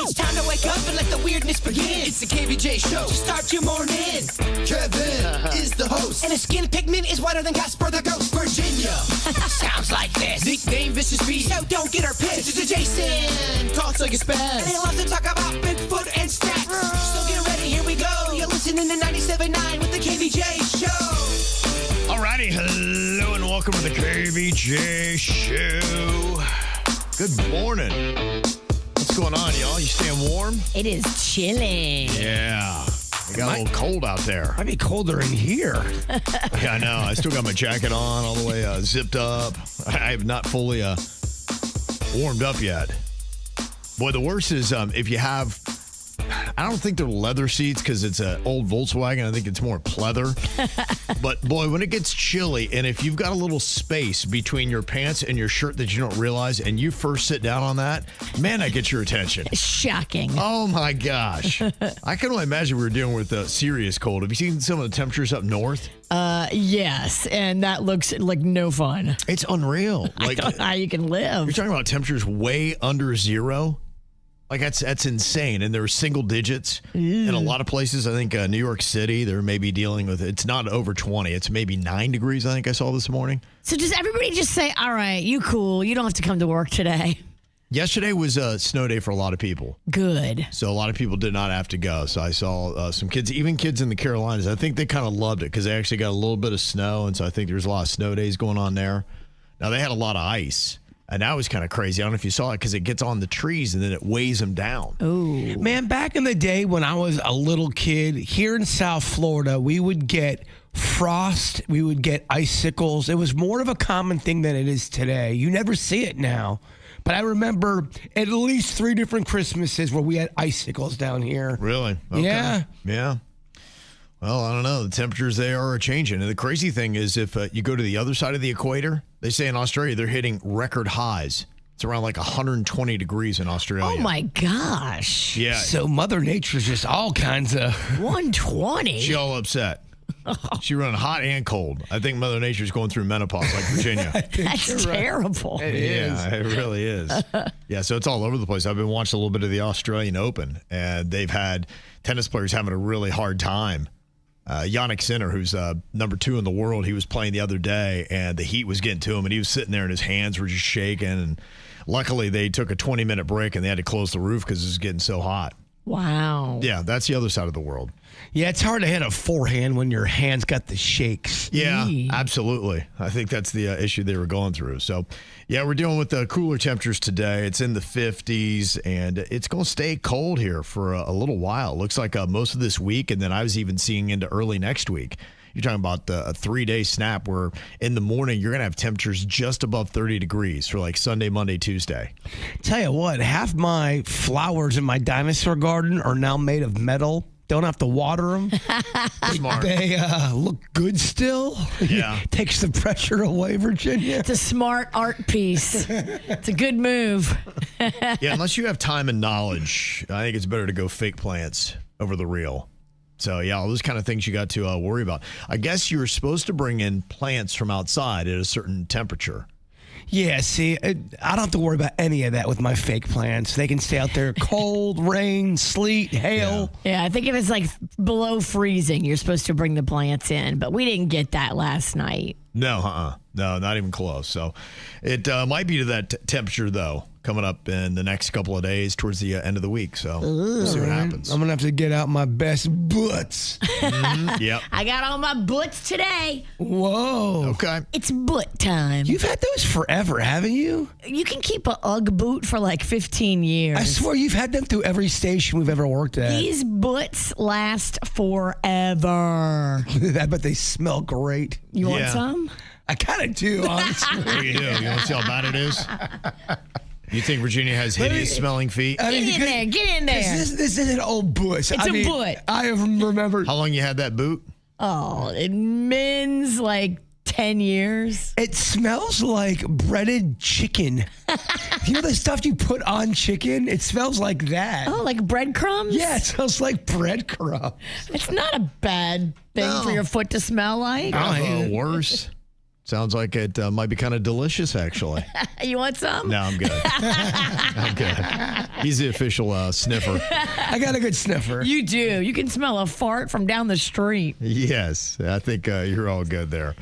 It's time to wake up and let the weirdness begin. It's the KVJ Show to start your morning. Kevin is the host, and his skin pigment is whiter than Casper the Ghost. Virginia sounds like this. Nickname Vicious Bee, so don't get her pissed. Jason talks like a spaz, and he loves to talk about Bigfoot and stats. So get ready, here we go. You're listening to 97.9 with the KVJ Show. Alrighty, hello and welcome to the KVJ Show. Good morning. What's going on, y'all? You staying warm? It is chilling. Yeah. It got a little cold out there. Might be colder in here. Yeah, I know. I still got my jacket on all the way zipped up. I have not fully warmed up yet. Boy, the worst is if you have... I don't think they're leather seats because it's an old Volkswagen. I think it's more pleather. But, boy, when it gets chilly and if you've got a little space between your pants and your shirt that you don't realize and you first sit down on that, man, that gets your attention. Shocking. Oh, my gosh. I can only imagine we were dealing with a serious cold. Have you seen some of the temperatures up north? Yes, and that looks like no fun. It's unreal. I don't know how you can live. You're talking about temperatures way under zero? Like, that's insane. And there are single digits. In a lot of places, I think New York City, they're maybe dealing with, it's not over 20. It's maybe 9 degrees, I think I saw this morning. So does everybody just say, all right, you cool, you don't have to come to work today? Yesterday was a snow day for a lot of people. Good. So a lot of people did not have to go. So I saw some kids, even kids in the Carolinas, I think they kind of loved it because they actually got a little bit of snow. And so I think there's a lot of snow days going on there. Now, they had a lot of ice. And that was kind of crazy. I don't know if you saw it because it gets on the trees and then it weighs them down. Oh, Man, back in the day when I was a little kid, here in South Florida, we would get frost, we would get icicles. It was more of a common thing than it is today. You never see it now. But I remember at least 3 different Christmases where we had icicles down here. Really? Okay. Yeah. Yeah. Well, I don't know. The temperatures there are changing. And the crazy thing is if you go to the other side of the equator, they say in Australia they're hitting record highs. It's around like 120 degrees in Australia. oh my gosh. Yeah. So Mother Nature's just all kinds of... 120? She all upset. She running hot and cold. I think Mother Nature's going through menopause like Virginia. That's terrible. It is. Yeah, it really is. Yeah, so it's all over the place. I've been watching a little bit of the Australian Open, and they've had tennis players having a really hard time. Yannick Sinner, who's number 2 in the world, he was playing the other day, and the heat was getting to him, and he was sitting there, and his hands were just shaking. And luckily, they took a 20-minute break, and they had to close the roof because it was getting so hot. Wow. Yeah, that's the other side of the world. Yeah, it's hard to hit a forehand when your hand's got the shakes. Yeah, absolutely. I think that's the issue they were going through. So, yeah, we're dealing with cooler temperatures today. It's in the 50s, and it's going to stay cold here for a little while. Looks like most of this week, and then I was even seeing into early next week. You're talking about a 3-day snap where in the morning you're going to have temperatures just above 30 degrees for like Sunday, Monday, Tuesday. Tell you what, half my flowers in my dinosaur garden are now made of metal. Don't have to water them. Smart. They look good still. Yeah. Takes the pressure away, Virginia. It's a smart art piece. It's a good move. Yeah, unless you have time and knowledge, I think it's better to go fake plants over the real. So, yeah, all those kind of things you got to worry about. I guess you're supposed to bring in plants from outside at a certain temperature. Yeah, see, I don't have to worry about any of that with my fake plants. They can stay out there cold, rain, sleet, hail. Yeah, I think if it's like below freezing, you're supposed to bring the plants in. But we didn't get that last night. No, No, not even close. So it might be to that temperature, though, coming up in the next couple of days towards the end of the week. So we'll see what happens. I'm going to have to get out my best butts. Yep. I got all my butts today. Whoa. Okay. It's butt time. You've had those forever, haven't you? You can keep a Ugg boot for like 15 years. I swear you've had them through every station we've ever worked at. These butts last forever. I bet they smell great. You want some? I kind of do, honestly. What do? You want to see how bad it is? You think Virginia has hideous smelling feet? Get in there. This is an old bush. It's a butt. I remember. How long you had that boot? Oh, it men's like 10 years. It smells like breaded chicken. You know the stuff you put on chicken? It smells like that. Oh, like breadcrumbs? Yeah, it smells like breadcrumbs. It's not a bad thing for your foot to smell like. Worse. Sounds like it might be kind of delicious, actually. You want some? No, I'm good. I'm good. He's the official sniffer. I got a good sniffer. You do. You can smell a fart from down the street. Yes, I think you're all good there.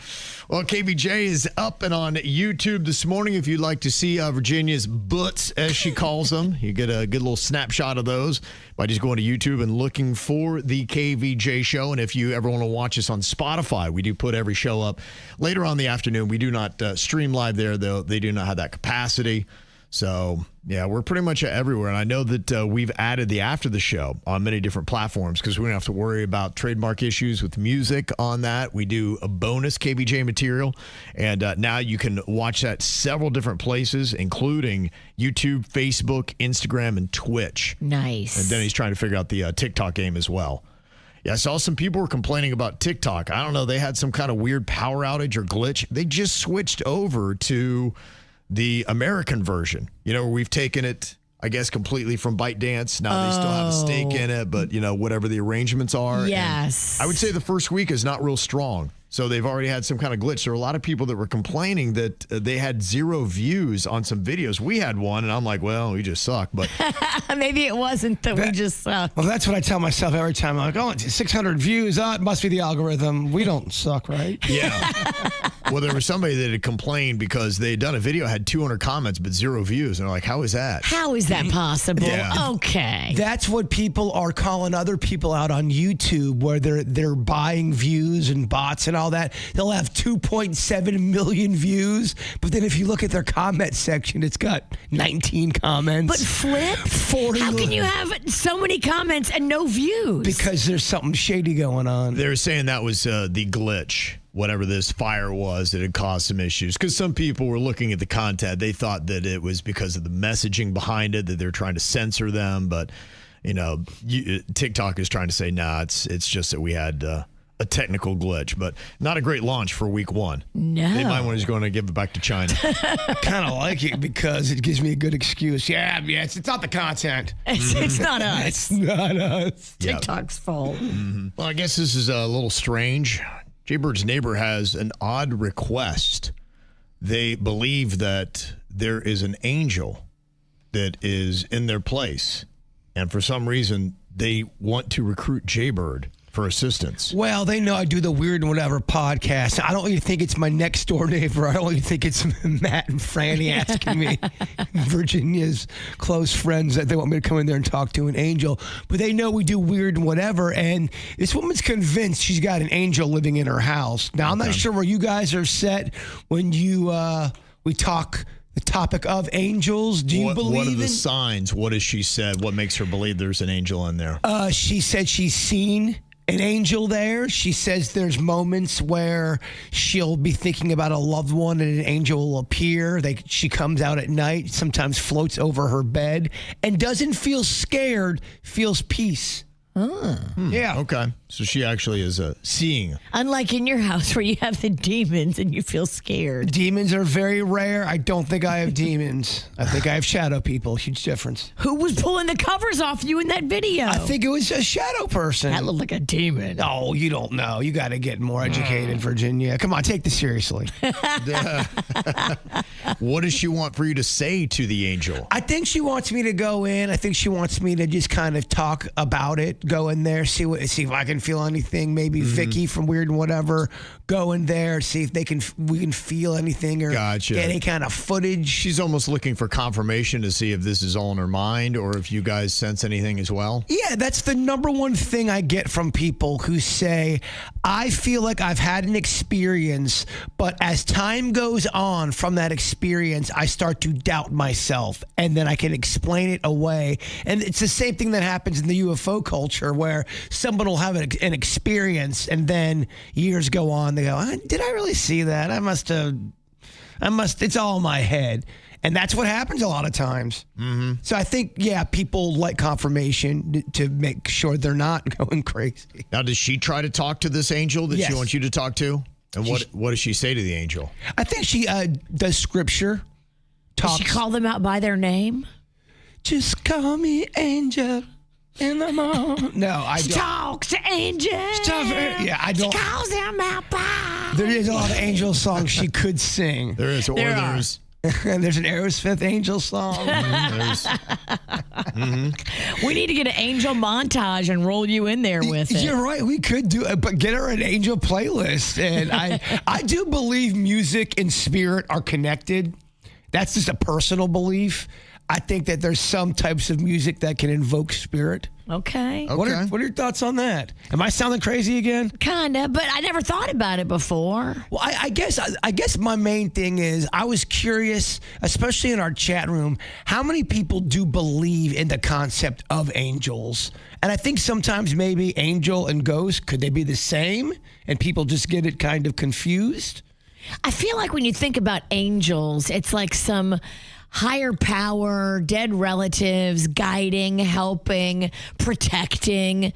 Well, KVJ is up and on YouTube this morning. If you'd like to see Virginia's butts, as she calls them, you get a good little snapshot of those by just going to YouTube and looking for the KVJ Show. And if you ever want to watch us on Spotify, we do put every show up later on in the afternoon. We do not stream live there, though. They do not have that capacity. So, yeah, we're pretty much everywhere. And I know that we've added the after the show on many different platforms because we don't have to worry about trademark issues with music on that. We do a bonus KVJ material. And now you can watch that several different places, including YouTube, Facebook, Instagram, and Twitch. Nice. And Denny's trying to figure out the TikTok game as well. Yeah, I saw some people were complaining about TikTok. I don't know. They had some kind of weird power outage or glitch. They just switched over to the American version, where we've taken it, I guess, completely from ByteDance. Now they still have a stake in it, but, whatever the arrangements are. Yes. And I would say the first week is not real strong. So they've already had some kind of glitch. There were a lot of people that were complaining that they had 0 views on some videos. We had one, and I'm like, well, we just suck. But maybe it wasn't that we just suck. Well, that's what I tell myself every time. I'm like, oh, it's 600 views. It must be the algorithm. We don't suck, right? Yeah. Well, there was somebody that had complained because they had done a video, had 200 comments, but 0 views. And they're like, how is that? How is that possible? Yeah. Okay. That's what people are calling other people out on YouTube, where they're buying views and bots and all that. They'll have 2.7 million views, but then if you look at their comment section, it's got 19 comments. But Flip, 40. How can you have so many comments and no views? Because there's something shady going on. They're saying that was the glitch, whatever this fire was that had caused some issues. Because some people were looking at the content. They thought that it was because of the messaging behind it, that they're trying to censor them. But, TikTok is trying to say, nah, it's just that we had a technical glitch, but not a great launch for week 1. No. They might want to go and give it back to China. I kind of like it because it gives me a good excuse. Yeah, it's not the content. It's not us. It's not us. TikTok's fault. Mm-hmm. Well, I guess this is a little strange. Jbird's neighbor has an odd request. They believe that there is an angel that is in their place, and for some reason, they want to recruit Jbird for assistance. Well, they know I do the Weird and Whatever podcast. I don't even think it's my next door neighbor. I don't even think it's Matt and Franny asking me, Virginia's close friends, that they want me to come in there and talk to an angel. But they know we do Weird and Whatever, and this woman's convinced she's got an angel living in her house. Now, I'm not sure where you guys are set when we talk the topic of angels. Do you believe what are the signs? What has she said? What makes her believe there's an angel in there? She said she's seen an angel there. She says there's moments where she'll be thinking about a loved one and an angel will appear. She comes out at night, sometimes floats over her bed, and doesn't feel scared, feels peace. Yeah. Okay. So she actually is seeing. Unlike in your house where you have the demons and you feel scared. Demons are very rare. I don't think I have demons. I think I have shadow people. Huge difference. Who was pulling the covers off you in that video? I think it was a shadow person. That looked like a demon. Oh, you don't know. You got to get more educated, Virginia. Come on, take this seriously. What does she want for you to say to the angel? I think she wants me to go in. I think she wants me to just kind of talk about it. Go in there, see if I can feel anything. Maybe Vicky from Weird and Whatever. Go in there, see if we can feel anything or Gotcha. get any kind of footage. She's almost looking for confirmation to see if this is all in her mind or if you guys sense anything as well. Yeah, that's the number one thing I get from people who say, I feel like I've had an experience, but as time goes on from that experience, I start to doubt myself, and then I can explain it away. And it's the same thing that happens in the UFO culture where someone will have an experience, and then years go on, they go, did I really see that? It's all in my head. And that's what happens a lot of times. Mm-hmm. So I think, yeah, people like confirmation to make sure they're not going crazy. Now, does she try to talk to this angel that she wants you to talk to? And what does she say to the angel? I think she does scripture. Does she call them out by their name? Just call me angel in the morning. No, I don't. Talk to angel. Yeah, I don't. She calls him out by There is a lot of angel songs she could sing. There is. Or there's. And there's an Aerosmith angel song. We need to get an angel montage and roll you in there with it. You're right. We could do it, but get her an angel playlist. And I do believe music and spirit are connected. That's just a personal belief. I think that there's some types of music that can invoke spirit. Okay. What are your thoughts on that? Am I sounding crazy again? Kinda, but I never thought about it before. Well, I guess my main thing is I was curious, especially in our chat room, how many people do believe in the concept of angels? And I think sometimes maybe angel and ghost, could they be the same? And people just get it kind of confused? I feel like when you think about angels, it's like some higher power, dead relatives, guiding, helping, protecting.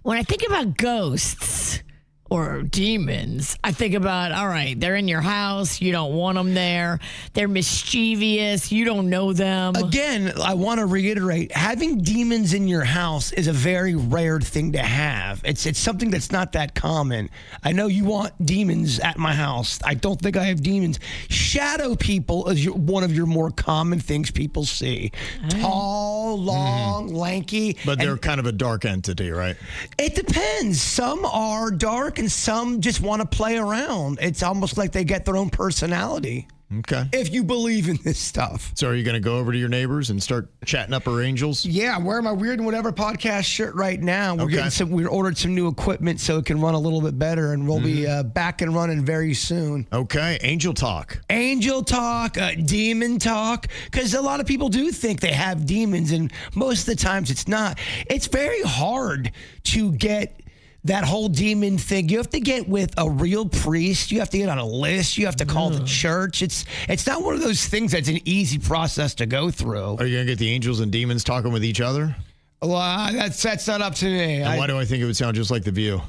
When I think about ghosts or demons, I think about, all right, they're in your house. You don't want them there. They're mischievous. You don't know them. Again, I want to reiterate, having demons in your house is a very rare thing to have. It's something that's not that common. I know you want demons at my house. I don't think I have demons. Shadow people is one of your more common things people see. Tall, long, lanky. But they're kind of a dark entity, right? It depends. Some are dark and some just want to play around. It's almost like they get their own personality. Okay. If you believe in this stuff. So are you going to go over to your neighbors and start chatting up our angels? Yeah, I'm wearing my Weird and Whatever podcast shirt right now. We ordered some new equipment so it can run a little bit better, and we'll be back and running very soon. Okay, angel talk. Angel talk, demon talk, because a lot of people do think they have demons, and most of the times it's not. It's very hard to get that whole demon thing. You have to get with a real priest. You have to get on a list. You have to call the church. It's not one of those things that's an easy process to go through. Are you going to get the angels and demons talking with each other? Well, that's not up to me. And why do I think it would sound just like The View?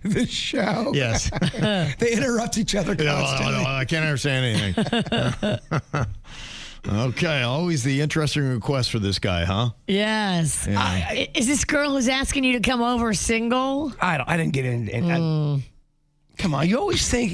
The show? Yes. They interrupt each other constantly. No, I can't understand anything. Okay, always the interesting request for this guy, huh? Yes. Yeah. Is this girl who's asking you to come over single? I didn't get in. Come on, you always think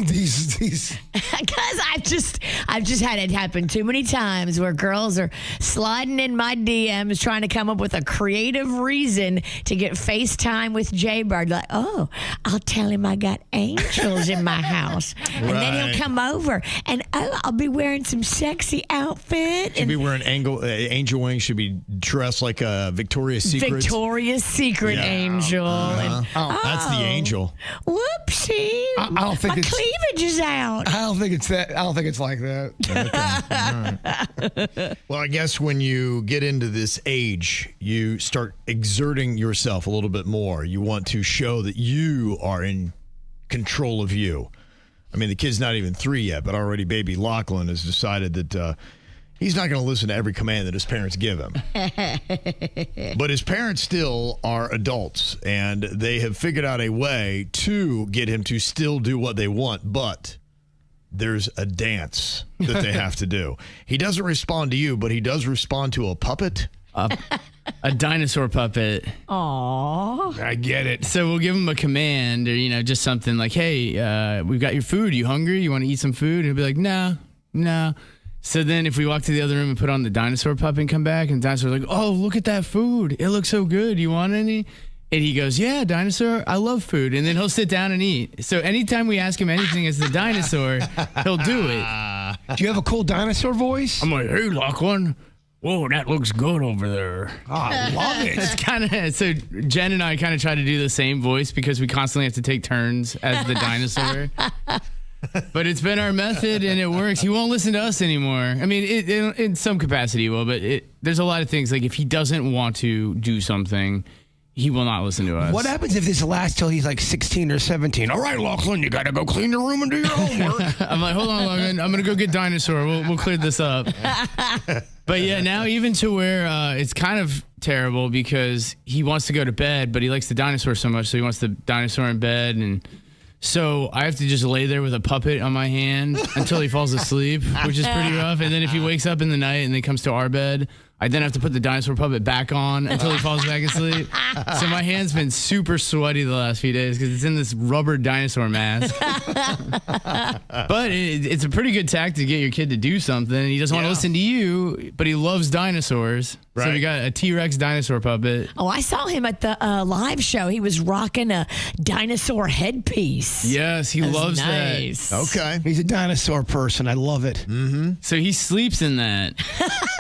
these. Because I've just had it happen too many times where girls are sliding in my DMs trying to come up with a creative reason to get FaceTime with Jbird. Like, oh, I'll tell him I got angels in my house, and then he'll come over, and I'll be wearing some sexy outfit. Should be wearing angel wings. Should be dressed like a Victoria's Secret. Victoria's Secret angel. And, that's the angel. Whoopsie! I don't think my cleavage is out. I don't think it's that. I don't think it's like that. Okay. Right. Well, I guess when you get into this age, you start exerting yourself a little bit more. You want to show that you are in control of you. I mean, the kid's not even 3 yet, but already Baby Lochlan has decided that he's not going to listen to every command that his parents give him. But his parents still are adults, and they have figured out a way to get him to still do what they want, but there's a dance that they have to do. He doesn't respond to you, but he does respond to a puppet. A dinosaur puppet. Aww. I get it. So we'll give him a command or, just something like, hey, we've got your food. You hungry? You want to eat some food? And he'll be like, no. So then if we walk to the other room and put on the dinosaur puppet and come back, and the dinosaur's like, oh, look at that food. It looks so good. You want any? And he goes, yeah, dinosaur, I love food. And then he'll sit down and eat. So anytime we ask him anything as the dinosaur, he'll do it. Do you have a cool dinosaur voice? I'm like, hey, Lochlan. Whoa, that looks good over there. Oh, I love it. It's kind of, so Jen and I kind of try to do the same voice because we constantly have to take turns as the dinosaur. But it's been our method and it works. He won't listen to us anymore. I mean, in some capacity he will, but there's a lot of things. Like if he doesn't want to do something, he will not listen to us. What happens if this lasts till he's like 16 or 17? All right, Lochlan, you got to go clean your room and do your homework. I'm like, hold on, Logan. I'm going to go get dinosaur. We'll clear this up. But yeah, now even to where it's kind of terrible because he wants to go to bed, but he likes the dinosaur so much, so he wants the dinosaur in bed. And so I have to just lay there with a puppet on my hand until he falls asleep, which is pretty rough. And then if he wakes up in the night and then comes to our bed, I then have to put the dinosaur puppet back on until he falls back asleep. So my hand's been super sweaty the last few days because it's in this rubber dinosaur mask. But it's a pretty good tactic to get your kid to do something. He doesn't want to listen to you, but he loves dinosaurs. Right. So we got a T-Rex dinosaur puppet. Oh, I saw him at the live show. He was rocking a dinosaur headpiece. Yes, he loves nice. that. Okay. He's a dinosaur person. I love it. Mm-hmm. So he sleeps in that,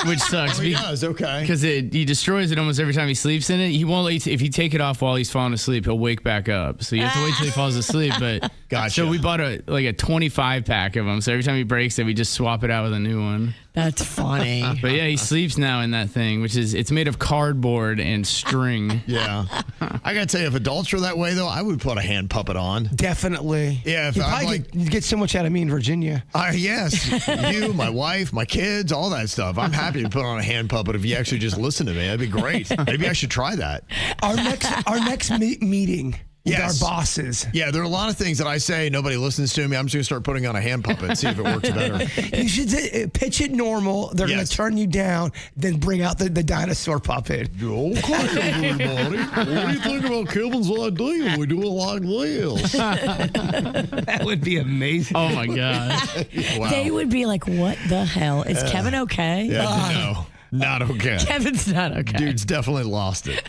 which sucks. He does, okay. Because he destroys it almost every time he sleeps in it. He won't let you, if you take it off while he's falling asleep, he'll wake back up. So you have to wait till he falls asleep. But Gotcha. So we bought a 25 pack of them. So every time he breaks it, we just swap it out with a new one. That's funny. But yeah, he sleeps now in that thing, which is it's made of cardboard and string. Yeah. I got to tell you, if adults are that way, though, I would put a hand puppet on. Definitely. Yeah, if you I'm probably like- get so much out of me in Virginia. Yes. You, my wife, my kids, all that stuff. I'm happy to put on a hand puppet if you actually just listen to me. That'd be great. Maybe I should try that. Our next meeting with Yes. our bosses. Yeah, there are a lot of things that I say, nobody listens to me. I'm just going to start putting on a hand puppet and see if it works better. You should pitch it normal. They're going Yes. to turn you down, then bring out the dinosaur puppet. Okay, everybody. What do you think about Kevin's idea? We do it like this. That would be amazing. Oh my god! Wow. They would be like, what the hell? Is Kevin okay? Yeah, no, not okay. Kevin's not okay. Dude's definitely lost it.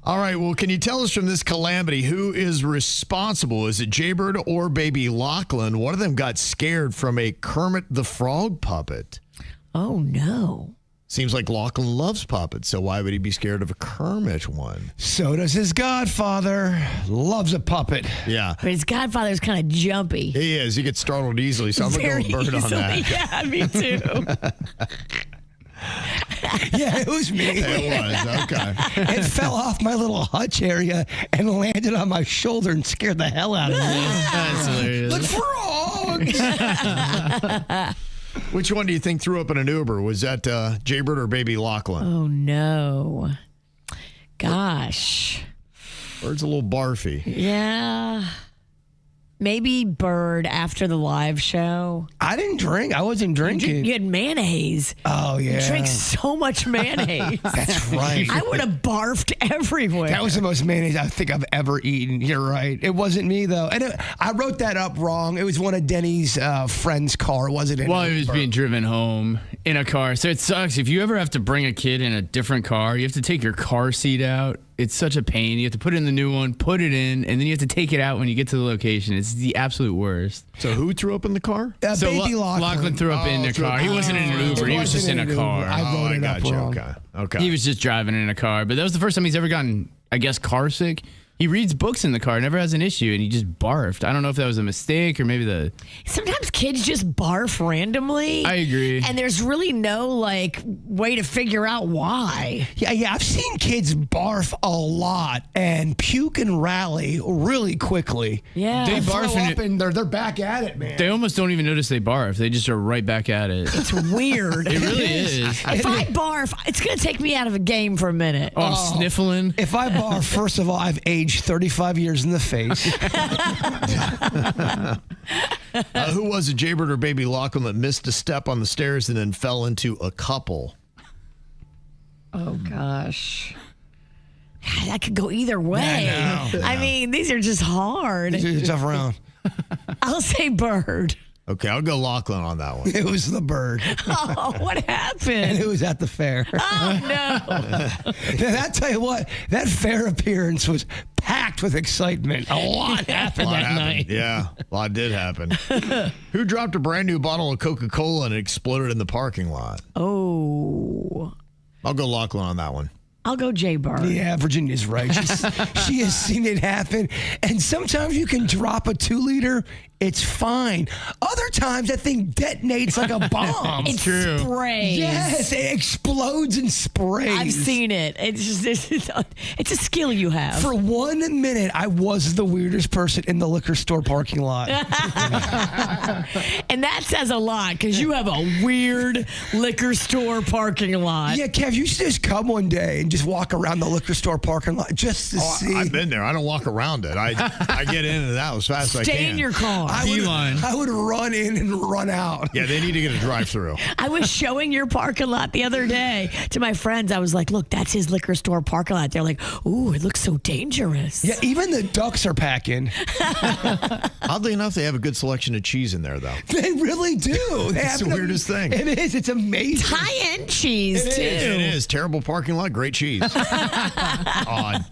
All right, well, can you tell us from this calamity who is responsible? Is it Jbird or Baby Lochlan? One of them got scared from a Kermit the Frog puppet. Oh, no. Seems like Lochlan loves puppets, so why would he be scared of a Kermit one? So does his godfather. Loves a puppet. Yeah. But his godfather's kind of jumpy. He is. He gets startled easily, so I'm going Very to go with Bird on easily. that. Yeah, me too. Yeah, it was me. It was. Okay. It fell off my little hutch area and landed on my shoulder and scared the hell out of me. That's hilarious. Look, frogs! Which one do you think threw up in an Uber? Was that Jbird or Baby Lochlan? Oh, no. Gosh. Bird's a little barfy. Yeah. Maybe Bird after the live show. I didn't drink. I wasn't drinking. You had mayonnaise. Oh, yeah. You drank so much mayonnaise. That's right. I would have barfed everywhere. That was the most mayonnaise I think I've ever eaten. You're right. It wasn't me, though. And I wrote that up wrong. It was one of Denny's friend's car. Wasn't it? Well, he was being driven home in a car. So it sucks. If you ever have to bring a kid in a different car, you have to take your car seat out. It's such a pain. You have to put in the new one, put it in, and then you have to take it out when you get to the location. It's the absolute worst. So who threw up in the car? So Baby Lachlan threw up in the car. He wasn't in an Uber. He was just in a car. I wrote it up wrong. Okay. He was just driving in a car. But that was the first time he's ever gotten, I guess, car sick. He reads books in the car, never has an issue, and he just barfed. I don't know if that was a mistake or maybe Sometimes kids just barf randomly. I agree. And there's really no way to figure out why. Yeah. I've seen kids barf a lot and puke and rally really quickly. Yeah. They Throw barf up and they're back at it, man. They almost don't even notice they barf. They just are right back at it. It's weird. It really is. If I barf, it's going to take me out of a game for a minute. Oh, I'm sniffling. If I barf, first of all, I've aged 35 years in the face. Who was it, Jbird or Baby Lochlan, that missed a step on the stairs and then fell into a couple? Oh, gosh. That could go either way. I mean, these are just hard. It's a tough round. I'll say Bird. Okay, I'll go Lochlan on that one. It was the bird. Oh, what And happened? it was at the fair. Oh, no. And I tell you what, that fair appearance was packed with excitement. A lot happened that night. Yeah, a lot did happen. Who dropped a brand new bottle of Coca-Cola and it exploded in the parking lot? Oh. I'll go Lochlan on that one. I'll go Jbird. Yeah, Virginia's right. She has seen it happen. And sometimes you can drop a 2-liter. It's fine. Other times that thing detonates like a bomb. It true. sprays. Yes, it explodes and sprays. I've seen it. It's a skill you have. For 1 minute, I was the weirdest person in the liquor store parking lot. And that says a lot because you have a weird liquor store parking lot. Yeah, Kev, you should just come one day and just walk around the liquor store parking lot just to see. I've been there. I don't walk around it. I get in and out as fast as I can. Stay in your car. I would run in and run out. Yeah, they need to get a drive-through. I was showing your parking lot the other day to my friends. I was like, look, that's his liquor store parking lot. They're like, ooh, it looks so dangerous. Yeah, even the ducks are packing. Oddly enough, they have a good selection of cheese in there, though. They really do. It's the weirdest thing. It is. It's amazing. High-end cheese, too. It is. Terrible parking lot, great cheese. Odd.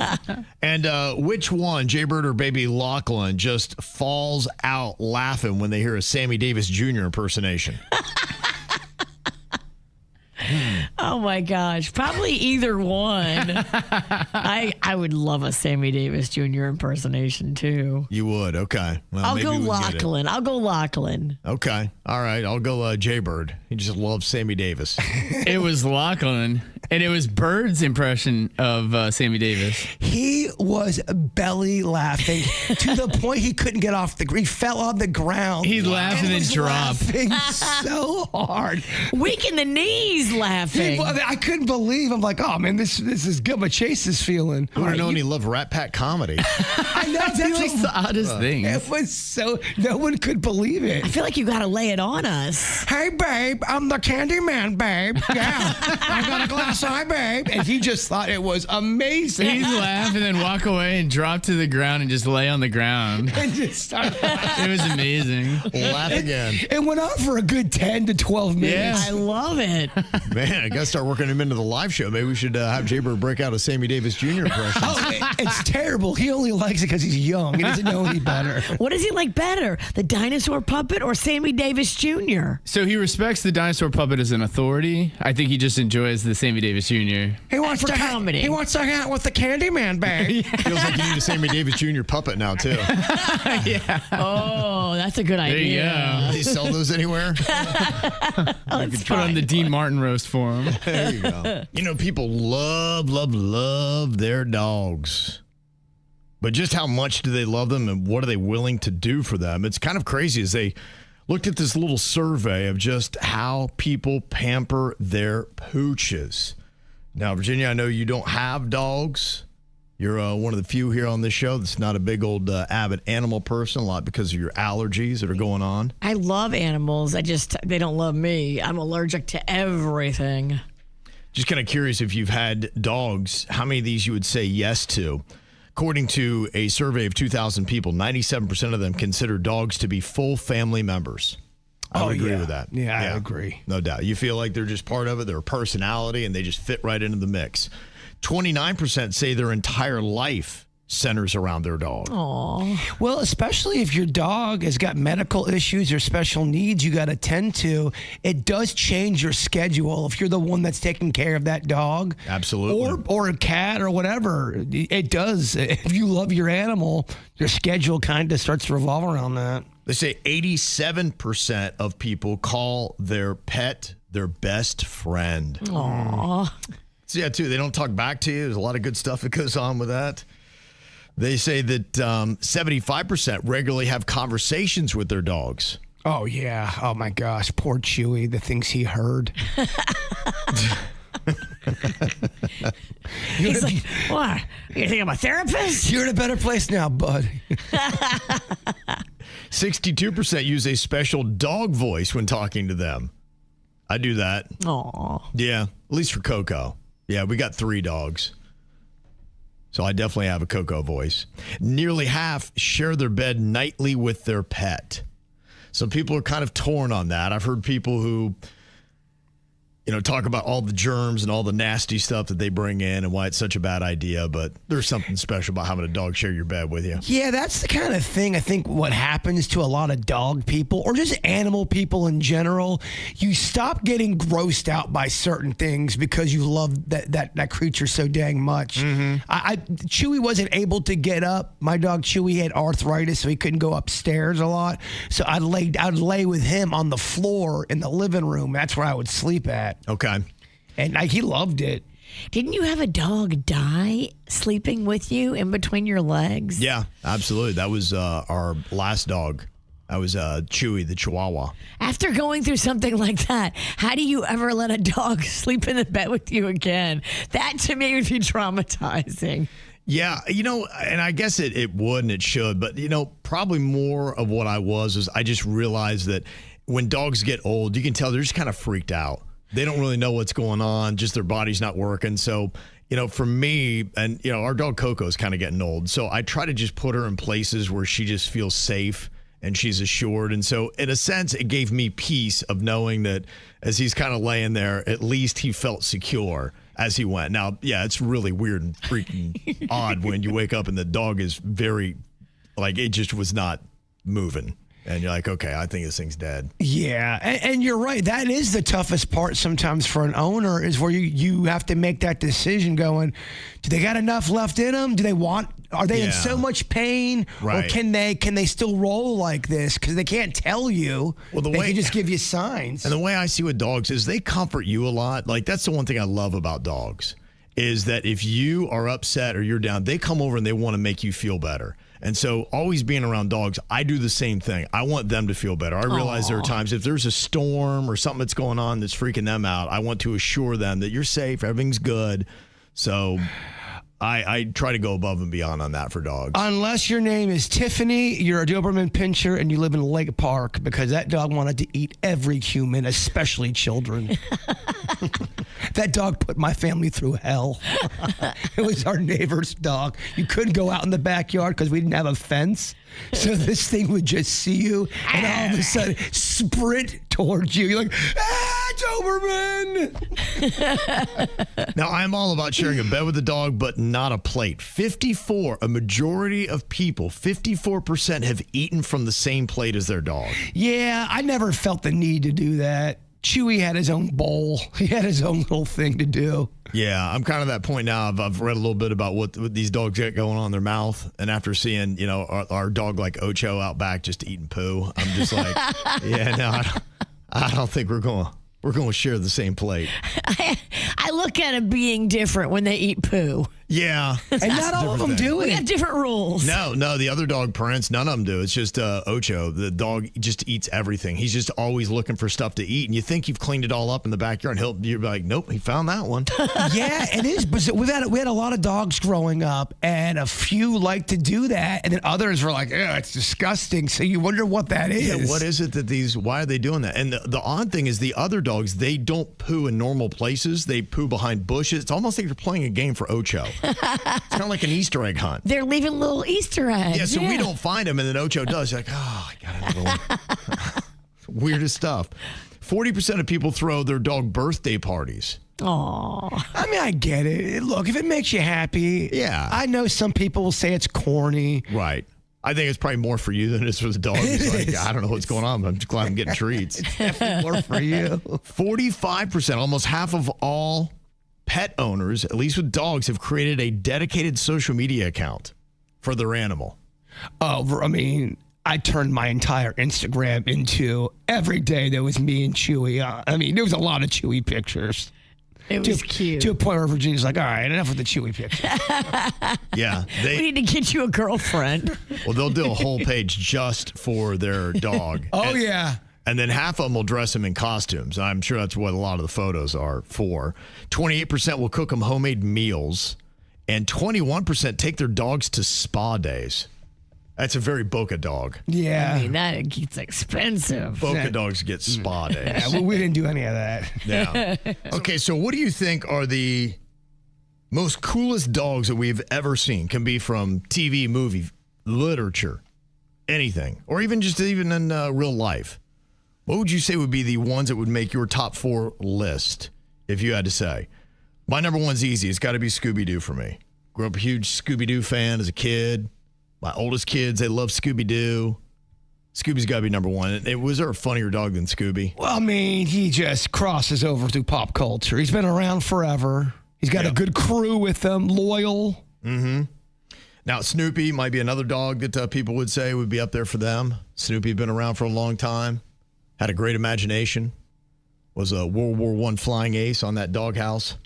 And which one, Jbird or Baby Lochlan, just falls out laughing when they hear a Sammy Davis Jr. impersonation? Oh my gosh, probably either one. I would love a Sammy Davis Jr. impersonation too. You would, okay. Well, I'll maybe go we'll get it. Lochlan. I'll go Lochlan. Okay, all right. I'll go Jbird. He just loves Sammy Davis. It was Lochlan, and it was Bird's impression of Sammy Davis. He was belly laughing to the point he couldn't get off the ground. He fell on the ground. He'd laugh and then was drop. laughing so hard. Weak in the knees laughing. I couldn't believe. I'm like, oh man, this is good. My Chase is feeling. Who would have known he loved Rat Pack comedy? I know That's that's the oddest thing. It was so no one could believe it. I feel like you got to lay it on us. Hey babe, I'm the candy man, babe. Yeah, I got a glass eye, babe. And he just thought it was amazing. He'd laugh and then walk away and drop to the ground and just lay on the ground. And just started It was amazing. Laugh again. It went on for a good 10 to 12 minutes. I love it. Man, I got to start working him into the live show. Maybe we should have Jbird break out a Sammy Davis Jr. impression. It's terrible. He only likes it because he's young. He doesn't know any better. What does he like better, the dinosaur puppet or Sammy Davis Jr.? So he respects the dinosaur puppet as an authority. I think he just enjoys the Sammy Davis Jr. He wants For comedy. He wants to hang out with the candy man, babe. Feels like you need a Sammy Davis Jr. puppet now, too. Oh, that's a good There you idea. go. Do you sell those anywhere? Let's Put on the Dean Martin roast for him. There you go. You know, people love their dogs. But just how much do they love them and what are they willing to do for them? It's kind of crazy as they looked at this little survey of just how people pamper their pooches. Now, Virginia, I know you don't have dogs. You're one of the few here on this show that's not a big old avid animal person, a lot because of your allergies that are going on. I love animals. They don't love me. I'm allergic to everything. Just kind of curious if you've had dogs, how many of these you would say yes to? According to a survey of 2,000 people, 97% of them consider dogs to be full family members. I would agree with that. Yeah, I agree. No doubt. You feel like they're just part of it, they're a personality, and they just fit right into the mix. 29% say their entire life centers around their dog. Aw. Well, especially if your dog has got medical issues or special needs you got to tend to, it does change your schedule if you're the one that's taking care of that dog. Absolutely. Or a cat or whatever. It does. If you love your animal, your schedule kind of starts to revolve around that. They say 87% of people call their pet their best friend. Aw. So yeah, too, they don't talk back to you. There's a lot of good stuff that goes on with that. They say that 75% regularly have conversations with their dogs. Oh, yeah. Oh, my gosh. Poor Chewy, the things he heard. He's like, what? You think I'm a therapist? You're in a better place now, bud. 62% use a special dog voice when talking to them. I do that. Aw. Yeah, at least for Coco. Yeah, we got 3 dogs. So I definitely have a Coco voice. Nearly half share their bed nightly with their pet. So people are kind of torn on that. I've heard people who, talk about all the germs and all the nasty stuff that they bring in and why it's such a bad idea. But there's something special about having a dog share your bed with you. Yeah, that's the kind of thing I think what happens to a lot of dog people or just animal people in general. You stop getting grossed out by certain things because you love that creature so dang much. Mm-hmm. Chewy wasn't able to get up. My dog Chewy had arthritis, so he couldn't go upstairs a lot. So I'd lay with him on the floor in the living room. That's where I would sleep at. Okay. And he loved it. Didn't you have a dog die sleeping with you in between your legs? Yeah, absolutely. That was our last dog. That was Chewy, the Chihuahua. After going through something like that, how do you ever let a dog sleep in the bed with you again? That to me would be traumatizing. Yeah, and I guess it would and it should, but probably more of what I was I just realized that when dogs get old, you can tell they're just kind of freaked out. They don't really know what's going on, just their body's not working. So, for me, and our dog Coco's kind of getting old, so I try to just put her in places where she just feels safe and she's assured. And so, in a sense, it gave me peace of knowing that as he's kind of laying there, at least he felt secure as he went. Now, yeah, it's really weird and freaking odd when you wake up and the dog is very, it just was not moving. And you're like, okay, I think this thing's dead. Yeah, and you're right. That is the toughest part sometimes for an owner is where you have to make that decision going, do they got enough left in them? Are they in so much pain? Right. Or can they still roll like this? Because they can't tell you. Well, they can just give you signs. And the way I see with dogs is they comfort you a lot. That's the one thing I love about dogs is that if you are upset or you're down, they come over and they want to make you feel better. And so always being around dogs, I do the same thing. I want them to feel better. I realize there are times if there's a storm or something that's going on that's freaking them out, I want to assure them that you're safe, everything's good. So I try to go above and beyond on that for dogs. Unless your name is Tiffany, you're a Doberman Pinscher, and you live in Lake Park, because that dog wanted to eat every human, especially children. That dog put my family through hell. It was our neighbor's dog. You couldn't go out in the backyard because we didn't have a fence. So this thing would just see you and all of a sudden sprint towards you. You're like, Doberman! Now, I'm all about sharing a bed with a dog, but not a plate. A majority of people, 54% have eaten from the same plate as their dog. Yeah, I never felt the need to do that. Chewy had his own bowl. He had his own little thing to do. Yeah, I'm kind of at that point now. I've read a little bit about what these dogs get going on in their mouth. And after seeing, our dog like Ocho out back just eating poo, I'm just like, yeah, no, I don't think we're going to share the same plate. I look at it being different when they eat poo. Yeah. And not all of them do it. We have different rules. No, the other dog parents, none of them do. It's just Ocho. The dog just eats everything. He's just always looking for stuff to eat. And you think you've cleaned it all up in the backyard. And you're like, nope, he found that one. Yeah, it is. But we had a lot of dogs growing up, and a few like to do that. And then others were like, it's disgusting. So you wonder what that is. Yeah, what is it that why are they doing that? And the odd thing is the other dogs, they don't poo in normal places. They poo behind bushes. It's almost like they're playing a game for Ocho. It's kind of like an Easter egg hunt. They're leaving little Easter eggs. Yeah, so we don't find them, and then Ocho does. You're like, I got another one. Weirdest stuff. 40% of people throw their dog birthday parties. Aww. I mean, I get it. Look, if it makes you happy. Yeah. I know some people will say it's corny. Right. I think it's probably more for you than it is for the dog. It's like, I don't know what's going on, but I'm just glad I'm getting treats. It's definitely more for you. 45%, almost half of all pet owners, at least with dogs, have created a dedicated social media account for their animal. Oh, I mean, I turned my entire Instagram into every day there was me and Chewy. I mean, there was a lot of Chewy pictures. It was cute. To a point where Virginia's like, all right, enough with the Chewy pictures. Yeah. We need to get you a girlfriend. Well, they'll do a whole page just for their dog. Yeah. And then half of them will dress them in costumes. I'm sure that's what a lot of the photos are for. 28% will cook them homemade meals. And 21% take their dogs to spa days. That's a very Boca dog. Yeah. I mean, that gets expensive. Boca dogs get spa days. Yeah, well, we didn't do any of that. Yeah. Okay, so what do you think are the most coolest dogs that we've ever seen? Can be from TV, movie, literature, anything, or even in real life. What would you say would be the ones that would make your top 4 list if you had to say? My number one's easy. It's got to be Scooby-Doo for me. Grew up a huge Scooby-Doo fan as a kid. My oldest kids, they love Scooby-Doo. Scooby's got to be number one. Was there a funnier dog than Scooby? Well, I mean, he just crosses over through pop culture. He's been around forever. He's got a good crew with him, loyal. Mm-hmm. Now, Snoopy might be another dog that people would say would be up there for them. Snoopy been around for a long time. Had a great imagination. Was a World War I flying ace on that doghouse.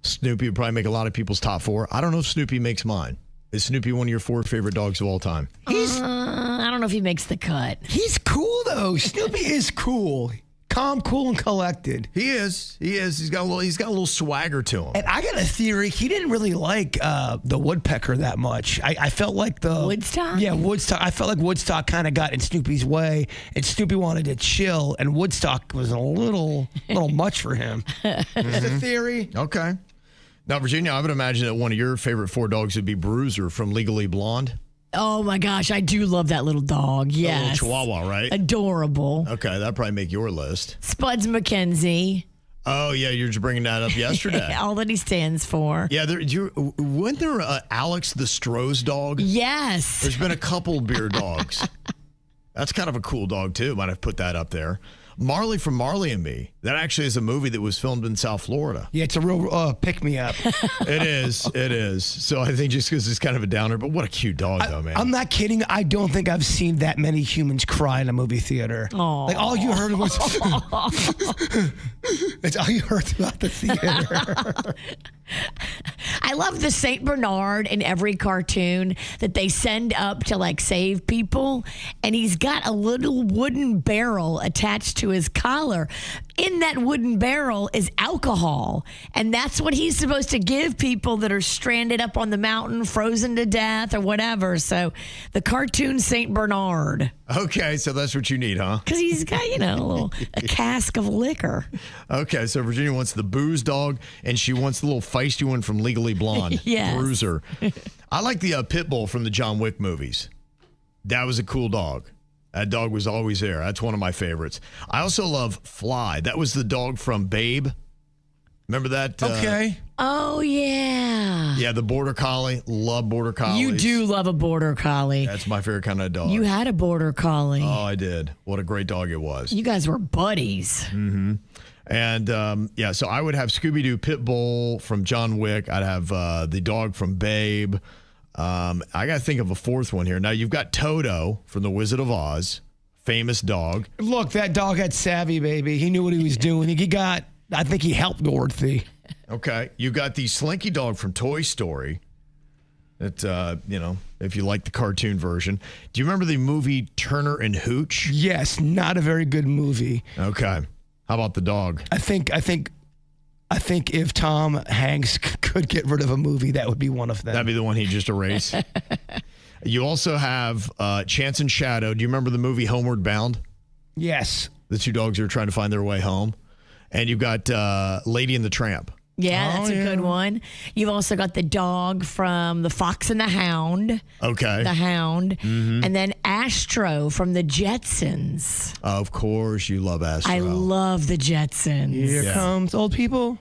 Snoopy would probably make a lot of people's top 4. I don't know if Snoopy makes mine. Is Snoopy one of your 4 favorite dogs of all time? I don't know if he makes the cut. He's cool though. Snoopy is cool. Calm, cool, and collected. He is. He's got a little swagger to him. And I got a theory. He didn't really like the woodpecker that much. I felt like the Woodstock? Yeah, Woodstock. I felt like Woodstock kind of got in Snoopy's way, and Snoopy wanted to chill, and Woodstock was a little much for him. That's a theory. Okay. Now, Virginia, I would imagine that one of your favorite 4 dogs would be Bruiser from Legally Blonde. Oh my gosh, I do love that little dog. A Yes. little Chihuahua, right? Adorable. Okay, that'd probably make your list. Spuds McKenzie. Oh, yeah, you're just bringing that up yesterday. All that he stands for. Yeah, wasn't there Alex the Stroh's dog? Yes. There's been a couple beer dogs. That's kind of a cool dog, too. Might have put that up there. Marley from Marley and Me. That actually is a movie that was filmed in South Florida. Yeah, it's a real pick-me-up. It is. So I think just because it's kind of a downer, but what a cute dog, though, man. I'm not kidding. I don't think I've seen that many humans cry in a movie theater. Aww. Like all you heard was it's all you heard throughout the theater. I love the Saint Bernard in every cartoon that they send up to like save people, and he's got a little wooden barrel attached to his collar. In that wooden barrel is alcohol, and that's what he's supposed to give people that are stranded up on the mountain, frozen to death or whatever. So the cartoon Saint Bernard. Okay, so that's what you need, huh? Because he's got, a cask of liquor. Okay, so Virginia wants the booze dog, and she wants the little feisty one from Legally Blonde. Yes. Bruiser. I like the pit bull from the John Wick movies. That was a cool dog. That dog was always there. That's one of my favorites. I also love Fly. That was the dog from Babe. Remember that? Okay. Oh, yeah. Yeah, the Border Collie. Love Border Collies. You do love a Border Collie. That's my favorite kind of dog. You had a Border Collie. Oh, I did. What a great dog it was. You guys were buddies. Mm-hmm. And, so I would have Scooby-Doo Pit Bull from John Wick. I'd have the dog from Babe. I got to think of a fourth one here. Now, you've got Toto from The Wizard of Oz. Famous dog. Look, that dog had savvy, baby. He knew what he was doing. I think he helped Dorothy. Okay. You got the Slinky dog from Toy Story. That, if you like the cartoon version. Do you remember the movie Turner and Hooch? Yes, not a very good movie. Okay. How about the dog? I think if Tom Hanks could get rid of a movie, that would be one of them. That'd be the one he just erased. You also have Chance and Shadow. Do you remember the movie Homeward Bound? Yes. The 2 dogs are trying to find their way home. And you've got Lady and the Tramp. Yeah, that's a good one. You've also got the dog from The Fox and the Hound. Okay. The Hound. Mm-hmm. And then Astro from the Jetsons. Of course, you love Astro. I love the Jetsons. Here comes old people.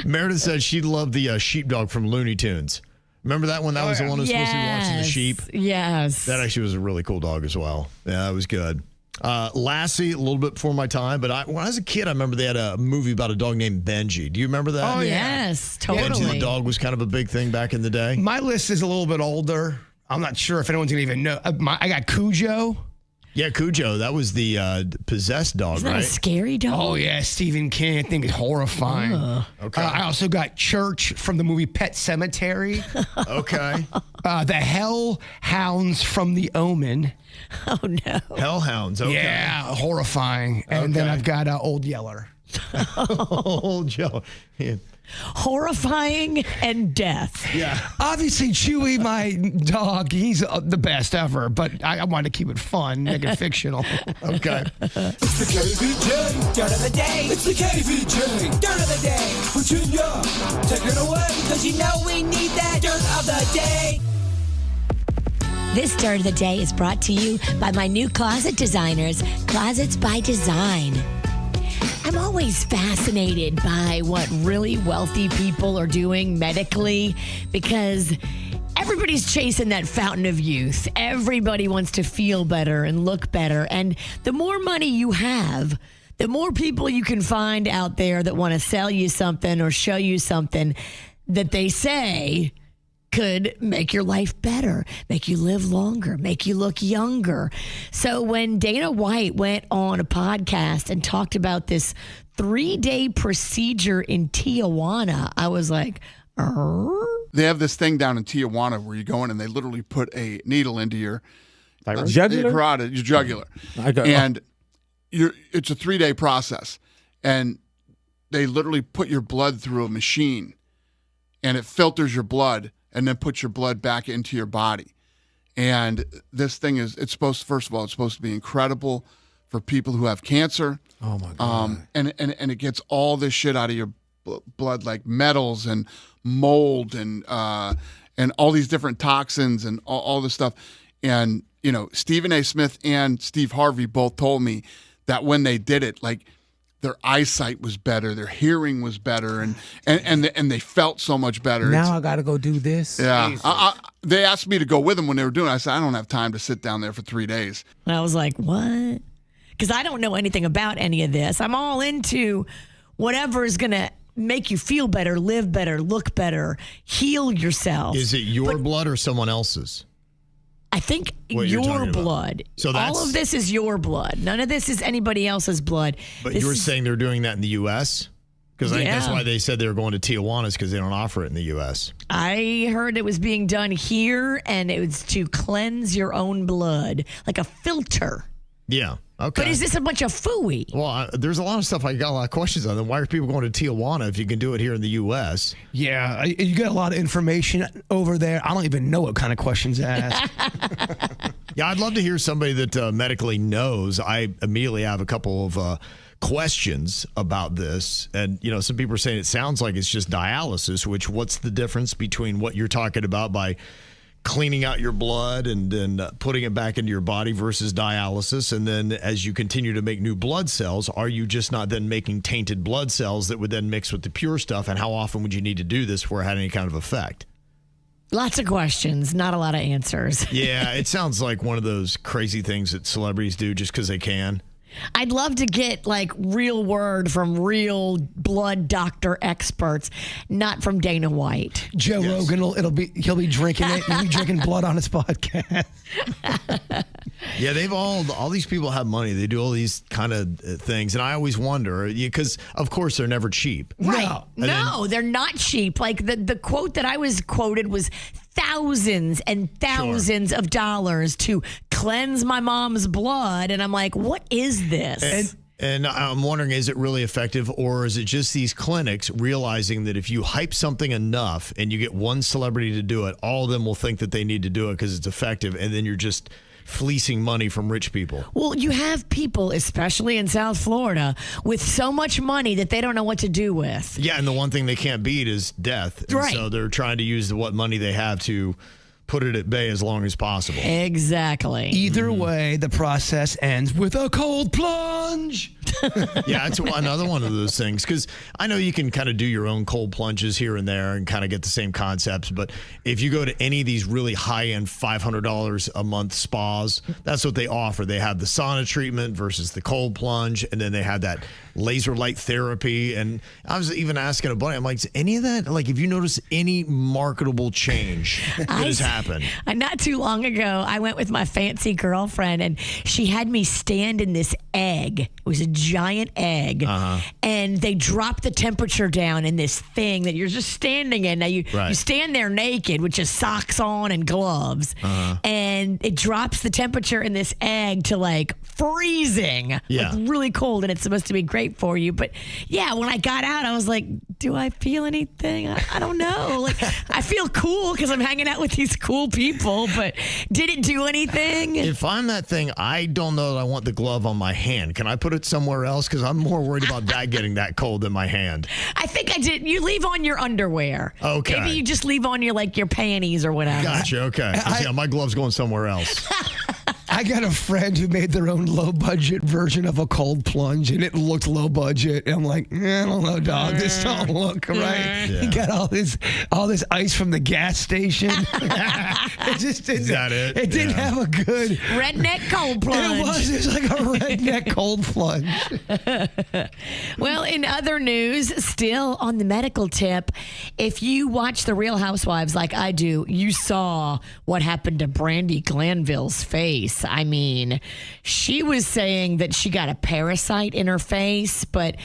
Meredith said she loved the sheepdog from Looney Tunes. Remember that one? That was the one who was supposed to be watching the sheep. Yes. That actually was a really cool dog as well. Yeah, that was good. Lassie, a little bit before my time, but when I was a kid, I remember they had a movie about a dog named Benji. Do you remember that? Oh, yes, totally. Benji the dog was kind of a big thing back in the day. My list is a little bit older. I'm not sure if anyone's going to even know. I got Cujo. Yeah, Cujo. That was the possessed dog, Isn't that right? a scary dog? Oh, yeah, Stephen King. I think it's horrifying. Okay. I also got Church from the movie Pet Sematary. Okay. The Hellhounds from The Omen. Oh, no. Hellhounds. Okay. Yeah, horrifying. And then Okay. I've got Old Yeller. Old Joe. Yeah. Horrifying and death. Yeah. Obviously, Chewy, my dog, he's the best ever, but I wanted to keep it fun, make it fictional. Okay. It's the KVJ Dirt of the Day. It's the KVJ Dirt of the Day. Virginia, take it away. Because you know we need that Dirt of the Day. This Dirt of the Day is brought to you by my new closet designers, Closets by Design. I'm always fascinated by what really wealthy people are doing medically because everybody's chasing that fountain of youth. Everybody wants to feel better and look better. And the more money you have, the more people you can find out there that want to sell you something or show you something that they say could make your life better, make you live longer, make you look younger. So when Dana White went on a podcast and talked about this 3-day procedure in Tijuana, I was like, They have this thing down in Tijuana where you go in and they literally put a needle into your Jugular? carotid, your jugular. And it's a 3-day process. And they literally put your blood through a machine and it filters your blood and then puts your blood back into your body. And this thing it's supposed to be incredible for people who have cancer. Oh my God. And it gets all this shit out of your blood, like metals and mold and all these different toxins and all this stuff. And, you know, Stephen A. Smith and Steve Harvey both told me that when they did it, like, their eyesight was better, their hearing was better, and they felt so much better. Now I got to go do this. Yeah. They asked me to go with them when they were doing it. I said, I don't have time to sit down there for 3 days. And I was like, what? Because I don't know anything about any of this. I'm all into whatever is going to make you feel better, live better, look better, heal yourself. Is it your blood or someone else's? I think What you're your talking about. blood. So all of this is your blood. None of this is anybody else's blood. But This you were is- saying they're doing that in the U.S.? Because I think that's Yeah. why they said they were going to Tijuana's, because they don't offer it in the U.S. I heard it was being done here, and it was to cleanse your own blood, like a filter. Yeah. Okay. But is this a bunch of phooey? Well, there's a lot of stuff I got a lot of questions on. Then why are people going to Tijuana if you can do it here in the U.S.? Yeah, you get a lot of information over there. I don't even know what kind of questions to ask. Yeah, I'd love to hear somebody that medically knows. I immediately have a couple of questions about this. And, you know, some people are saying it sounds like it's just dialysis, which what's the difference between what you're talking about by cleaning out your blood and then putting it back into your body versus dialysis? And then as you continue to make new blood cells, are you just not then making tainted blood cells that would then mix with the pure stuff? And how often would you need to do this before it had any kind of effect? Lots of questions, not a lot of answers. Yeah, it sounds like one of those crazy things that celebrities do just because they can. I'd love to get like real word from real blood doctor experts, not from Dana White. Joe Rogan, he'll be drinking it. He'll be drinking blood on his podcast. Yeah, they've all these people have money. They do all these kind of things. And I always wonder, because of course they're never cheap. Right. No, they're not cheap. Like the quote that I was quoted was thousands and thousands of dollars to cleanse my mom's blood. And I'm like, what is this? And I'm wondering, is it really effective, or is it just these clinics realizing that if you hype something enough and you get one celebrity to do it, all of them will think that they need to do it because it's effective, and then you're just fleecing money from rich people? Well, you have people, especially in South Florida, with so much money that they don't know what to do with. Yeah, and the one thing they can't beat is death. And Right. so they're trying to use what money they have to put it at bay as long as possible. Exactly. Either way, the process ends with a cold plunge. Yeah, it's another one of those things, because I know you can kind of do your own cold plunges here and there and kind of get the same concepts, but if you go to any of these really high-end $500 a month spas, that's what they offer. They have the sauna treatment versus the cold plunge, and then they have that laser light therapy. And I was even asking a buddy, I'm like, is any of that, like, have you noticed any marketable change that has happened? Not too long ago, I went with my fancy girlfriend, and she had me stand in this egg. It was a giant egg. And they dropped the temperature down in this thing that you're just standing in. Now, you stand there naked with just socks on and gloves. And it drops the temperature in this egg to, like, freezing. Yeah. Like, really cold, and it's supposed to be great for you. But, yeah, when I got out, I was like, do I feel anything? I don't know. Like, I feel cool because I'm hanging out with these cool people, but did it do anything? If I'm that thing, I don't know that I want the glove on my hand. Can I put it somewhere else? Because I'm more worried about that getting that cold than my hand. I think I did. You leave on your underwear. Okay. Maybe you just leave on your panties or whatever. Gotcha. Okay. 'Cause, yeah, my glove's going somewhere else. I got a friend who made their own low-budget version of a cold plunge, and it looked low-budget. And I'm like, I don't know, dog. This don't look right. Yeah. He got all this ice from the gas station. It just didn't. Is that it? It didn't Yeah. have a good Redneck cold plunge. It was like a redneck cold plunge. Well, in other news, still on the medical tip, if you watch The Real Housewives like I do, you saw what happened to Brandi Glanville's face. I mean, she was saying that she got a parasite in her face, but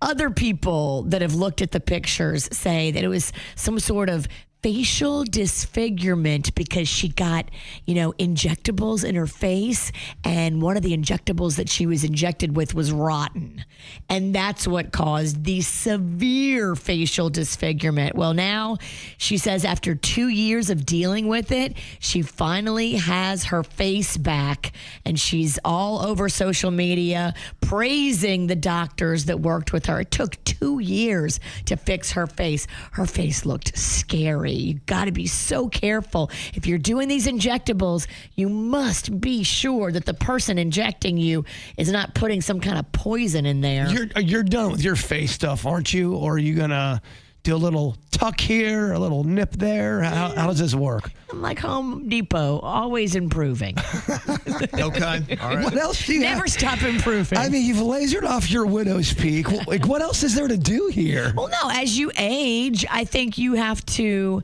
other people that have looked at the pictures say that it was some sort of facial disfigurement because she got, injectables in her face, and one of the injectables that she was injected with was rotten. And that's what caused the severe facial disfigurement. Well, now she says after 2 years of dealing with it, she finally has her face back, and she's all over social media praising the doctors that worked with her. It took 2 years to fix her face. Her face looked scary. You got to be so careful. If you're doing these injectables, you must be sure that the person injecting you is not putting some kind of poison in there. You're done with your face stuff, aren't you? Or are you going to do a little tuck here, a little nip there? How does this work? I'm like Home Depot, always improving. Okay. All right. What else do you Never stop improving. I mean, you've lasered off your widow's peak. Like, what else is there to do here? Well, no, as you age, I think you have to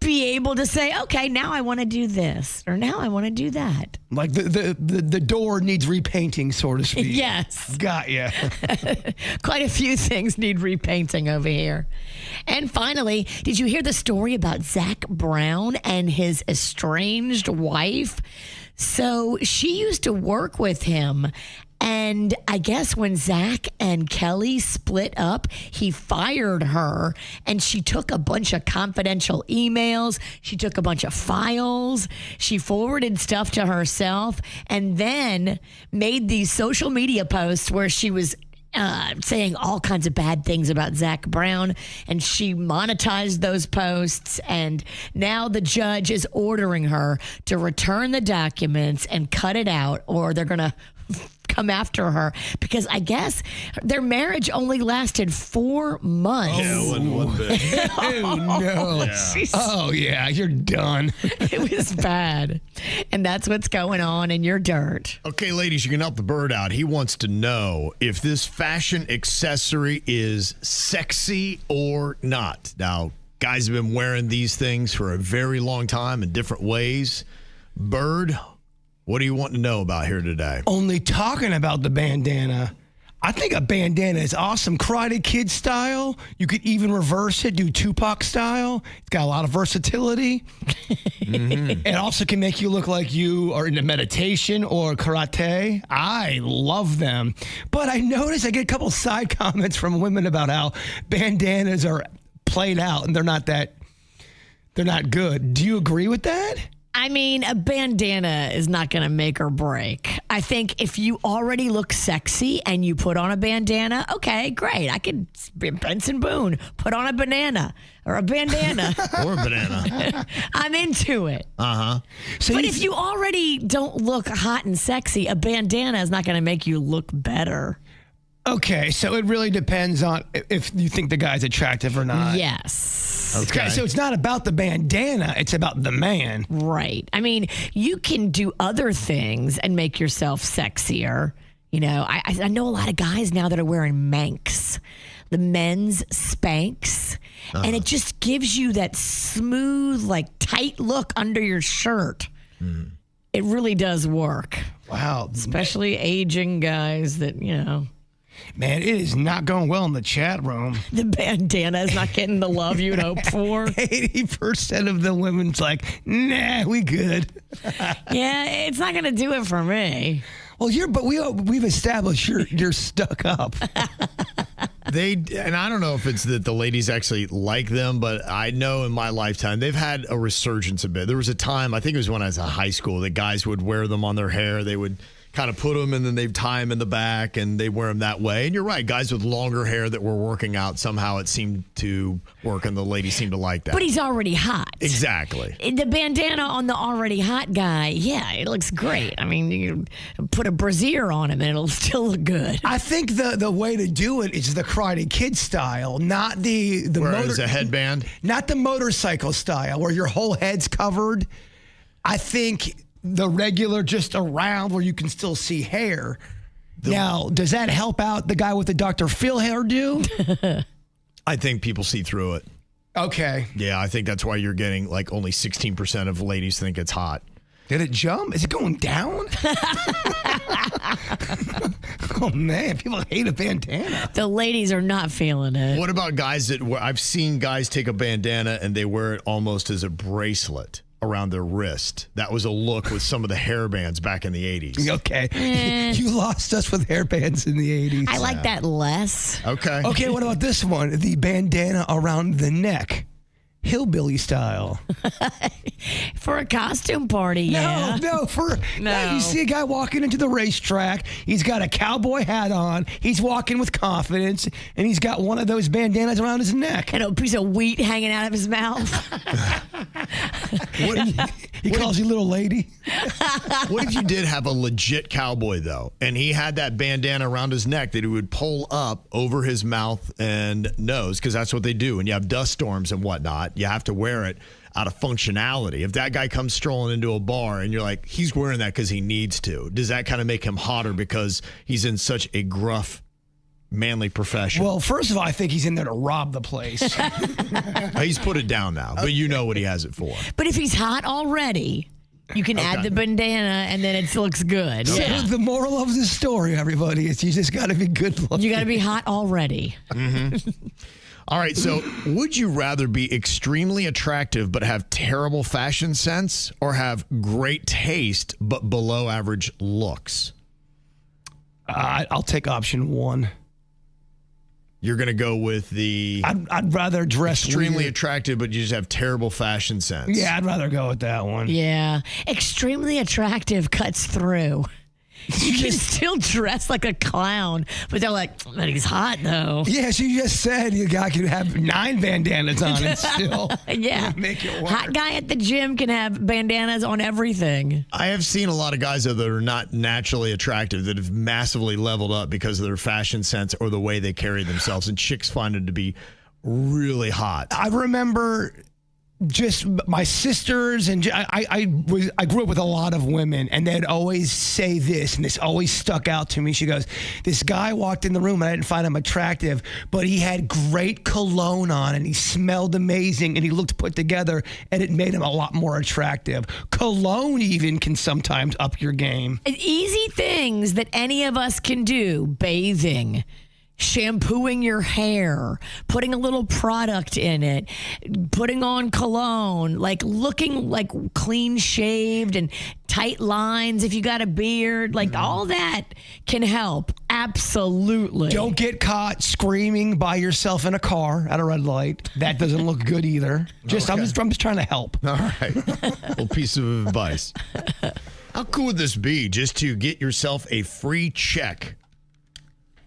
be able to say, okay, now I want to do this, or now I want to do that. Like the door needs repainting, so to speak. Yes. Got ya. Quite a few things need repainting over here. And finally, did you hear the story about Zach Brown and his estranged wife? So she used to work with him. And I guess when Zach and Kelly split up, he fired her, and she took a bunch of confidential emails. She took a bunch of files. She forwarded stuff to herself, and then made these social media posts where she was saying all kinds of bad things about Zach Brown, and she monetized those posts, and now the judge is ordering her to return the documents and cut it out, or they're going to come after her, because I guess their marriage only lasted 4 months. Yeah, one bit. Oh, no. Yeah. Oh, yeah, you're done. It was bad. And that's what's going on in your dirt. Okay, ladies, you can help the bird out. He wants to know if this fashion accessory is sexy or not. Now, guys have been wearing these things for a very long time in different ways. Bird, what do you want to know about here today? Only talking about the bandana. I think a bandana is awesome. Karate Kid style. You could even reverse it, do Tupac style. It's got a lot of versatility. It also can make you look like you are into meditation or karate. I love them. But I noticed I get a couple side comments from women about how bandanas are played out and they're not good. Do you agree with that? I mean, a bandana is not going to make or break. I think if you already look sexy and you put on a bandana, okay, great. I could be Benson Boone, put on a banana or a bandana. Or a banana. I'm into it. Uh-huh. So But if you already don't look hot and sexy, a bandana is not going to make you look better. Okay, so it really depends on if you think the guy's attractive or not. Yes. Okay. So it's not about the bandana, it's about the man. Right. I mean, you can do other things and make yourself sexier. You know, I know a lot of guys now that are wearing Manx, the men's Spanx, and it just gives you that smooth, like tight look under your shirt. It really does work, Wow. especially aging guys that, Man, it is not going well in the chat room. the bandana is not getting the love you'd hope for. 80% of the women's like, nah, we good. Yeah, it's not going to do it for me. Well, we've established you're stuck up. And I don't know if it's that the ladies actually like them, but I know in my lifetime they've had a resurgence a bit. There was a time, I think it was when I was in high school, that guys would wear them on their hair. They would kind of put them and then they'd tie them in the back and they wear them that way. And you're right, guys with longer hair that were working out, somehow it seemed to work and the ladies seemed to like that. But he's already hot. Exactly. The bandana on the already hot guy, yeah, it looks great. I mean, you put a brassiere on him and it'll still look good. I think the way to do it is the Karate Kid style, not the Whereas a headband? not the motorcycle style where your whole head's covered. I think the regular just around where you can still see hair. Now, does that help out the guy with the Dr. Phil hairdo? I think people see through it. Okay. Yeah, I think that's why you're getting like only 16% of ladies think it's hot. Did it jump? Is it going down? Oh, man. People hate a bandana. The ladies are not feeling it. What about guys I've seen guys take a bandana and they wear it almost as a bracelet around their wrist. That was a look with some of the hair bands back in the 80s. Okay. You lost us with hair bands in the 80s. I like that less. Okay. Okay, what about this one? The bandana around the neck. Hillbilly style. For a costume party, yeah. No. You see a guy walking into the racetrack. He's got a cowboy hat on. He's walking with confidence, and he's got one of those bandanas around his neck. And a piece of wheat hanging out of his mouth. He calls you little lady. What if you did have a legit cowboy, though, and he had that bandana around his neck that he would pull up over his mouth and nose, because that's what they do. And you have dust storms and whatnot. You have to wear it out of functionality. If that guy comes strolling into a bar and you're like, he's wearing that because he needs to, does that kind of make him hotter because he's in such a gruff, manly profession? Well, first of all, I think he's in there to rob the place. He's put it down now, but you know what he has it for. But if he's hot already, you can add the bandana and then it looks good. So Yeah. the moral of the story, everybody, is you just got to be good looking. You got to be hot already. All right, so would you rather be extremely attractive but have terrible fashion sense, or have great taste but below average looks? I'll take option one. You're going to go with the I'd rather dress extremely weird. attractive but you just have terrible fashion sense. Yeah, I'd rather go with that one. Yeah. Extremely attractive cuts through. You can still dress like a clown, but they're like, but he's hot though. Yes, you just said you guy could have 9 bandanas on and still Yeah. make it work. Hot guy at the gym can have bandanas on everything. I have seen a lot of guys that are not naturally attractive that have massively leveled up because of their fashion sense or the way they carry themselves, and chicks find it to be really hot. I remember just my sisters, and I grew up with a lot of women, and they'd always say this, and this always stuck out to me. She goes, this guy walked in the room and I didn't find him attractive, but he had great cologne on and he smelled amazing and he looked put together, and it made him a lot more attractive. Cologne even can sometimes up your game. Easy things that any of us can do: bathing, shampooing your hair, putting a little product in it, putting on cologne, like looking like clean shaved and tight lines if you got a beard, like all that can help. Absolutely. Don't get caught screaming by yourself in a car at a red light. That doesn't look good either. I'm just trying to help. All right. Little piece of advice. How cool would this be just to get yourself a free check,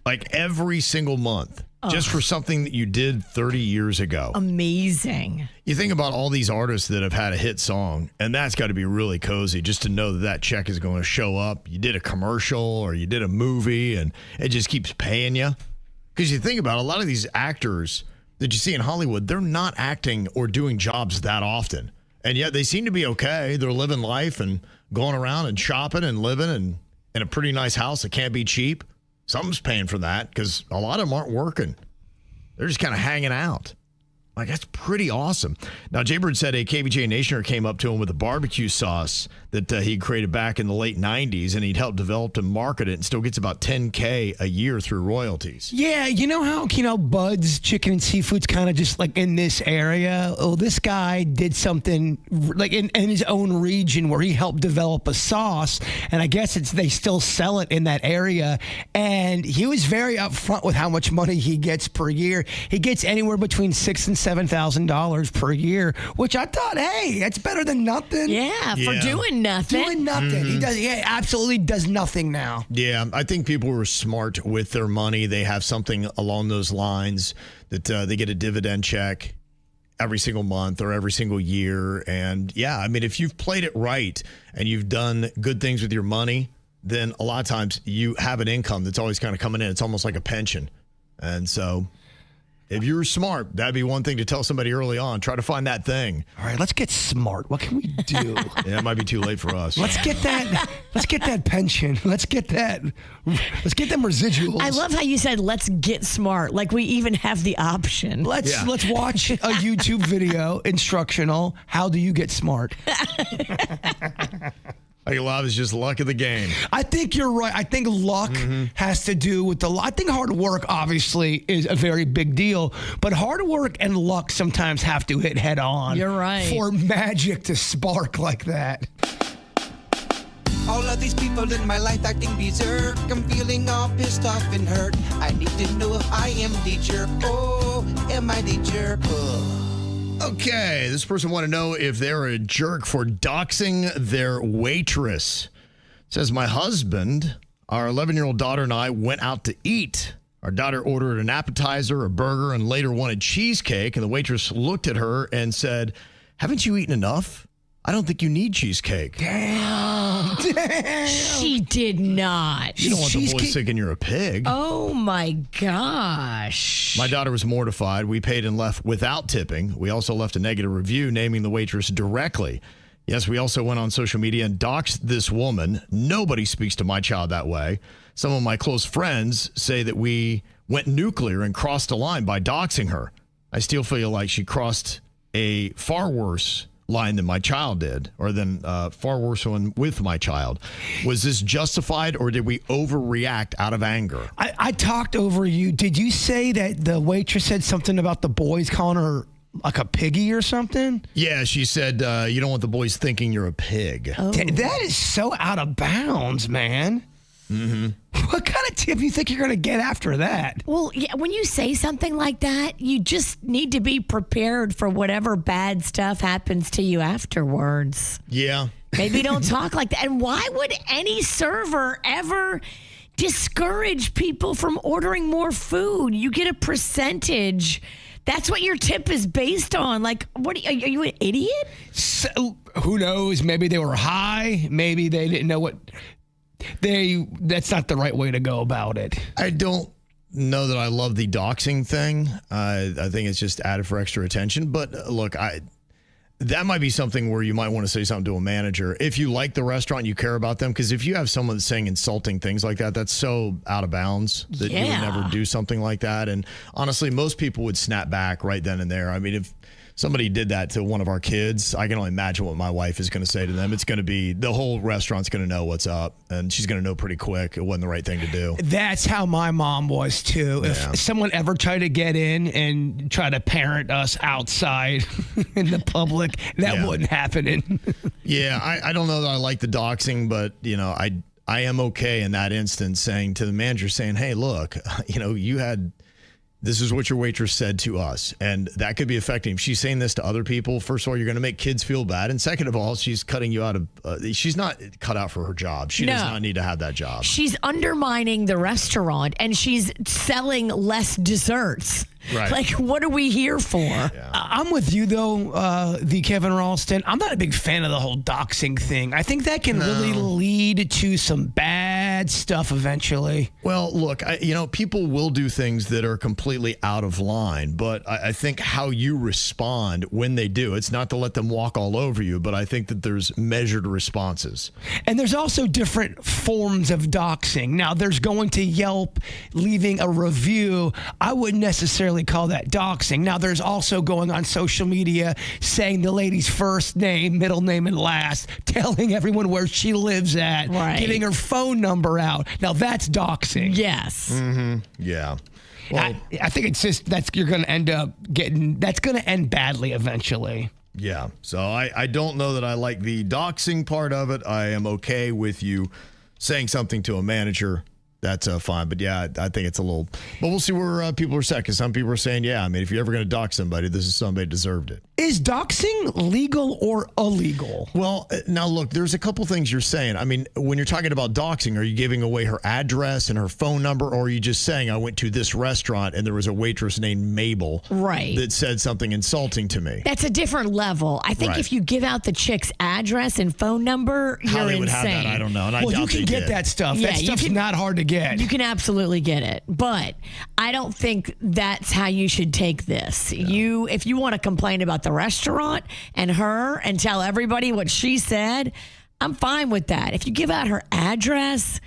like every single month, just for something that you did 30 years ago? Amazing. You think about all these artists that have had a hit song, and that's got to be really cozy just to know that that check is going to show up. You did a commercial or you did a movie, and it just keeps paying you. Because you think about a lot of these actors that you see in Hollywood, they're not acting or doing jobs that often. And yet they seem to be okay. They're living life and going around and shopping and living in a pretty nice house that can't be cheap. Something's paying for that because a lot of them aren't working. They're just kind of hanging out. Like, that's pretty awesome. Now, Jbird said a KVJ Nationer came up to him with a barbecue sauce that he created back in the late 90s, and he'd helped develop and market it, and still gets about $10K a year through royalties. Yeah, you know how, Bud's Chicken and Seafood's kind of just like in this area? Oh, this guy did something like in his own region where he helped develop a sauce, and I guess they still sell it in that area, and he was very upfront with how much money he gets per year. He gets anywhere between $6,000 and $7,000 per year, which I thought, hey, that's better than nothing. Yeah, for doing nothing. Doing nothing. He absolutely does nothing now. Yeah, I think people were smart with their money. They have something along those lines that they get a dividend check every single month or every single year. And yeah, I mean, if you've played it right and you've done good things with your money, then a lot of times you have an income that's always kind of coming in. It's almost like a pension. And so if you're smart, that'd be one thing to tell somebody early on. Try to find that thing. All right, let's get smart. What can we do? Yeah, it might be too late for us. Let's get that pension. Let's get them residuals. I love how you said, let's get smart. Like we even have the option. Let's watch a YouTube video instructional. How do you get smart? I think a lot of it's just luck of the game. I think you're right. I think luck has to do with I think hard work obviously is a very big deal, but hard work and luck sometimes have to hit head on. You're right. For magic to spark like that. All of these people in my life acting berserk. I'm feeling all pissed off and hurt. I need to know if I am the jerk. Oh, am I the jerk? Oh. Okay, this person want to know if they're a jerk for doxing their waitress. Says, my husband, our 11-year-old daughter, and I went out to eat. Our daughter ordered an appetizer, a burger, and later wanted cheesecake. And the waitress looked at her and said, haven't you eaten enough? I don't think you need cheesecake. Damn. She did not. You don't want the boys thinking you're a pig. Oh, my gosh. My daughter was mortified. We paid and left without tipping. We also left a negative review naming the waitress directly. Yes, we also went on social media and doxed this woman. Nobody speaks to my child that way. Some of my close friends say that we went nuclear and crossed a line by doxing her. I still feel like she crossed a far worse line than my child did, or than far worse one with my child. Was this justified, or did we overreact out of anger? I talked over you. Did you say that the waitress said something about the boys calling her like a piggy or something? Yeah, she said, you don't want the boys thinking you're a pig. Oh. That is so out of bounds, man. What kind of tip you think you're going to get after that? Well, yeah, when you say something like that, you just need to be prepared for whatever bad stuff happens to you afterwards. Yeah. Maybe don't talk like that. And why would any server ever discourage people from ordering more food? You get a percentage. That's what your tip is based on. Like, what are you an idiot? So, who knows? Maybe they were high. Maybe they didn't know what... That's not the right way to go about it. I don't know that I love the doxing thing. I think it's just added for extra attention. But look, that might be something where you might want to say something to a manager. If you like the restaurant, you care about them. Because if you have someone saying insulting things like that, that's so out of bounds that you would never do something like that. And honestly, most people would snap back right then and there. I mean, if somebody did that to one of our kids, I can only imagine what my wife is going to say to them. It's going to be, the whole restaurant's going to know what's up, and she's going to know pretty quick it wasn't the right thing to do. That's how my mom was too. Yeah. If someone ever tried to get in and try to parent us outside in the public, that wouldn't happen. Yeah, I don't know that I like the doxing, but I am okay in that instance saying to the manager, saying, hey, look, this is what your waitress said to us, and that could be affecting. If she's saying this to other people, first of all, you're going to make kids feel bad, and second of all, she's cutting you out of. She's not cut out for her job. She does not need to have that job. She's undermining the restaurant, and she's selling less desserts. Right. Like, what are we here for? Yeah. I'm with you, though, the Kevin Ralston. I'm not a big fan of the whole doxing thing. I think that can really lead to some bad stuff eventually. Well, look, people will do things that are completely out of line, but I think how you respond when they do, it's not to let them walk all over you, but I think that there's measured responses. And there's also different forms of doxing. Now, there's going to Yelp, leaving a review. I wouldn't necessarily call that doxing. Now, there's also going on social media saying the lady's first name, middle name, and last, telling everyone where she lives at, getting her phone number out. Now, that's doxing. Yes. Mm-hmm. Yeah. Well, I think it's just you're going to end up that's going to end badly eventually. Yeah. So I don't know that I like the doxing part of it. I am okay with you saying something to a manager. That's fine. But yeah, I think it's a little, but we'll see where people are set. Because some people are saying, if you're ever going to dox somebody, this is somebody who deserved it. Is doxing legal or illegal? Well, now look, there's a couple things you're saying. I mean, when you're talking about doxing, are you giving away her address and her phone number, or are you just saying, I went to this restaurant and there was a waitress named Mabel that said something insulting to me? That's a different level. I think if you give out the chick's address and phone number, how you're they would insane. have that, I don't know. And you can get that stuff. Yeah, that stuff's not hard to get. You can absolutely get it, but I don't think that's how you should take this. No. If you want to complain about the restaurant and her and tell everybody what she said, I'm fine with that. If you give out her address,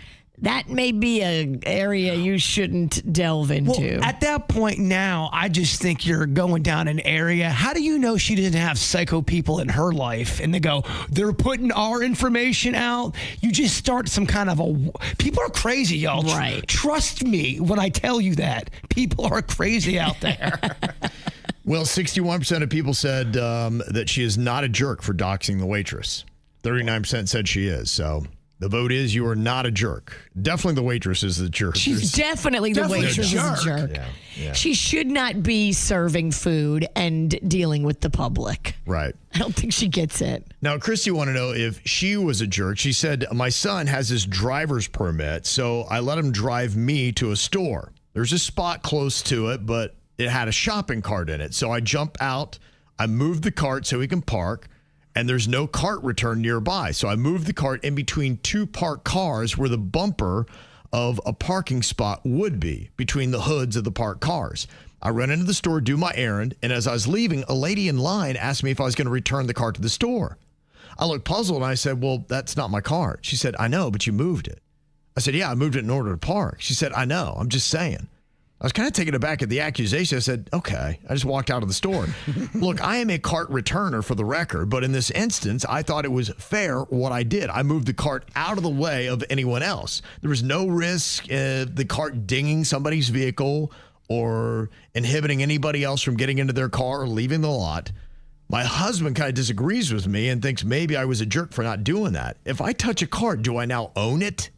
that may be an area you shouldn't delve into. Well, at that point now, I just think you're going down an area. How do you know she didn't have psycho people in her life? And they're putting our information out. You just start some kind of people are crazy, y'all. Right. Trust me when I tell you that. People are crazy out there. Well, 61% of people said that she is not a jerk for doxing the waitress. 39% said she is. So the vote is you are not a jerk. Definitely the waitress is the jerk. She's definitely the waitress is a jerk. Yeah. She should not be serving food and dealing with the public. Right. I don't think she gets it. Now, Christy wanted to know if she was a jerk. She said, my son has his driver's permit, so I let him drive me to a store. There's a spot close to it, but it had a shopping cart in it. So I jump out, I move the cart so he can park, and there's no cart return nearby. So I moved the cart in between two parked cars where the bumper of a parking spot would be, between the hoods of the parked cars. I run into the store, do my errand, and as I was leaving, a lady in line asked me if I was going to return the cart to the store. I looked puzzled, and I said, well, that's not my cart. She said, I know, but you moved it. I said, yeah, I moved it in order to park. She said, I know, I'm just saying. I was kind of taken aback at the accusation. I said, okay. I just walked out of the store. Look, I am a cart returner for the record, but in this instance, I thought it was fair what I did. I moved the cart out of the way of anyone else. There was no risk the cart dinging somebody's vehicle or inhibiting anybody else from getting into their car or leaving the lot. My husband kind of disagrees with me and thinks maybe I was a jerk for not doing that. If I touch a cart, do I now own it?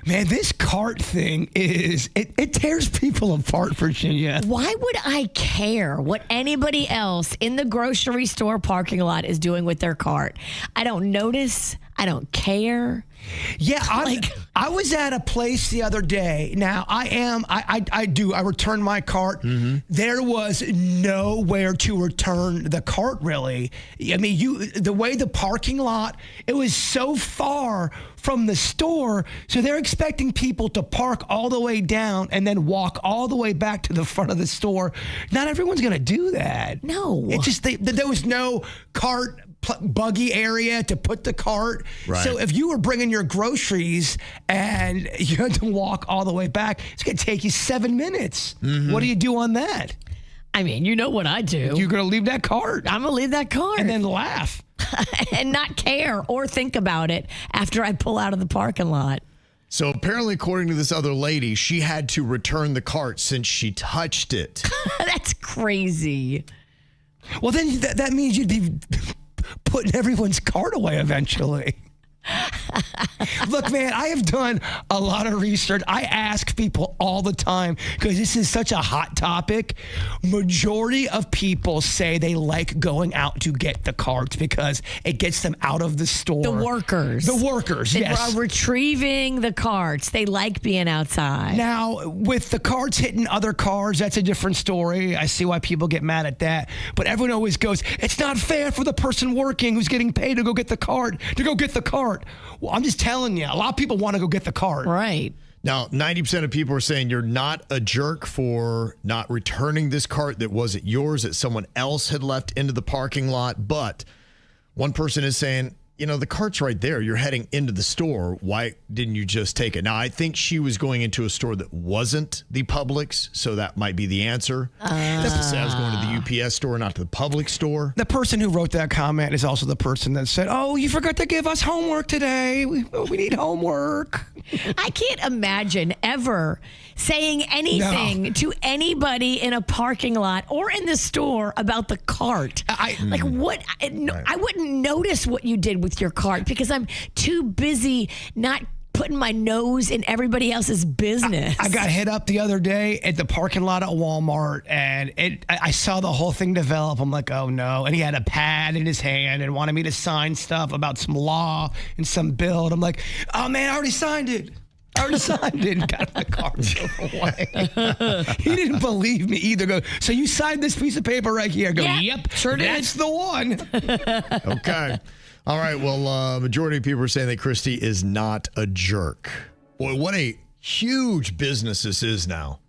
Man, this cart thing it tears people apart, Virginia. Why would I care what anybody else in the grocery store parking lot is doing with their cart? I don't notice. I don't care. Yeah, I was at a place the other day. Now I return my cart. Mm-hmm. There was nowhere to return the cart, really. I mean, the way the parking lot, it was so far from the store, so they're expecting people to park all the way down and then walk all the way back to the front of the store. Not everyone's going to do that. No. It just there was no cart buggy area to put the cart. Right. So if you were bringing your groceries and you had to walk all the way back, it's going to take you 7 minutes. Mm-hmm. What do you do on that? I mean, you know what I do. You're going to leave that cart. I'm going to leave that cart. And then laugh. And not care or think about it after I pull out of the parking lot. So apparently, according to this other lady, she had to return the cart since she touched it. That's crazy. Well, then that means you'd be putting everyone's cart away eventually. Look, man, I have done a lot of research. I ask people all the time because this is such a hot topic. Majority of people say they like going out to get the carts because it gets them out of the store. The workers, yes. Retrieving the carts. They like being outside. Now, with the carts hitting other cars, that's a different story. I see why people get mad at that. But everyone always goes, it's not fair for the person working who's getting paid to go get the cart. Well, I'm just telling you, a lot of people want to go get the cart. Right. Now, 90% of people are saying you're not a jerk for not returning this cart that wasn't yours, that someone else had left into the parking lot. But one person is saying, you know, the cart's right there. You're heading into the store. Why didn't you just take it? Now, I think she was going into a store that wasn't the Publix, so that might be the answer. That's to say I was going to the UPS store, not to the Publix store. The person who wrote that comment is also the person that said, oh, you forgot to give us homework today. We need homework. I can't imagine ever saying anything to anybody in a parking lot or in the store about the cart. I wouldn't notice what you did with your cart because I'm too busy not putting my nose in everybody else's business. I got hit up the other day at the parking lot at Walmart, and I saw the whole thing develop. I'm like, oh no. And he had a pad in his hand and wanted me to sign stuff about some law and some bill. And I'm like, oh man, I already signed it. And got in the car and drove away. He didn't believe me either. Go, so you signed this piece of paper right here? Go, yep, sure did. That's the one. Okay. All right. Well, majority of people are saying that Christy is not a jerk. Boy, what a huge business this is now.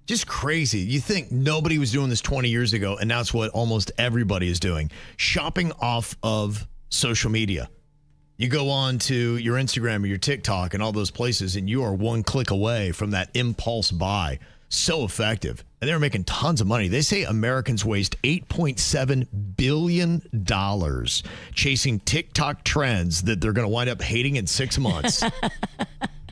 Just crazy. You think nobody was doing this 20 years ago, and now it's what almost everybody is doing. Shopping off of social media. You go on to your Instagram or your TikTok and all those places, and you are one click away from that impulse buy. So effective. And they're making tons of money. They say Americans waste $8.7 billion chasing TikTok trends that they're going to wind up hating in 6 months.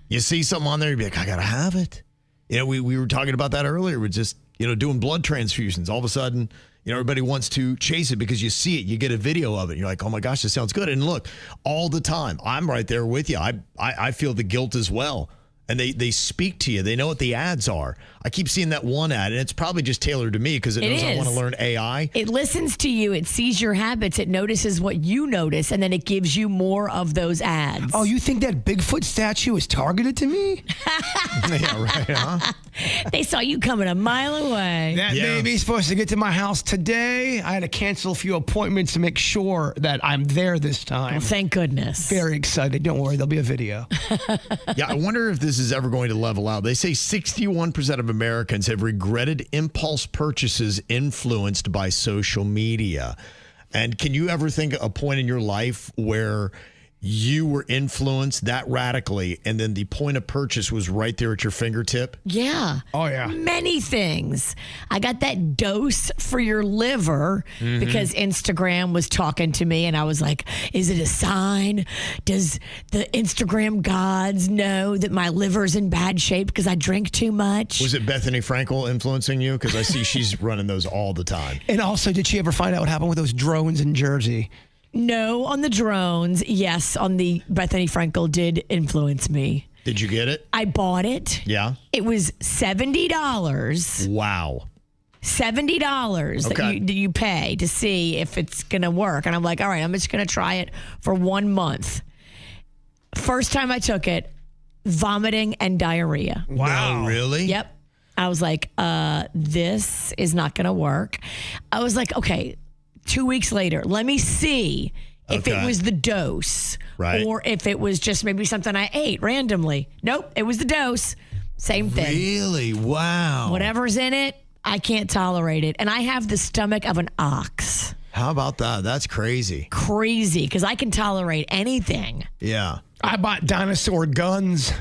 You see something on there, you'd be like, I got to have it. You know, we were talking about that earlier. We're just, doing blood transfusions. All of a sudden, everybody wants to chase it because you see it. You get a video of it. And you're like, oh, my gosh, this sounds good. And look, all the time, I'm right there with you. I feel the guilt as well. And they speak to you. They know what the ads are. I keep seeing that one ad, and it's probably just tailored to me because it knows I want to learn AI. It listens to you. It sees your habits. It notices what you notice, and then it gives you more of those ads. Oh, you think that Bigfoot statue is targeted to me? Yeah, right, huh? They saw you coming a mile away. That baby's supposed to get to my house today. I had to cancel a few appointments to make sure that I'm there this time. Well, thank goodness. Very excited. Don't worry, there'll be a video. Yeah, I wonder if this is ever going to level out. They say 61% of Americans have regretted impulse purchases influenced by social media. And can you ever think a point in your life where you were influenced that radically and then the point of purchase was right there at your fingertip? Yeah. Oh, yeah. Many things. I got that dose for your liver because Instagram was talking to me, and I was like, is it a sign? Does the Instagram gods know that my liver's in bad shape because I drink too much? Was it Bethany Frankel influencing you? Because I see she's running those all the time. And also, did she ever find out what happened with those drones in Jersey? No, on the drones. Yes, on the Bethany Frankel did influence me. Did you get it? I bought it. Yeah. It was $70. Wow. $70 Okay. that you pay to see if it's going to work. And I'm like, all right, I'm just going to try it for 1 month. First time I took it, vomiting and diarrhea. Wow. No, really? Yep. I was like, this is not going to work. I was like, okay, 2 weeks later, let me see if it was the dose or if it was just maybe something I ate randomly. Nope, it was the dose. Same thing. Really? Wow. Whatever's in it, I can't tolerate it. And I have the stomach of an ox. How about that? That's crazy. Crazy, because I can tolerate anything. Yeah. I bought dinosaur guns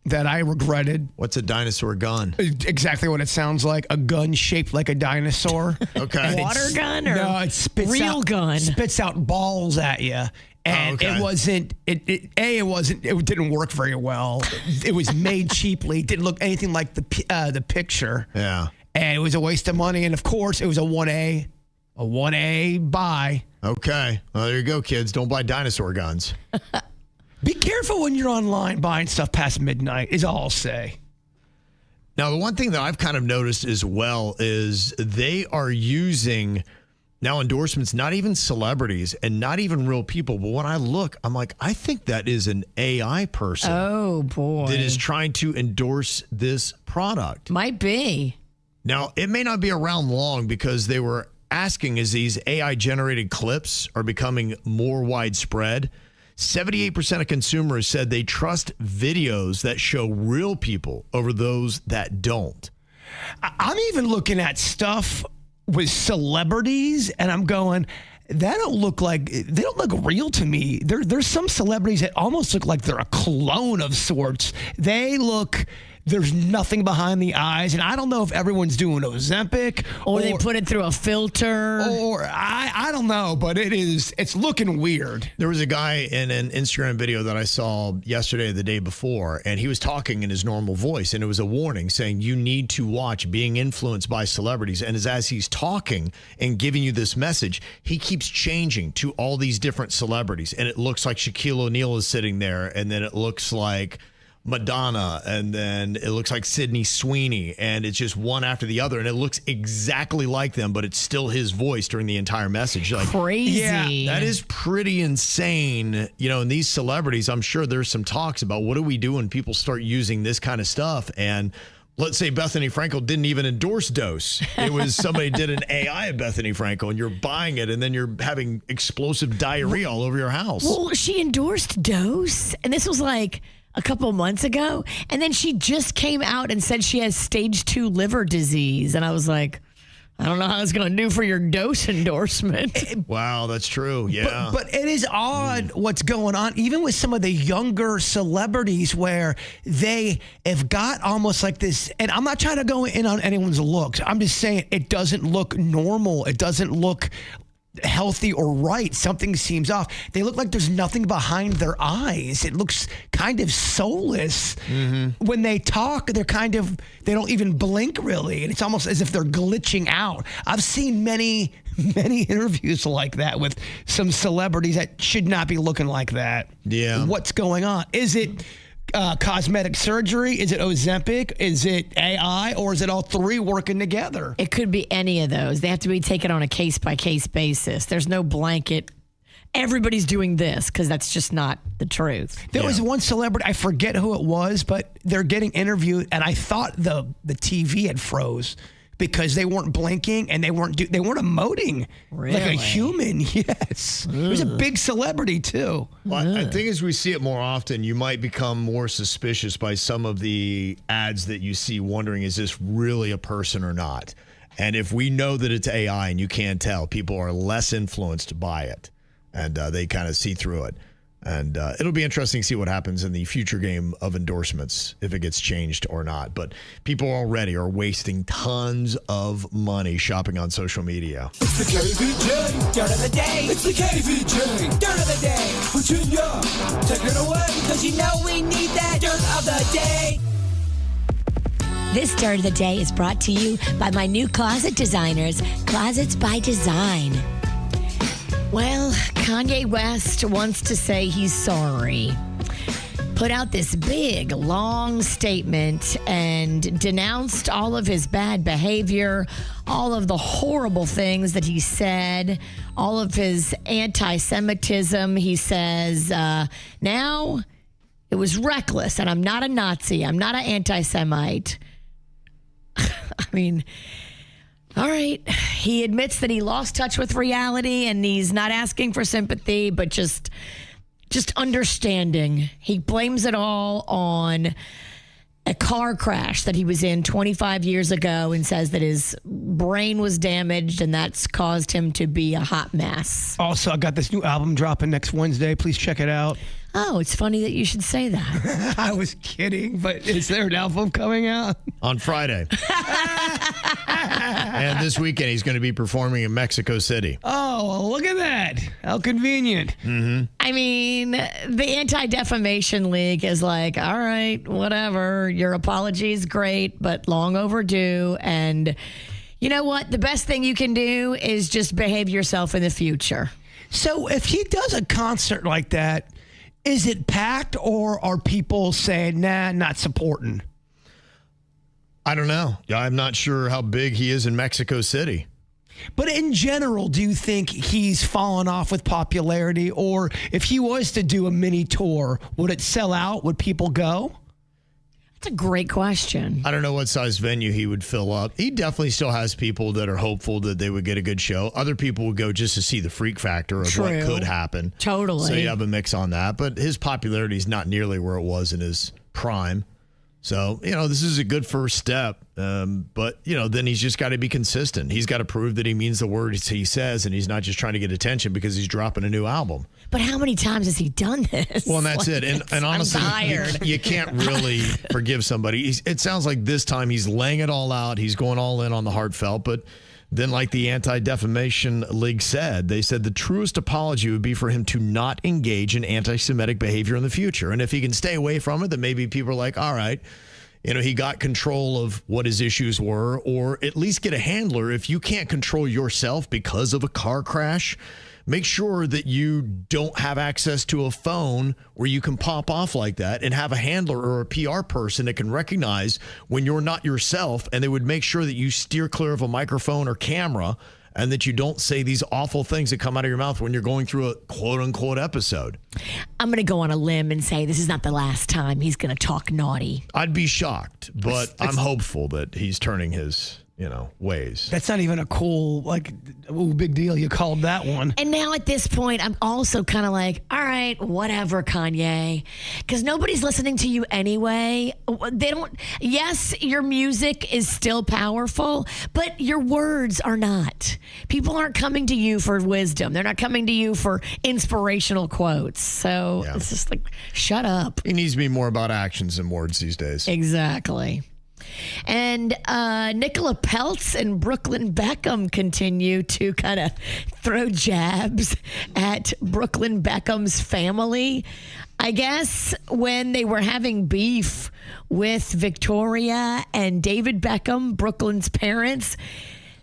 that I regretted. What's a dinosaur gun? Exactly what it sounds like. A gun shaped like a dinosaur. Okay. Water gun or it spits real out, gun? Spits out balls at you. And it didn't work very well. It was made cheaply. Didn't look anything like the picture. Yeah. And it was a waste of money. And of course, it was a 1A buy. Okay. Well, there you go, kids. Don't buy dinosaur guns. Be careful when you're online buying stuff past midnight, is all I'll say. Now, the one thing that I've kind of noticed as well is they are using now endorsements, not even celebrities and not even real people. But when I look, I'm like, I think that is an AI person. Oh, boy. That is trying to endorse this product. Might be. Now, it may not be around long because they were asking as these AI-generated clips are becoming more widespread. 78% of consumers said they trust videos that show real people over those that don't. I'm even looking at stuff with celebrities, and I'm going, they don't look real to me. There's some celebrities that almost look like they're a clone of sorts. There's nothing behind the eyes, and I don't know if everyone's doing Ozempic or they put it through a filter, or I don't know, but it's looking weird. There was a guy in an Instagram video that I saw yesterday or the day before, and he was talking in his normal voice, and it was a warning saying you need to watch being influenced by celebrities. And as he's talking and giving you this message, he keeps changing to all these different celebrities, and it looks like Shaquille O'Neal is sitting there, and then it looks like Madonna, and then it looks like Sydney Sweeney, and it's just one after the other, and it looks exactly like them, but it's still his voice during the entire message. Like, crazy. Yeah, that is pretty insane. You know, and these celebrities, I'm sure there's some talks about what do we do when people start using this kind of stuff. And let's say Bethany Frankel didn't even endorse Dose. It was somebody did an AI of Bethany Frankel, and you're buying it, and then you're having explosive diarrhea all over your house. Well, she endorsed Dose, and this was like a couple months ago, and then she just came out and said she has stage 2 liver disease, and I was like, I don't know how it's going to do for your dose endorsement. Wow, that's true. Yeah. But it is odd what's going on, even with some of the younger celebrities where they have got almost like this. And I'm not trying to go in on anyone's looks. I'm just saying it doesn't look normal. It doesn't look healthy or right. Something seems off. They look like there's nothing behind their eyes. It looks kind of soulless. When they talk, they don't even blink really. And it's almost as if they're glitching out. I've seen many interviews like that with some celebrities that should not be looking like that. Yeah. What's going on? Is it cosmetic surgery? Is it Ozempic? Is it AI? Or is it all three working together? It could be any of those. They have to be taken on a case-by-case basis. There's no blanket. Everybody's doing this because that's just not the truth. There was one celebrity, I forget who it was, but they're getting interviewed, and I thought the TV had froze because they weren't blinking and they weren't emoting like a Really? human. Yes, it was a big celebrity too. Well, I think as we see it more often, you might become more suspicious by some of the ads that you see, wondering, is this really a person or not? And if we know that it's AI and you can't tell, people are less influenced by it, and they kind of see through it. And it'll be interesting to see what happens in the future game of endorsements, if it gets changed or not. But people already are wasting tons of money shopping on social media. It's the KVJ dirt of the day. It's the KVJ dirt of the day. Virginia, take it away, because you know we need that dirt of the day. This Dirt of the Day is brought to you by my new closet designers, Closets by Design. Well, Kanye West wants to say he's sorry. Put out this big, long statement and denounced all of his bad behavior, all of the horrible things that he said, all of his anti-Semitism. He says, now it was reckless, and I'm not a Nazi. I'm not an anti-Semite. I mean, all right. He admits that he lost touch with reality, and he's not asking for sympathy, but just understanding. He blames it all on a car crash that he was in 25 years ago and says that his brain was damaged and that's caused him to be a hot mess. Also, I got this new album dropping next Wednesday. Please check it out. Oh, it's funny that you should say that. I was kidding, but is there an album coming out? On Friday. And this weekend, he's going to be performing in Mexico City. Oh, well, look at that. How convenient. I mean, the Anti-Defamation League is like, all right, whatever. Your apology is great, but long overdue. And you know what? The best thing you can do is just behave yourself in the future. So if he does a concert like that, is it packed or are people saying, nah, not supporting? I don't know. I'm not sure how big he is in Mexico City. But in general, do you think he's fallen off with popularity? Or if he was to do a mini tour, would it sell out? Would people go? That's a great question. I don't know what size venue he would fill up. He definitely still has people that are hopeful that they would get a good show. Other people would go just to see the freak factor of what True. could happen. Totally. So you have a mix on that. But his popularity is not nearly where it was in his prime. So, this is a good first step. But, then he's just got to be consistent. He's got to prove that he means the words he says, and he's not just trying to get attention because he's dropping a new album. But how many times has he done this? Well, and that's it. And honestly, I'm tired. you can't really forgive somebody. It sounds like this time he's laying it all out. He's going all in on the heartfelt. But then, like the Anti-Defamation League said, they said the truest apology would be for him to not engage in anti-Semitic behavior in the future. And if he can stay away from it, then maybe people are like, all right, he got control of what his issues were, or at least get a handler. If you can't control yourself because of a car crash, make sure that you don't have access to a phone where you can pop off like that, and have a handler or a PR person that can recognize when you're not yourself, and they would make sure that you steer clear of a microphone or camera, and that you don't say these awful things that come out of your mouth when you're going through a quote-unquote episode. I'm going to go on a limb and say this is not the last time he's going to talk naughty. I'd be shocked, but I'm hopeful that he's turning his ways. That's not even a cool, big deal. You called that one. And now at this point, I'm also kind of like, all right, whatever, Kanye. Because nobody's listening to you anyway. Yes, your music is still powerful, but your words are not. People aren't coming to you for wisdom. They're not coming to you for inspirational quotes. So it's just like, shut up. It needs to be more about actions than words these days. Exactly. And Nicola Peltz and Brooklyn Beckham continue to kind of throw jabs at Brooklyn Beckham's family. I guess when they were having beef with Victoria and David Beckham, Brooklyn's parents,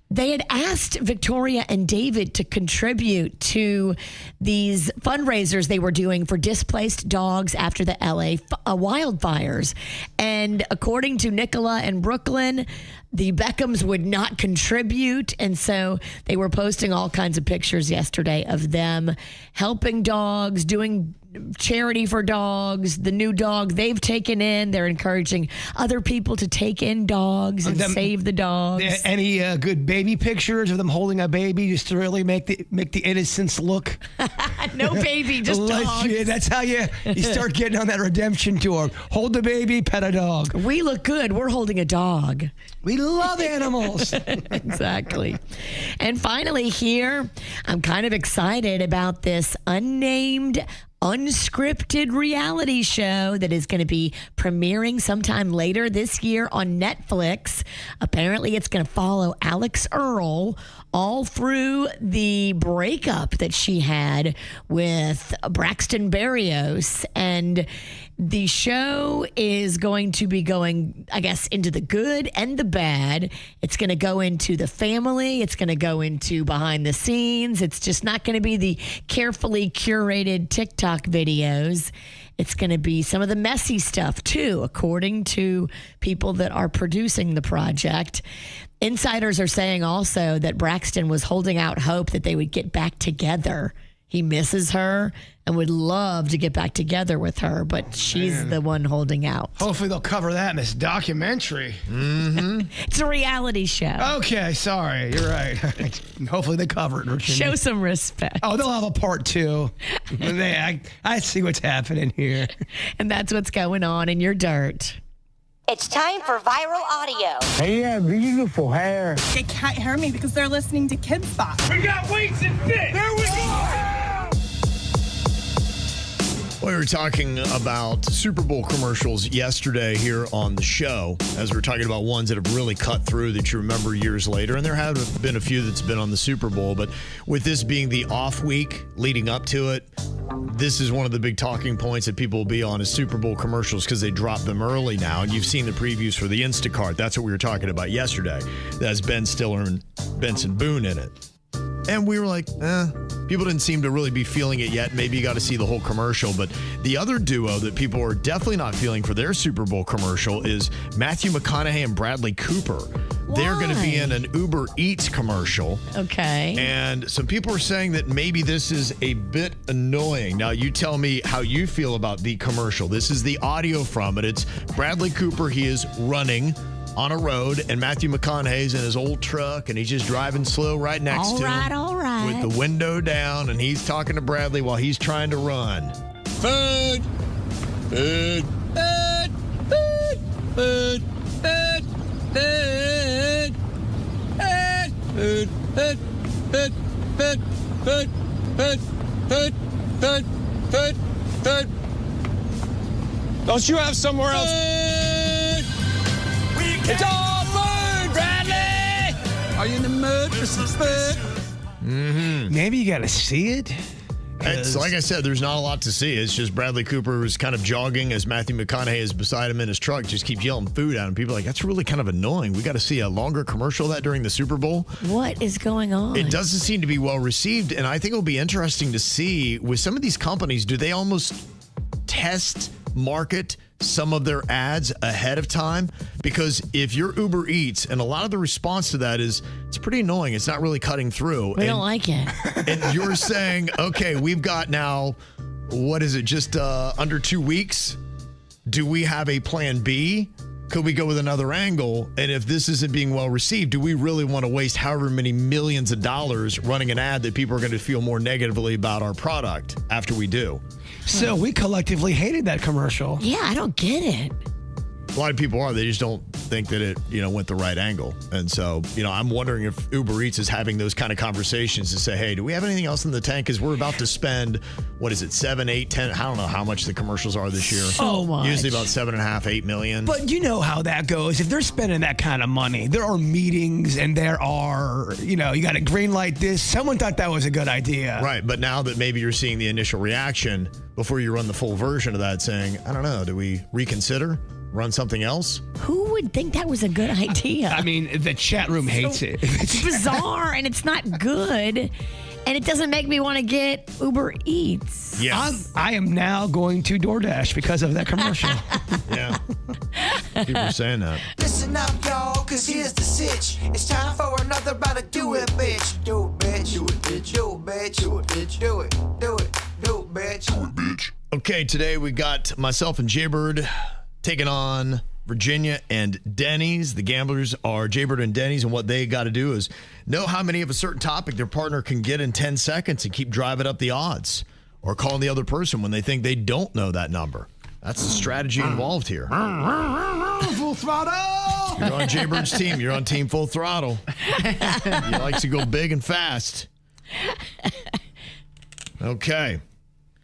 they had asked Victoria and David to contribute to these fundraisers they were doing for displaced dogs after the LA wildfires. And according to Nicola and Brooklyn, the Beckhams would not contribute. And so they were posting all kinds of pictures yesterday of them helping dogs, doing charity for dogs, the new dog they've taken in. They're encouraging other people to take in dogs and save the dogs. Any good baby pictures of them holding a baby just to really make the innocence look? No baby, just dogs. That's how you start getting on that redemption tour. Hold the baby, pet a dog. We look good. We're holding a dog. We love animals. Exactly. And finally here, I'm kind of excited about this unnamed, unscripted reality show that is going to be premiering sometime later this year on Netflix. Apparently, it's going to follow Alex Earl all through the breakup that she had with Braxton Berrios. And the show is going to be going, I guess, into the good and the bad. It's going to go into the family. It's going to go into behind the scenes. It's just not going to be the carefully curated TikTok videos. It's going to be some of the messy stuff, too, according to people that are producing the project. Insiders are saying also that Braxton was holding out hope that they would get back together. He misses her and would love to get back together with her, but she's the one holding out. Hopefully they'll cover that in this documentary. It's a reality show. Okay, sorry. You're right. Hopefully they cover it. Show some respect. Oh, they'll have a part 2. I see what's happening here. And that's what's going on in your dirt. It's time for viral audio. Hey, yeah, beautiful hair. They can't hear me because they're listening to Kids Bop. We got weights and fit. There we go. We were talking about Super Bowl commercials yesterday here on the show, as we were talking about ones that have really cut through that you remember years later. And there have been a few that's been on the Super Bowl. But with this being the off week leading up to it, this is one of the big talking points that people will be on is Super Bowl commercials because they drop them early now. And you've seen the previews for the Instacart. That's what we were talking about yesterday. That has Ben Stiller and Benson Boone in it. And we were like, people didn't seem to really be feeling it yet. Maybe you got to see the whole commercial. But the other duo that people are definitely not feeling for their Super Bowl commercial is Matthew McConaughey and Bradley Cooper. They're going to be in an Uber Eats commercial. Okay. And some people are saying that maybe this is a bit annoying. Now, you tell me how you feel about the commercial. This is the audio from it. It's Bradley Cooper. He is running on a road, and Matthew McConaughey's in his old truck, and he's just driving slow right next to him. All right. With the window down, and he's talking to Bradley while he's trying to run. Food! Food! Food! Food! Food! Food! Food! Food! Food! Food! Food! Food! Food! Food! Food! Food! Food! Don't you have somewhere else? It's all food, Bradley! Are you in the mood for some food? Maybe you got to see it. It's like I said, there's not a lot to see. It's just Bradley Cooper is kind of jogging as Matthew McConaughey is beside him in his truck, just keeps yelling food at him. People are like, that's really kind of annoying. We got to see a longer commercial of that during the Super Bowl. What is going on? It doesn't seem to be well received, and I think it'll be interesting to see with some of these companies, do they almost test market some of their ads ahead of time? Because if you're Uber Eats, and a lot of the response to that is, it's pretty annoying. It's not really cutting through. We don't like it. And you're saying, okay, we've got now, what is it, just under 2 weeks? Do we have a plan B? could we go with another angle? And if this isn't being well received, do we really want to waste however many millions of dollars running an ad that people are going to feel more negatively about our product after we do? So we collectively hated that commercial. Yeah, I don't get it. A lot of people are. They just don't think that it, went the right angle. And so, I'm wondering if Uber Eats is having those kind of conversations to say, hey, do we have anything else in the tank? Because we're about to spend, what is it, 7, 8, 10, I don't know how much the commercials are this year. So much. Usually about 7.5, 8 million. But you know how that goes. If they're spending that kind of money, there are meetings and there are, you got to green light this. Someone thought that was a good idea. Right. But now that maybe you're seeing the initial reaction before you run the full version of that saying, I don't know, do we reconsider? Run something else? Who would think that was a good idea? I mean, the chat room hates it. It's bizarre and it's not good. And it doesn't make me want to get Uber Eats. Yeah. I am now going to DoorDash because of that commercial. Yeah. People are saying that. Listen up, y'all, cause here's the sitch. It's time for another round of do it, bitch. Do it, bitch. Do it, bitch. Do it, bitch. Do it, bitch. Do it. Do it. Do it, bitch. Do it, bitch. Okay, today we got myself and Jbird taking on Virginia and Denny's. The gamblers are Jbird and Denny's, and what they got to do is know how many of a certain topic their partner can get in 10 seconds and keep driving up the odds, or call the other person when they think they don't know that number. That's the strategy involved here. Full throttle! You're on Jbird's team. You're on Team Full Throttle. He likes to go big and fast. Okay.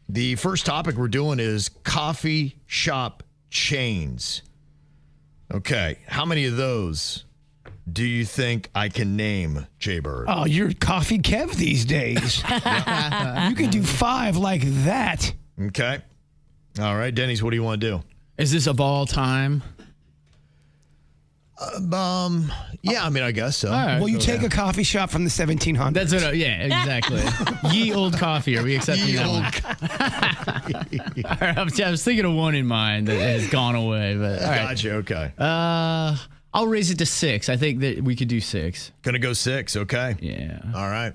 The first topic we're doing is coffee shop chains. Okay. How many of those do you think I can name, Jbird? Oh, you're Coffee Kev these days. You can do 5 like that. Okay. All right. Denny's, what do you want to do? Is this of all time? Yeah, I mean, I guess so. All right. Well, you take a coffee shop from the 1700s. That's what. Yeah, exactly. Ye Old Coffee. Are we accepting that one? All right, I was thinking of one in mind that has gone away, but all right. Gotcha. Okay. I'll raise it to 6. I think that we could do 6. Gonna go 6. Okay. Yeah. All right.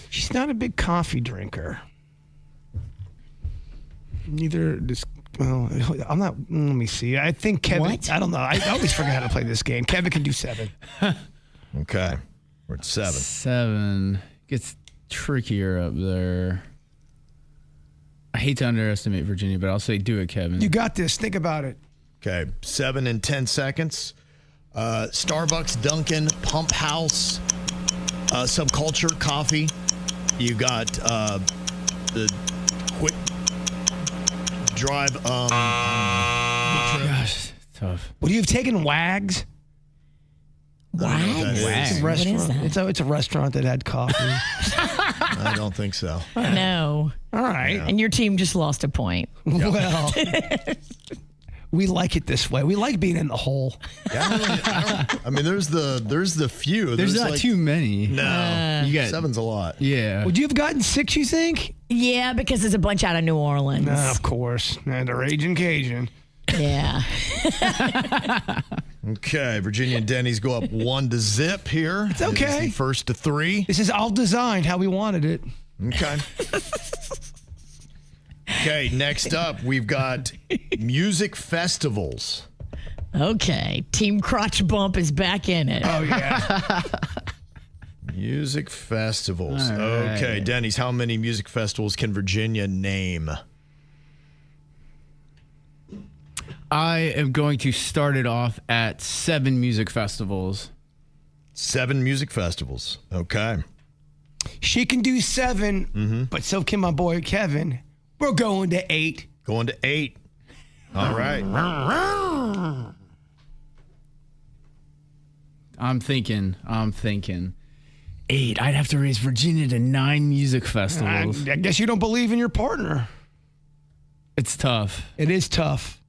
She's not a big coffee drinker. Neither does. Well, I'm not. Let me see. I think Kevin. What? I don't know. I always forget how to play this game. Kevin can do 7. Okay. We're at 7. 7 gets trickier up there. I hate to underestimate Virginia, but I'll say do it, Kevin. You got this. Think about it. Okay. 7 in 10 seconds. Starbucks, Dunkin', Pump House, Subculture, Coffee. You got the Quick Drive. Gosh, tough. Would you have taken Wags? Wags? It's a What is restaurant. that? It's a restaurant that had coffee. I don't think so. No. All right. And your team just lost a point. Well, we like it this way. We like being in the hole. Yeah, I mean, there's the few. There's not like, too many. No, You got 7's a lot. Yeah. Would you have gotten 6, you think? Yeah, because there's a bunch out of New Orleans. Of course. And a Raging Cajun. Yeah. Okay, Virginia and Denny's go up 1-0 here. It's okay. First to 3. This is all designed how we wanted it. Okay. Okay, next up, we've got music festivals. Okay. Team Crotch Bump is back in it. Oh, yeah. Music festivals. All right. Okay, Denny's, how many music festivals can Virginia name? I am going to start it off at 7 music festivals. 7 music festivals. Okay. She can do 7, but so can my boy Kevin. We're going to 8. Going to 8. All right. I'm thinking 8. I'd have to raise Virginia to 9 music festivals. I guess you don't believe in your partner. It's tough. It is tough.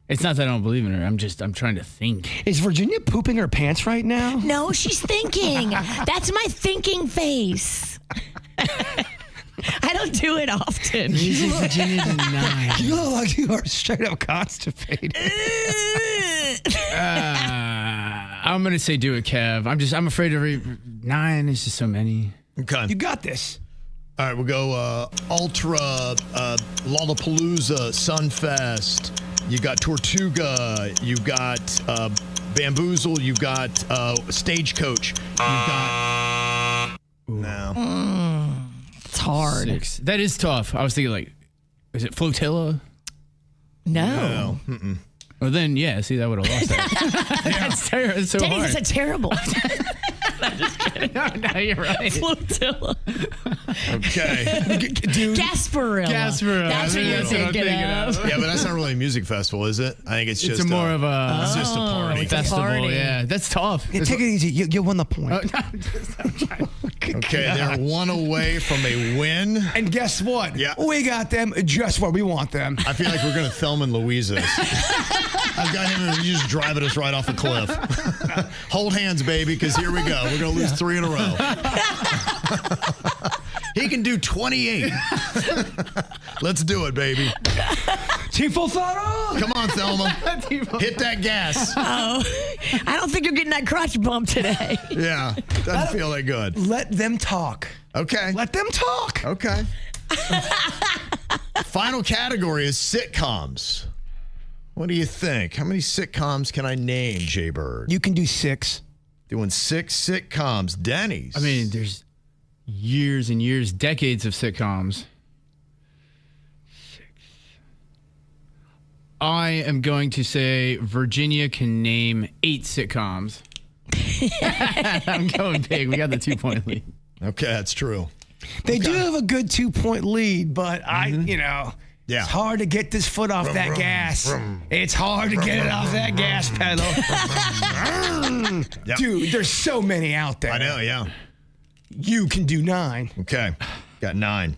It's not that I don't believe in her. I'm trying to think. Is Virginia pooping her pants right now? No, she's thinking. That's my thinking face. I don't do it often. Raising Virginia to 9. You look like you are straight up constipated. I'm gonna say do it, Kev. I'm afraid of 9 is just so many. Okay. You got this. All right, we'll go Ultra, Lollapalooza, Sunfest. You got Tortuga. You've got Bamboozle. You've got Stagecoach. You've got... No. It's hard. 6. That is tough. I was thinking, like, is it Flotilla? No. Well, then, yeah, see, that would have lost that. That's terrible. It's so Denny's hard. is a terrible. I'm just kidding. No, you're right. Flotilla. Okay. Gasparilla. That's what you're thinking of. Yeah, but that's not really a music festival, is it? I think it's just more of a... It's just a party. Festival, party. yeah. That's tough. Yeah, take it easy. You won the point. Okay, they're one away from a win. And guess what? Yeah. We got them just where we want them. I feel like we're going to Thelma and Louise this. I've got him and he's just driving us right off the cliff. Hold hands, baby, because here we go. We're going to lose 3 in a row. He can do 28. Let's do it, baby. Team Full Throttle. Come on, Thelma. Hit that gas. Oh, I don't think you're getting that crotch bump today. Yeah, doesn't feel that good. Let them talk. Okay. Let them talk. Okay. Final category is sitcoms. What do you think? How many sitcoms can I name, Jbird? You can do 6. Doing 6 sitcoms. Denny's. I mean, there's years and years, decades of sitcoms. 6. I am going to say Virginia can name 8 sitcoms. I'm going big. We got the 2-point lead. Okay, that's true. They do have a good 2-point lead, but Yeah. it's hard to get this foot off that gas. It's hard to get it off that gas pedal. Yep. Dude, there's so many out there. I know, yeah. You can do 9. Okay, got 9.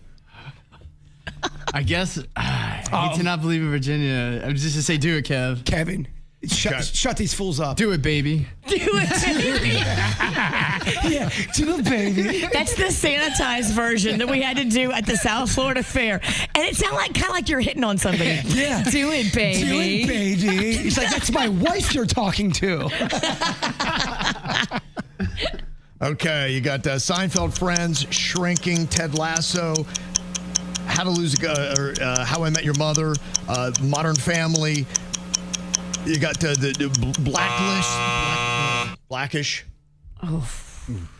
I guess I hate to not believe in Virginia. I'm just going to say do it, Kev. Kevin, shut these fools up. Do it, baby. Do it, baby. Yeah, do it, baby. That's the sanitized version that we had to do at the South Florida Fair. And it sounded like kind of like you're hitting on somebody. Yeah. Do it, baby. Do it, baby. It's like, that's my wife you're talking to. Okay, you got Seinfeld, Friends, Shrinking, Ted Lasso, How I Met Your Mother, Modern Family. You got the Blacklist, Blackish. Oh,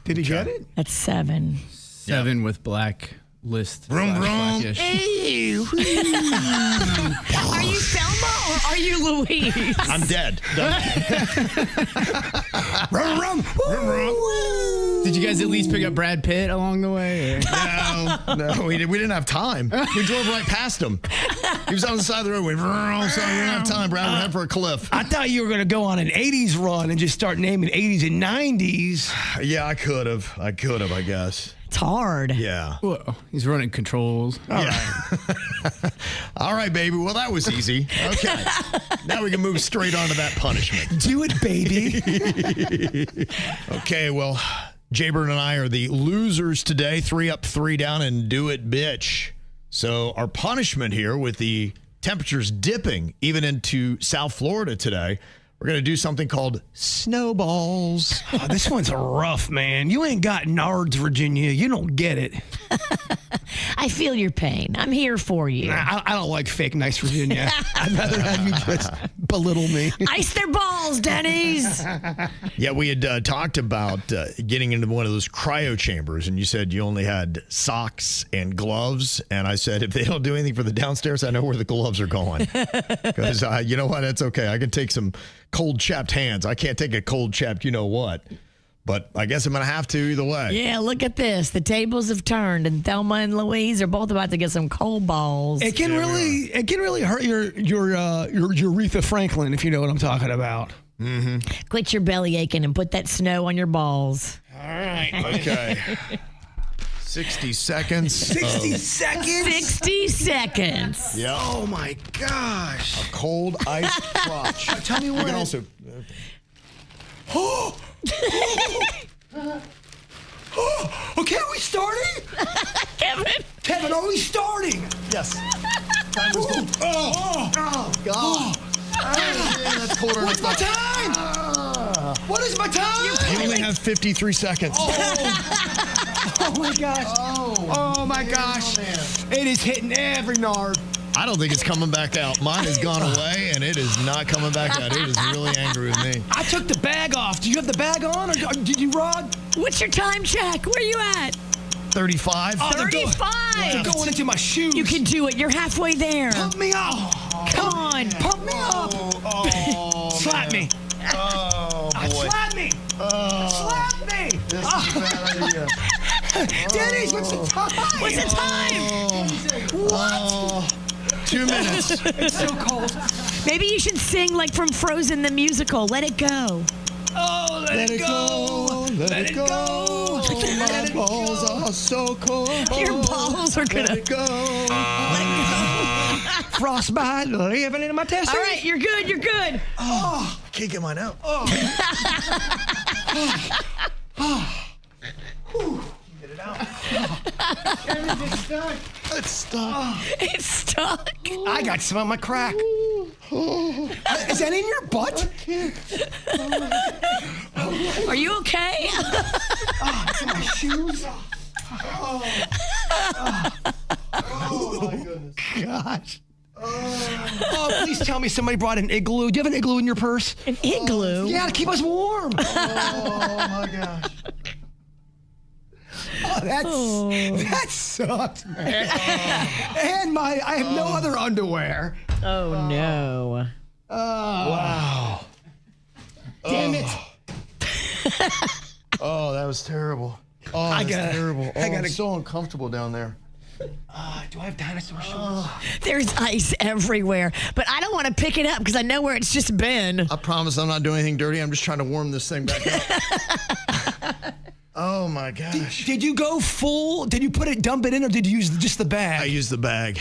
Did he get it? that's 7. 7 with Blacklist. Vroom, vroom. Blackish. Are you Thelma or are you Louise? I'm dead. Did you guys at least pick up Brad Pitt along the way? Or? No, we didn't have time. We drove right past him. He was on the side of the road. We didn't have time, Brad. We're heading for a cliff. I thought you were going to go on an 80s run and just start naming 80s and 90s. Yeah, I could have, I guess. It's hard. Yeah. Whoa, he's running controls. All right, baby. Well, that was easy. Okay. Now we can move straight on to that punishment. Do it, baby. Okay, well, Jbird and I are the losers today. 3 up, 3 down, and do it, bitch. So our punishment here, with the temperatures dipping even into South Florida today, we're going to do something called snowballs. Oh, this one's rough, man. You ain't got nards, Virginia. You don't get it. I feel your pain. I'm here for you. I don't like fake nice Virginia. I'd rather have you just belittle me. Ice their balls, Denny's. Yeah, we had talked about getting into one of those cryo chambers, and you said you only had socks and gloves. And I said, if they don't do anything for the downstairs, I know where the gloves are going. Because you know what? That's okay. I can take some cold chapped hands. I can't take a cold chapped you know what. But I guess I'm going to have to either way. Yeah, look at this. The tables have turned, and Thelma and Louise are both about to get some cold balls. It can really hurt your Aretha Franklin, if you know what I'm talking about. Mm-hmm. Quit your belly aching and put that snow on your balls. All right. Okay. 60 seconds. 60 seconds? 60 seconds. Yeah. Oh, my gosh. A cold ice crotch. Tell me You what. can also... Okay, are we starting? Kevin, are we starting? Yes. Time was cold. Oh, God. Yeah, that's colder than I What's my thought. time? What is my time? You only have 53 seconds. Oh my gosh. Oh my gosh. It is hitting every nard. I don't think it's coming back out. Mine has gone away, and it is not coming back out. It is really angry with me. I took the bag off. Do you have the bag on, or did you, Rod? What's your time check? Where are you at? 35. Oh, they're 35. They're going into my shoes. You can do it. You're halfway there. Pump me up. Come on. Pump me up. Slap me. Oh, boy. Slap me. Slap me. This is a bad idea. Denny's, what's the time? What's the time? What? 2 minutes. It's so cold. Maybe you should sing like from Frozen the musical. Let it go. Oh, let it go. Let it go. My balls are so cold. Your balls are gonna Let it go. Frostbite living in my testes. All right, you're good. You're good. Oh, I can't get mine out. Oh. Get it out. It's stuck. It's stuck. I got some on my crack. Is that in your butt? Are you okay? It's in my shoes. Oh my goodness. Gosh. Oh, please tell me somebody brought an igloo. Do you have an igloo in your purse? An igloo? Yeah, to keep us warm. Oh my gosh. Oh, that sucks, man. And I have no other underwear. Oh, no. Wow. Damn it. Oh, that was terrible. Oh, I that's gotta- terrible. I Oh, gotta- I'm so uncomfortable down there. Do I have dinosaur shoes? There's ice everywhere, but I don't want to pick it up because I know where it's just been. I promise I'm not doing anything dirty. I'm just trying to warm this thing back up. Oh my gosh. Did you go full? Did you dump it in, or did you use just the bag? I used the bag.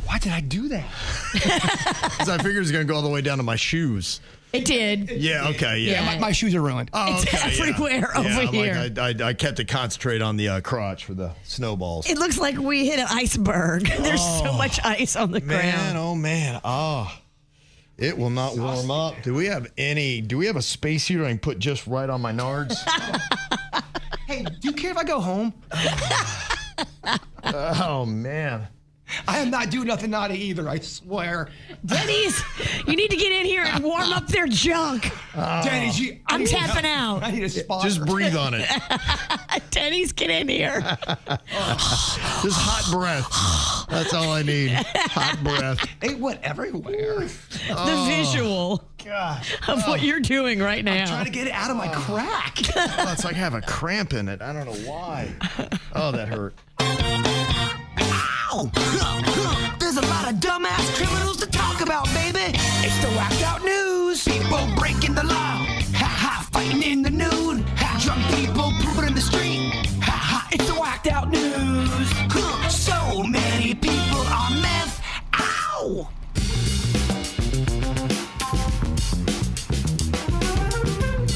Why did I do that? Because I figured it was going to go all the way down to my shoes. It did. Yeah, okay, yeah. Yeah. My shoes are ruined. Oh, It's okay, everywhere yeah. over I'm here. Like, I kept it concentrate on the crotch for the snowballs. It looks like we hit an iceberg. There's so much ice on the Man, ground. oh man. Oh. It will not warm up. Do we have a space heater I can put just right on my nards? Hey, do you care if I go home? Oh man. I am not doing nothing naughty either, I swear. Denny's, you need to get in here and warm up their junk. Denny's, I'm tapping out. I need a sponsor. Just breathe on it. Denny's, get in here. Just hot breath. That's all I need. Hot breath. It went everywhere. The visual of what you're doing right now. Trying to get it out of my crack. Oh, it's like I have a cramp in it. I don't know why. Oh, that hurt. There's a lot of dumbass criminals to talk about, baby. It's the whacked out news. People breaking the law. Ha ha, fighting in the nude. Ha, drunk people pooping in the street. Ha ha, it's the whacked out news. So many people on meth. Ow!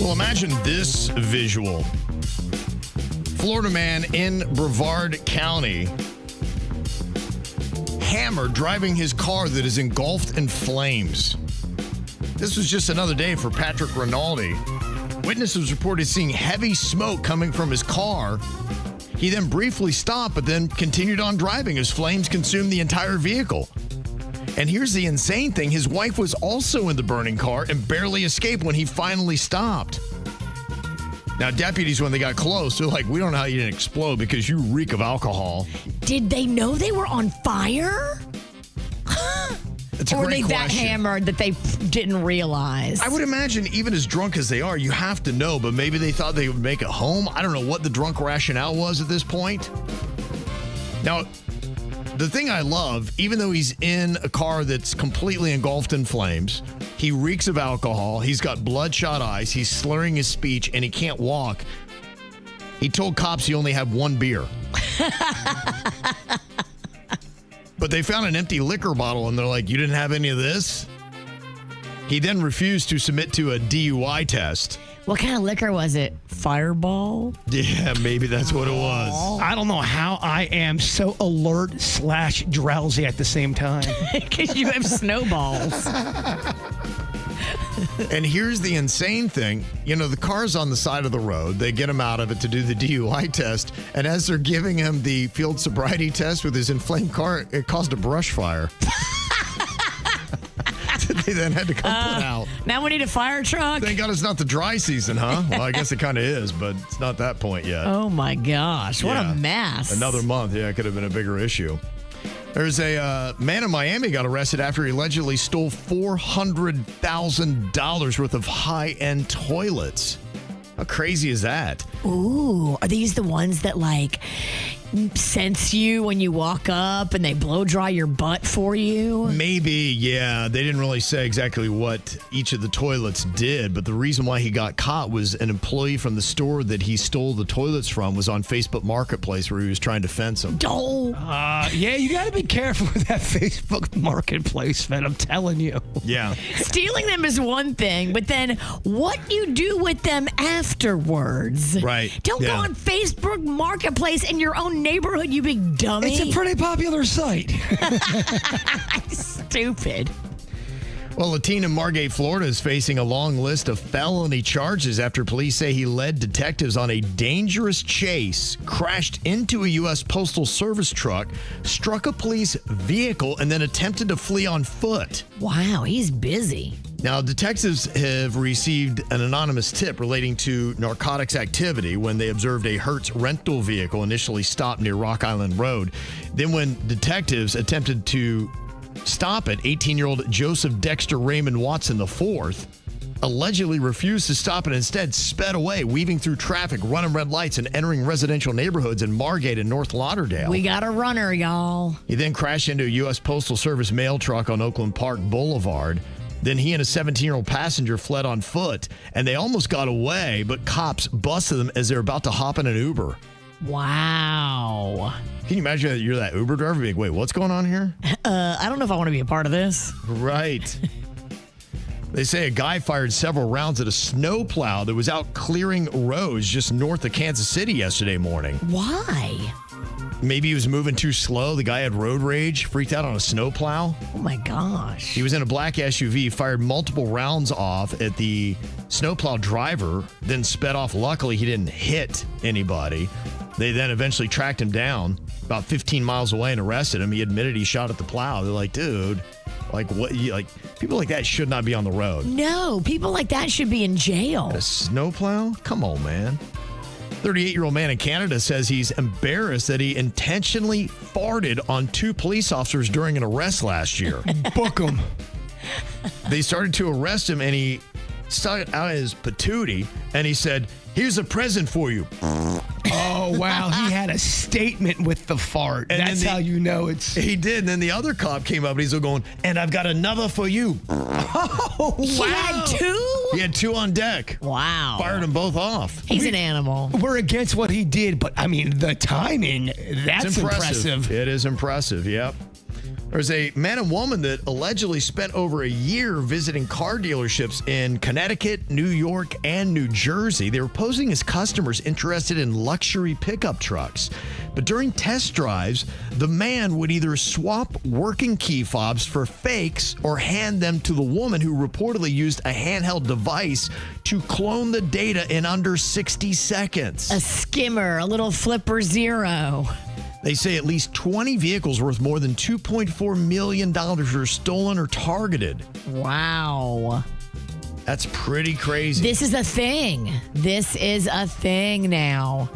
Well, imagine this visual. Florida man in Brevard County hammered driving his car that is engulfed in flames. This was just another day for Patrick Rinaldi. Witnesses reported seeing heavy smoke coming from his car. He then briefly stopped, but then continued on driving as flames consumed the entire vehicle. And here's the insane thing. His wife was also in the burning car and barely escaped when he finally stopped. Now, deputies, when they got close, they're like, we don't know how you didn't explode because you reek of alcohol. Did they know they were on fire? It's a Or were they great that question. hammered that they didn't realize? I would imagine even as drunk as they are, you have to know, but maybe they thought they would make it home. I don't know what the drunk rationale was at this point. Now, the thing I love, even though he's in a car that's completely engulfed in flames, he reeks of alcohol, he's got bloodshot eyes, he's slurring his speech, and he can't walk. He told cops he only had one beer. But they found an empty liquor bottle, and they're like, you didn't have any of this? He then refused to submit to a DUI test. What kind of liquor was it? Fireball? Yeah, maybe that's what it was. I don't know how I am so alert/drowsy at the same time. Because you have snowballs. And here's the insane thing. You know, the car's on the side of the road. They get him out of it to do the DUI test. And as they're giving him the field sobriety test with his inflamed car, it caused a brush fire. They then had to come put out. Now we need a fire truck. Thank God it's not the dry season, huh? Well, I guess it kind of is, but it's not that point yet. Oh, my gosh. What a mess. Another month. Yeah, it could have been a bigger issue. There's a man in Miami got arrested after he allegedly stole $400,000 worth of high-end toilets. How crazy is that? Ooh, are these the ones that, like, sense you when you walk up and they blow dry your butt for you? Maybe, yeah. They didn't really say exactly what each of the toilets did, but the reason why he got caught was an employee from the store that he stole the toilets from was on Facebook Marketplace where he was trying to fence them. Oh. Yeah, you got to be careful with that Facebook Marketplace, man. I'm telling you. Yeah. Stealing them is one thing, but then what you do with them afterwards. Right. Don't go on Facebook Marketplace in your own neighborhood, you big dummy. It's a pretty popular site. Stupid. Well, a teen in Margate, Florida is facing a long list of felony charges after police say he led detectives on a dangerous chase, crashed into a U.S. Postal Service truck, struck a police vehicle, and then attempted to flee on foot. Wow, he's busy. Now, detectives have received an anonymous tip relating to narcotics activity when they observed a Hertz rental vehicle initially stopped near Rock Island Road. Then when detectives attempted to stop it, 18-year-old Joseph Dexter Raymond Watson IV allegedly refused to stop and instead sped away, weaving through traffic, running red lights, and entering residential neighborhoods in Margate and North Lauderdale. We got a runner, y'all. He then crashed into a U.S. Postal Service mail truck on Oakland Park Boulevard. Then he and a 17-year-old passenger fled on foot, and they almost got away, but cops busted them as they were about to hop in an Uber. Wow. Can you imagine that you're that Uber driver being, wait, what's going on here? I don't know if I want to be a part of this. Right. They say a guy fired several rounds at a snowplow that was out clearing roads just north of Kansas City yesterday morning. Why? Maybe he was moving too slow. The guy had road rage, freaked out on a snowplow. Oh, my gosh. He was in a black SUV, fired multiple rounds off at the snowplow driver, then sped off. Luckily, he didn't hit anybody. They then eventually tracked him down about 15 miles away and arrested him. He admitted he shot at the plow. They're like, dude, like what? Like people like that should not be on the road. No, people like that should be in jail. A snowplow? Come on, man. 38-year-old man in Canada says he's embarrassed that he intentionally farted on 2 police officers during an arrest last year. Book him. They started to arrest him, and he stuck out his patootie, and he said, "Here's a present for you." Oh, wow. He had a statement with the fart. And that's how you know it's... He did, and then the other cop came up, and he's still going, "And I've got another for you." Oh, He had 2? He had 2 on deck. Wow. Fired them both off. He's an animal. We're against what he did, but, I mean, the timing, that's It's impressive. It is impressive, yep. There's a man and woman that allegedly spent over a year visiting car dealerships in Connecticut, New York, and New Jersey. They were posing as customers interested in luxury pickup trucks. But during test drives, the man would either swap working key fobs for fakes or hand them to the woman who reportedly used a handheld device to clone the data in under 60 seconds. A skimmer, a little flipper zero. They say at least 20 vehicles worth more than $2.4 million were stolen or targeted. Wow. That's pretty crazy. This is a thing. This is a thing now.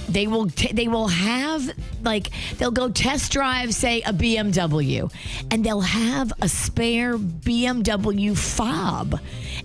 They will have, like, they'll go test drive, say, a BMW, and they'll have a spare BMW fob.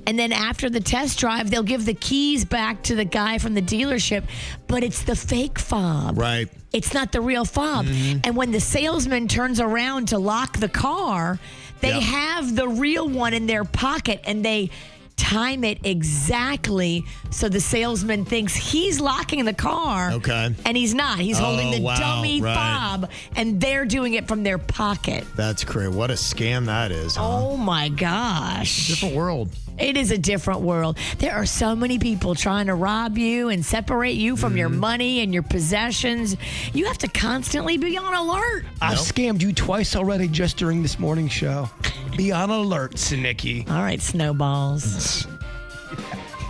And then after the test drive, they'll give the keys back to the guy from the dealership, but it's the fake fob. Right. It's not the real fob. Mm-hmm. And when the salesman turns around to lock the car, they have the real one in their pocket, and they time it exactly so the salesman thinks he's locking the car. Okay. And he's not. He's holding the dummy fob, and they're doing it from their pocket. That's crazy. What a scam that is, huh? Oh, my gosh. Different world. It is a different world. There are so many people trying to rob you and separate you from your money and your possessions. You have to constantly be on alert. I've scammed you twice already just during this morning show. Be on alert, Sinicky. All right, snowballs.